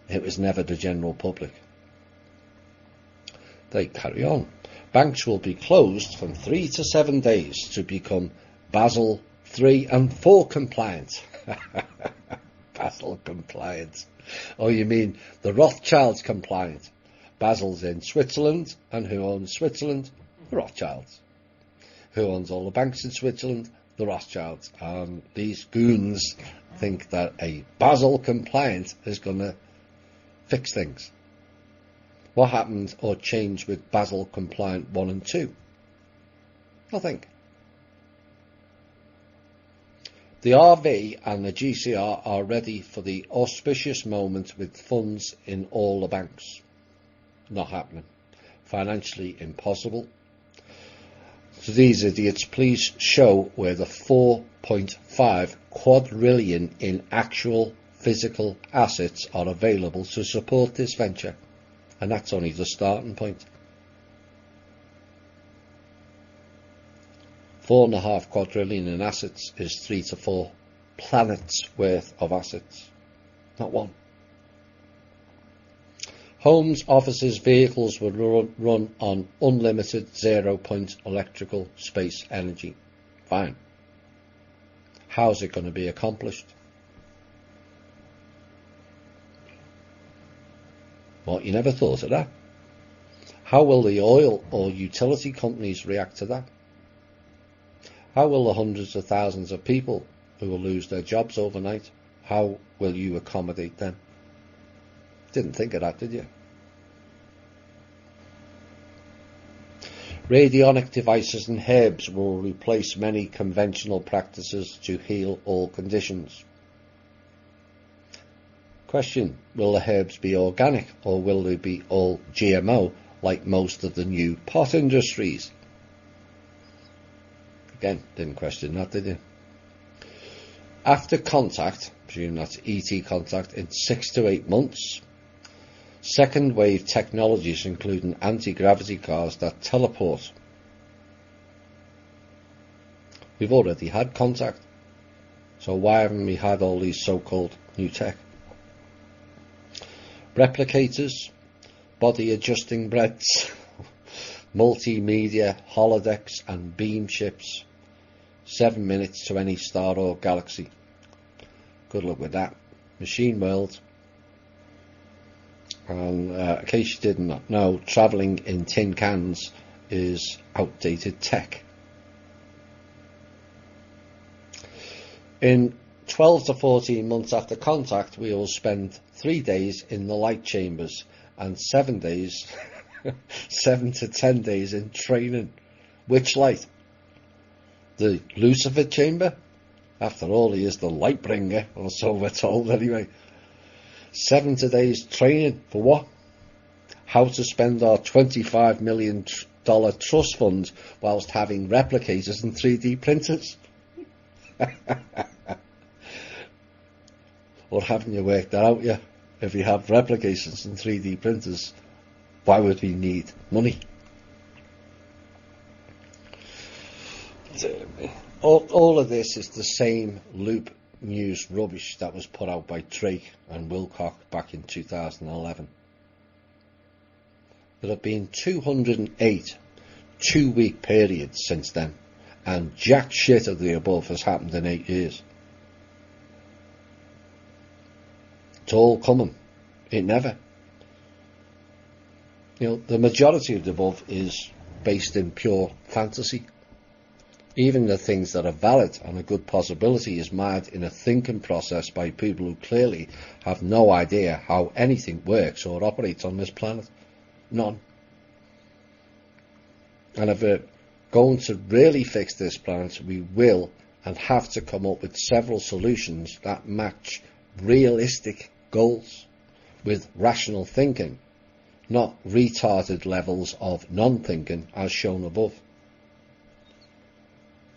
It was never the general public. They carry on. Banks will be closed from 3 to 7 days to become Basel III and IV compliant. Basel compliant. Oh, you mean the Rothschilds compliant? Basel's in Switzerland, and who owns Switzerland? The Rothschilds. Who owns all the banks in Switzerland? The Rothschilds. And these goons think that a Basel compliant is going to fix things. What happened or changed with Basel compliant 1 and 2? Nothing. The RV and the GCR are ready for the auspicious moment with funds in all the banks. Not happening. Financially impossible. So these idiots, please show where the 4.5 quadrillion in actual physical assets are available to support this venture. And that's only the starting point. 4.5 quadrillion in assets is 3 to 4 planets worth of assets. Not one. Homes, offices, vehicles will run on unlimited zero-point electrical space energy. Fine. How's it going to be accomplished? What, you never thought of that? How will the oil or utility companies react to that? How will the hundreds of thousands of people who will lose their jobs overnight, how will you accommodate them? Didn't think of that, did you? Radionic devices and herbs will replace many conventional practices to heal all conditions. Question, will the herbs be organic or will they be all GMO like most of the new pot industries? Again, didn't question that, did you? After contact, presume that's ET contact, in 6 to 8 months, second wave technologies including anti-gravity cars that teleport. We've already had contact, so why haven't we had all these so-called new tech? Replicators, body adjusting breads, multimedia, holodecks and beam ships, 7 minutes to any star or galaxy. Good luck with that. Machine World. And in case you did not know, travelling in tin cans is outdated tech. In 12 to 14 months after contact, we will spend 3 days in the light chambers and 7 days, 7 to 10 days in training. Which light? The Lucifer chamber? After all, he is the light bringer, or so we're told anyway. 7 days training for what? How to spend our $25 million trust fund whilst having replicators and 3D printers. Or haven't you worked that out yet? If you have replicators and 3D printers, why would we need money? All of this is the same loop news rubbish that was put out by Drake and Wilcock back in 2011. There have been 208 two-week periods since then, and jack shit of the above has happened in 8 years. It's all coming. It never. The majority of the above is based in pure fantasy. Even the things that are valid and a good possibility is made in a thinking process by people who clearly have no idea how anything works or operates on this planet. None. And if we're going to really fix this planet, we will and have to come up with several solutions that match realistic goals with rational thinking, not retarded levels of non-thinking as shown above.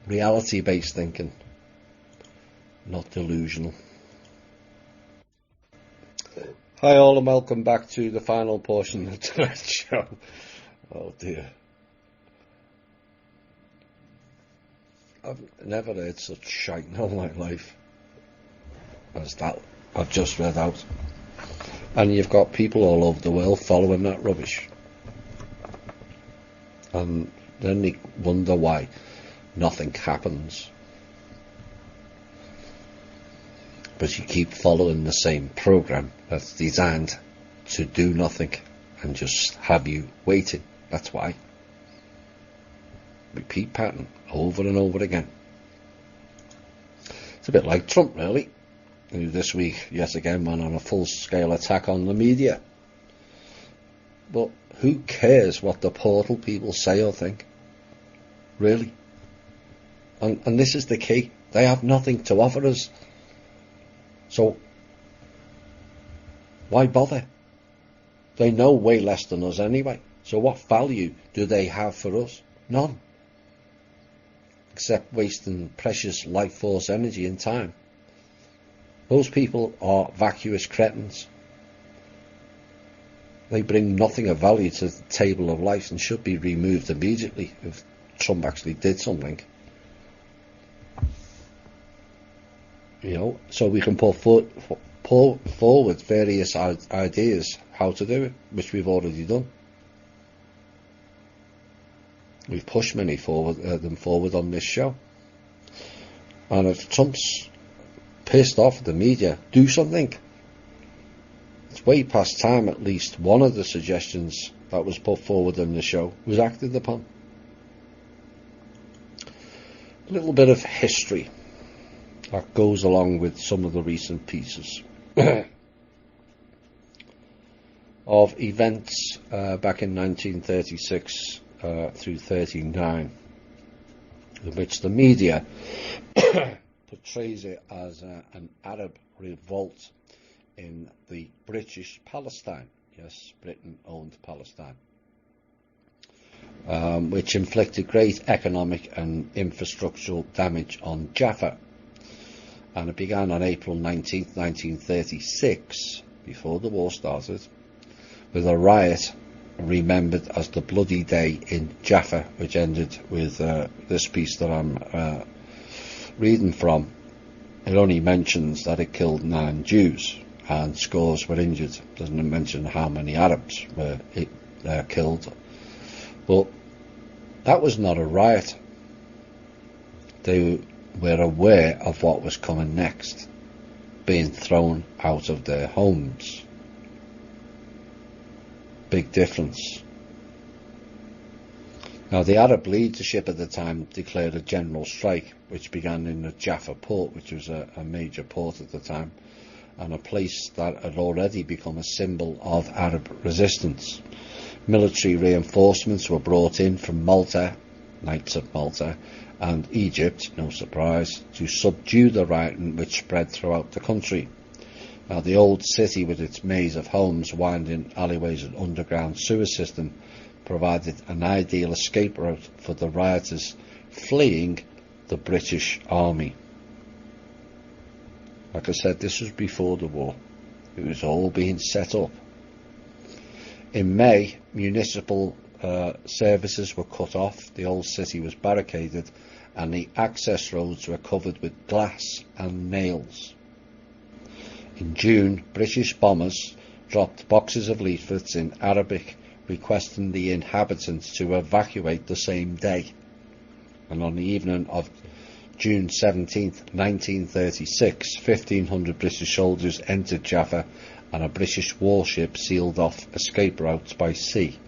Reality-based thinking, not delusional. Hi all, and welcome back to the final portion of tonight's show. Oh dear. I've never heard such shite in all my life as that I've just read out. And you've got people all over the world following that rubbish. And then they wonder why nothing happens. But you keep following the same program that's designed to do nothing and just have you waiting. That's why. Repeat pattern over and over again. It's a bit like Trump, really, who this week yet again went on a full-scale attack on the media. But who cares what the portal people say or think? Really? And this is the key. They have nothing to offer us. So, why bother? They know way less than us anyway. So what value do they have for us? None. Except wasting precious life force energy and time. Those people are vacuous cretins. They bring nothing of value to the table of life and should be removed immediately if Trump actually did something. So we can put forward various ideas how to do it, which we've already done. We've pushed many them forward on this show. And if Trump's pissed off at the media, do something. It's way past time at least one of the suggestions that was put forward in the show was acted upon. A little bit of history that goes along with some of the recent pieces of events back in 1936 through 39, in which the media portrays it as an Arab revolt in the British Palestine. Yes, Britain owned Palestine, which inflicted great economic and infrastructural damage on Jaffa. And it began on April 19th, 1936, before the war started, with a riot remembered as the Bloody Day in Jaffa, which ended with this piece that I'm reading from. It only mentions that it killed 9 Jews and scores were injured. It doesn't mention how many Arabs were killed. But that was not a riot. They were aware of what was coming next, being thrown out of their homes. Big difference. Now, the Arab leadership at the time declared a general strike, which began in the Jaffa port, which was a major port at the time, and a place that had already become a symbol of Arab resistance. Military reinforcements were brought in from Malta, Knights of Malta, and Egypt, no surprise, to subdue the rioting which spread throughout the country. Now, the old city, with its maze of homes, winding alleyways and underground sewer system, provided an ideal escape route for the rioters fleeing the British Army. Like I said, this was before the war. It was all being set up. In May, municipal services were cut off, the old city was barricaded, and the access roads were covered with glass and nails. In June, British bombers dropped boxes of leaflets in Arabic requesting the inhabitants to evacuate the same day. And on the evening of June 17th, 1936, 1,500 British soldiers entered Jaffa and a British warship sealed off escape routes by sea.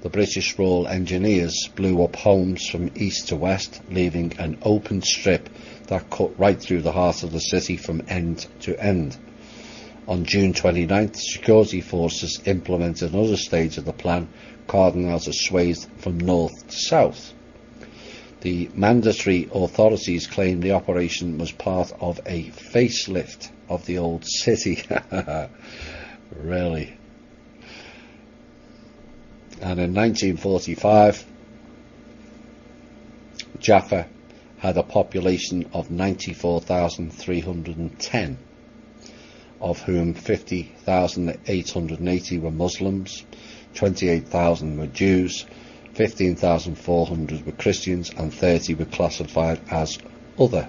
The British Royal Engineers blew up homes from east to west, leaving an open strip that cut right through the heart of the city from end to end. On June 29th, security forces implemented another stage of the plan, carving out a swathe from north to south. The mandatory authorities claimed the operation was part of a facelift of the old city. Really. And in 1945, Jaffa had a population of 94,310, of whom 50,880 were Muslims, 28,000 were Jews, 15,400 were Christians, and 30 were classified as other.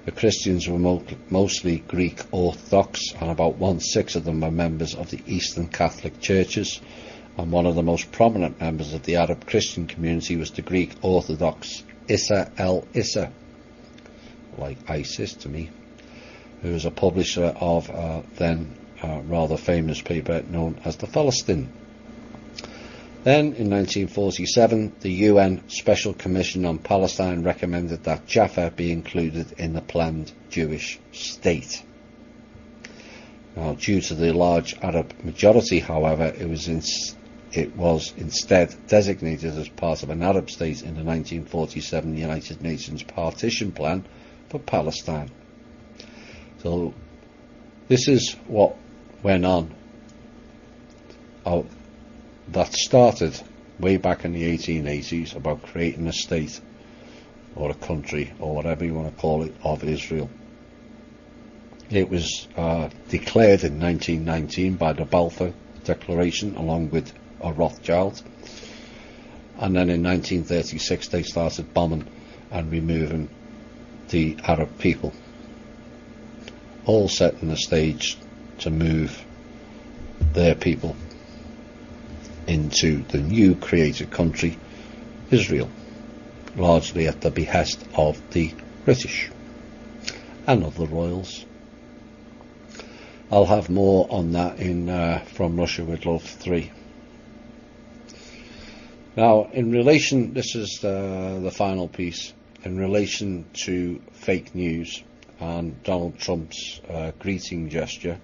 The Christians were mostly Greek Orthodox, and about 1/6 of them were members of the Eastern Catholic Churches, and one of the most prominent members of the Arab Christian community was the Greek Orthodox Issa el-Issa, like ISIS to me, who was a publisher of then rather famous paper known as the Philistine. Then, in 1947, the UN Special Commission on Palestine recommended that Jaffa be included in the planned Jewish state. Now, due to the large Arab majority, however, it was instead designated as part of an Arab state in the 1947 United Nations Partition Plan for Palestine. So this is what went on. That started way back in the 1880s about creating a state or a country or whatever you want to call it of Israel. It was declared in 1919 by the Balfour Declaration along with a Rothschild, and then in 1936 they started bombing and removing the Arab people, all setting the stage to move their people into the new created country, Israel, largely at the behest of the British and of the royals. I'll have more on that in From Russia with Love 3. Now, in relation, this is the final piece, in relation to fake news and Donald Trump's greeting gesture,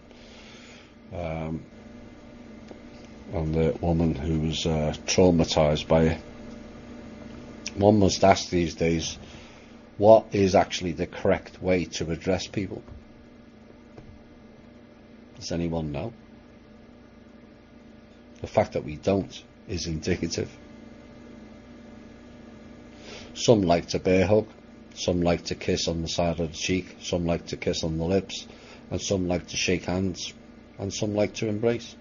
and the woman who was traumatised by it. One must ask these days, what is actually the correct way to address people? Does anyone know? The fact that we don't is indicative. Some like to bear hug, some like to kiss on the side of the cheek, some like to kiss on the lips, and some like to shake hands, and some like to embrace.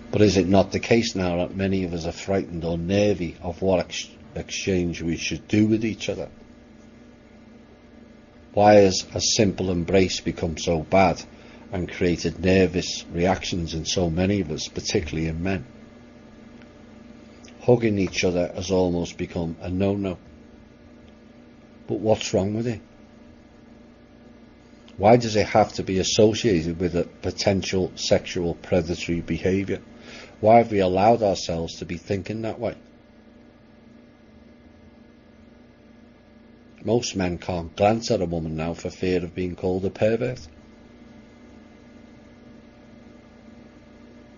But is it not the case now that many of us are frightened or nervy of what exchange we should do with each other? Why has a simple embrace become so bad and created nervous reactions in so many of us, particularly in men? Hugging each other has almost become a no-no. But what's wrong with it? Why does it have to be associated with a potential sexual predatory behaviour? Why have we allowed ourselves to be thinking that way? Most men can't glance at a woman now for fear of being called a pervert.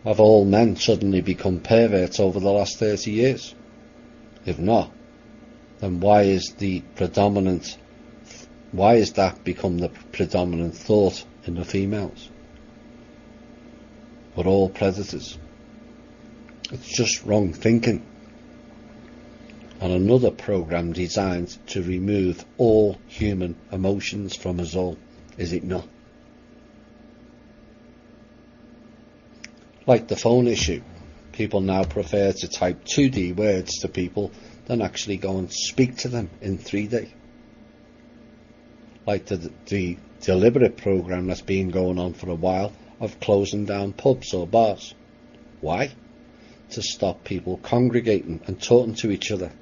Have all men suddenly become perverts over the last 30 years? If not, then why is that become the predominant thought in the females? We're all predators. It's just wrong thinking. And another program designed to remove all human emotions from us all, is it not? Like the phone issue, people now prefer to type 2D words to people than actually go and speak to them in 3D. Like the deliberate program that's been going on for a while of closing down pubs or bars. Why? To stop people congregating and talking to each other.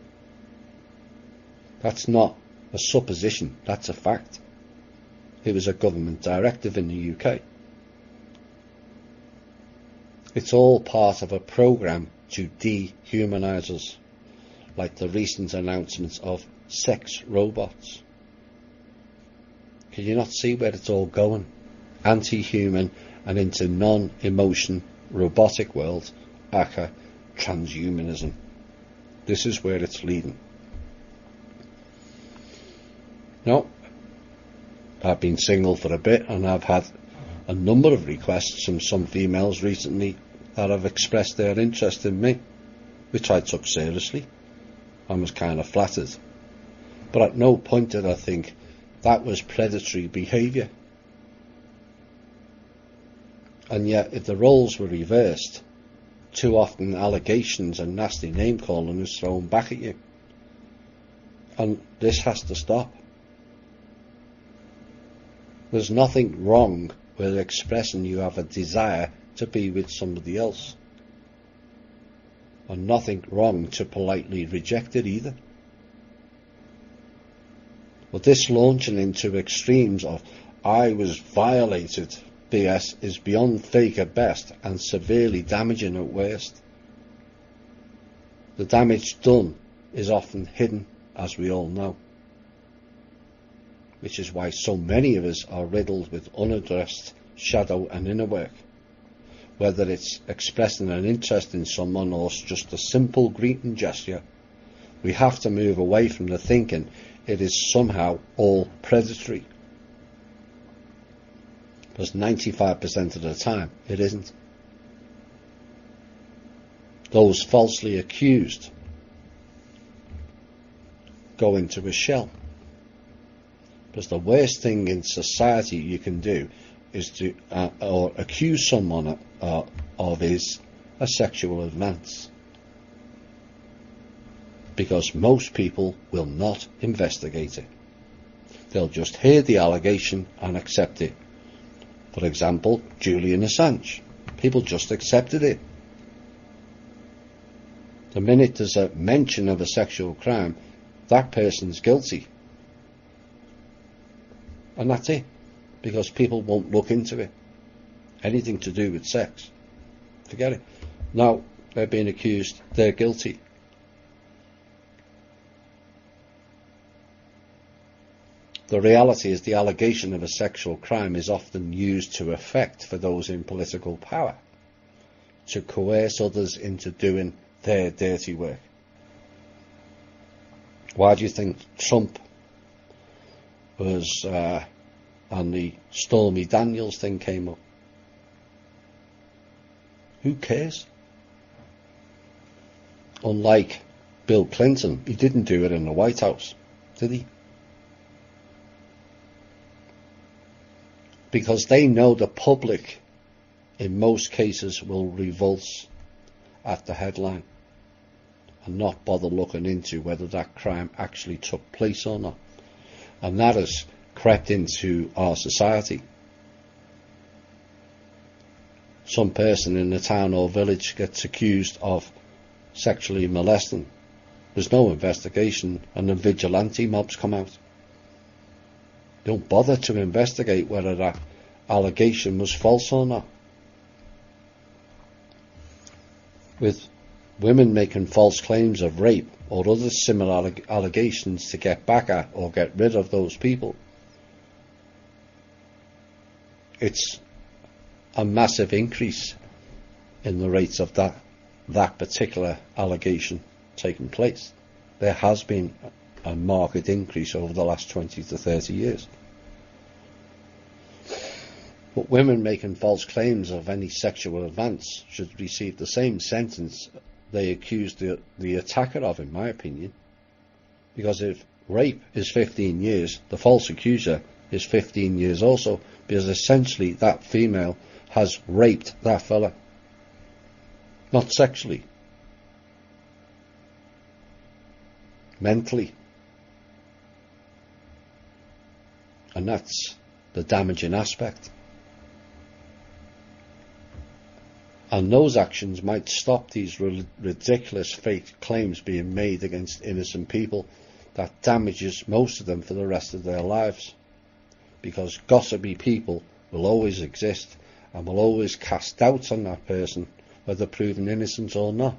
That's not a supposition, that's a fact. It was a government directive in the UK. It's all part of a program to dehumanise us, like the recent announcements of sex robots. Can you not see where it's all going? Anti-human and into non-emotion robotic world, aka transhumanism. This is where it's leading. Now, I've been single for a bit and I've had a number of requests from some females recently that have expressed their interest in me, which I took seriously and was kind of flattered. But at no point did I think that was predatory behaviour. And yet, if the roles were reversed, too often allegations and nasty name calling is thrown back at you. And this has to stop. There's nothing wrong with expressing you have a desire to be with somebody else. And nothing wrong to politely reject it either. But this launching into extremes of I was violated BS is beyond fake at best and severely damaging at worst. The damage done is often hidden, as we all know. Which is why so many of us are riddled with unaddressed shadow and inner work. Whether it's expressing an interest in someone or just a simple greeting gesture, we have to move away from the thinking it is somehow all predatory. Because 95% of the time it isn't. Those falsely accused go into a shell. Because the worst thing in society you can do is to or accuse someone of is a sexual advance. Because most people will not investigate it. They'll just hear the allegation and accept it. For example, Julian Assange. People just accepted it. The minute there's a mention of a sexual crime, that person's guilty. And that's it. Because people won't look into it. Anything to do with sex. Forget it. No, they're being accused. They're guilty. The reality is the allegation of a sexual crime is often used to effect for those in political power, to coerce others into doing their dirty work. Why do you think Trump was and the Stormy Daniels thing came up? Who cares? Unlike Bill Clinton, he didn't do it in the White House, did he? Because they know the public, in most cases, will revolt at the headline and not bother looking into whether that crime actually took place or not. And that has crept into our society. Some person in the town or village gets accused of sexually molesting. There's no investigation, and the vigilante mobs come out. Don't bother to investigate whether that allegation was false or not. with women making false claims of rape or other similar allegations to get back at or get rid of those people. It's a massive increase in the rates of that particular allegation taking place. There has been a marked increase over the last 20 to 30 years. But women making false claims of any sexual advance should receive the same sentence they accused the attacker of, in my opinion. Because if rape is 15 years, the false accuser is 15 years also, because essentially that female has raped that fella. Not sexually. Mentally. And that's the damaging aspect. And those actions might stop these ridiculous fake claims being made against innocent people that damages most of them for the rest of their lives. Because gossipy people will always exist and will always cast doubts on that person, whether proven innocent or not.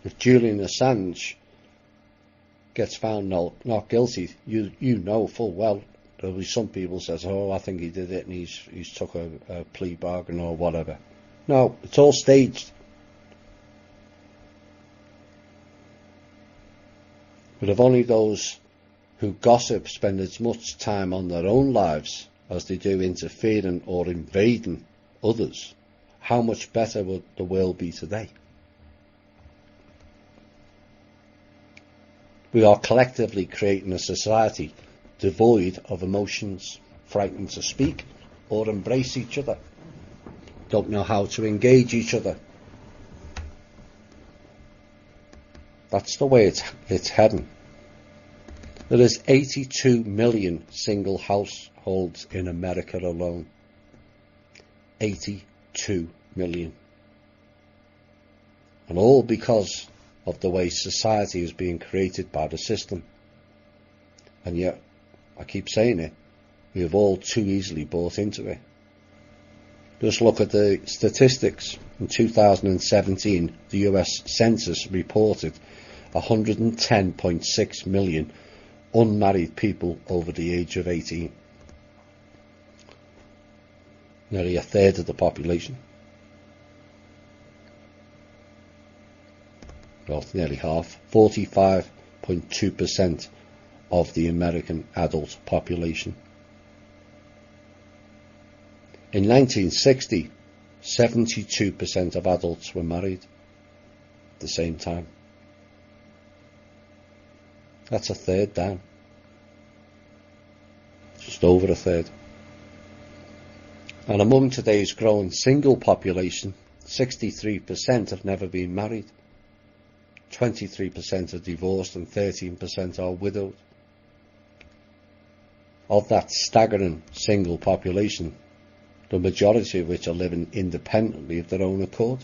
If Julian Assange gets found not guilty, you know full well there'll be some people says, oh, I think he did it and he's took a plea bargain or whatever. No, it's all staged. But if only those who gossip spend as much time on their own lives as they do interfering or invading others, how much better would the world be today? We are collectively creating a society devoid of emotions, frightened to speak or embrace each other, don't know how to engage each other. That's the way it's heading. There is 82 million single households in America alone. 82 million. And all because of the way society is being created by the system. And yet, I keep saying it, we have all too easily bought into it. Just look at the statistics. In 2017, the US Census reported 110.6 million unmarried people over the age of 18. Nearly a third of the population. Well, nearly half. 45.2% of the American adult population. In 1960, 72% of adults were married at the same time. That's a third down. Just over a third. And among today's growing single population, 63% have never been married. 23% are divorced and 13% are widowed. Of that staggering single population, the majority of which are living independently of their own accord.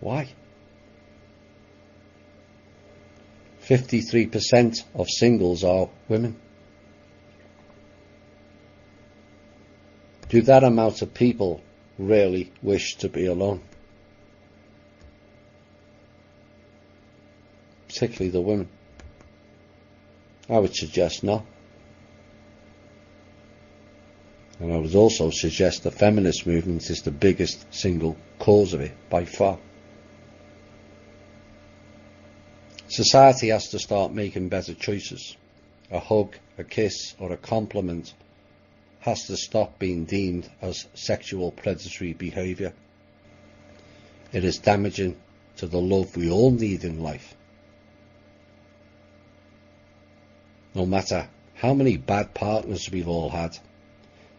Why? 53% of singles are women. Do that amount of people really wish to be alone? Particularly the women. I would suggest not. And I would also suggest the feminist movement is the biggest single cause of it, by far. Society has to start making better choices. A hug, a kiss, or a compliment has to stop being deemed as sexual predatory behaviour. It is damaging to the love we all need in life. No matter how many bad partners we've all had,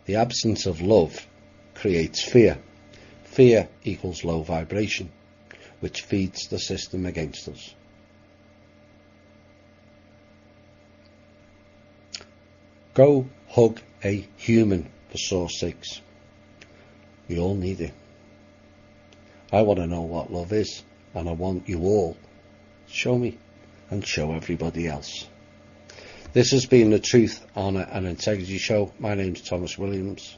the absence of love creates fear. Fear equals low vibration, which feeds the system against us. Go hug a human, for source sakes. We all need it. I want to know what love is, and I want you all to show me and show everybody else. This has been the Truth, Honour and Integrity Show. My name's Thomas Williams.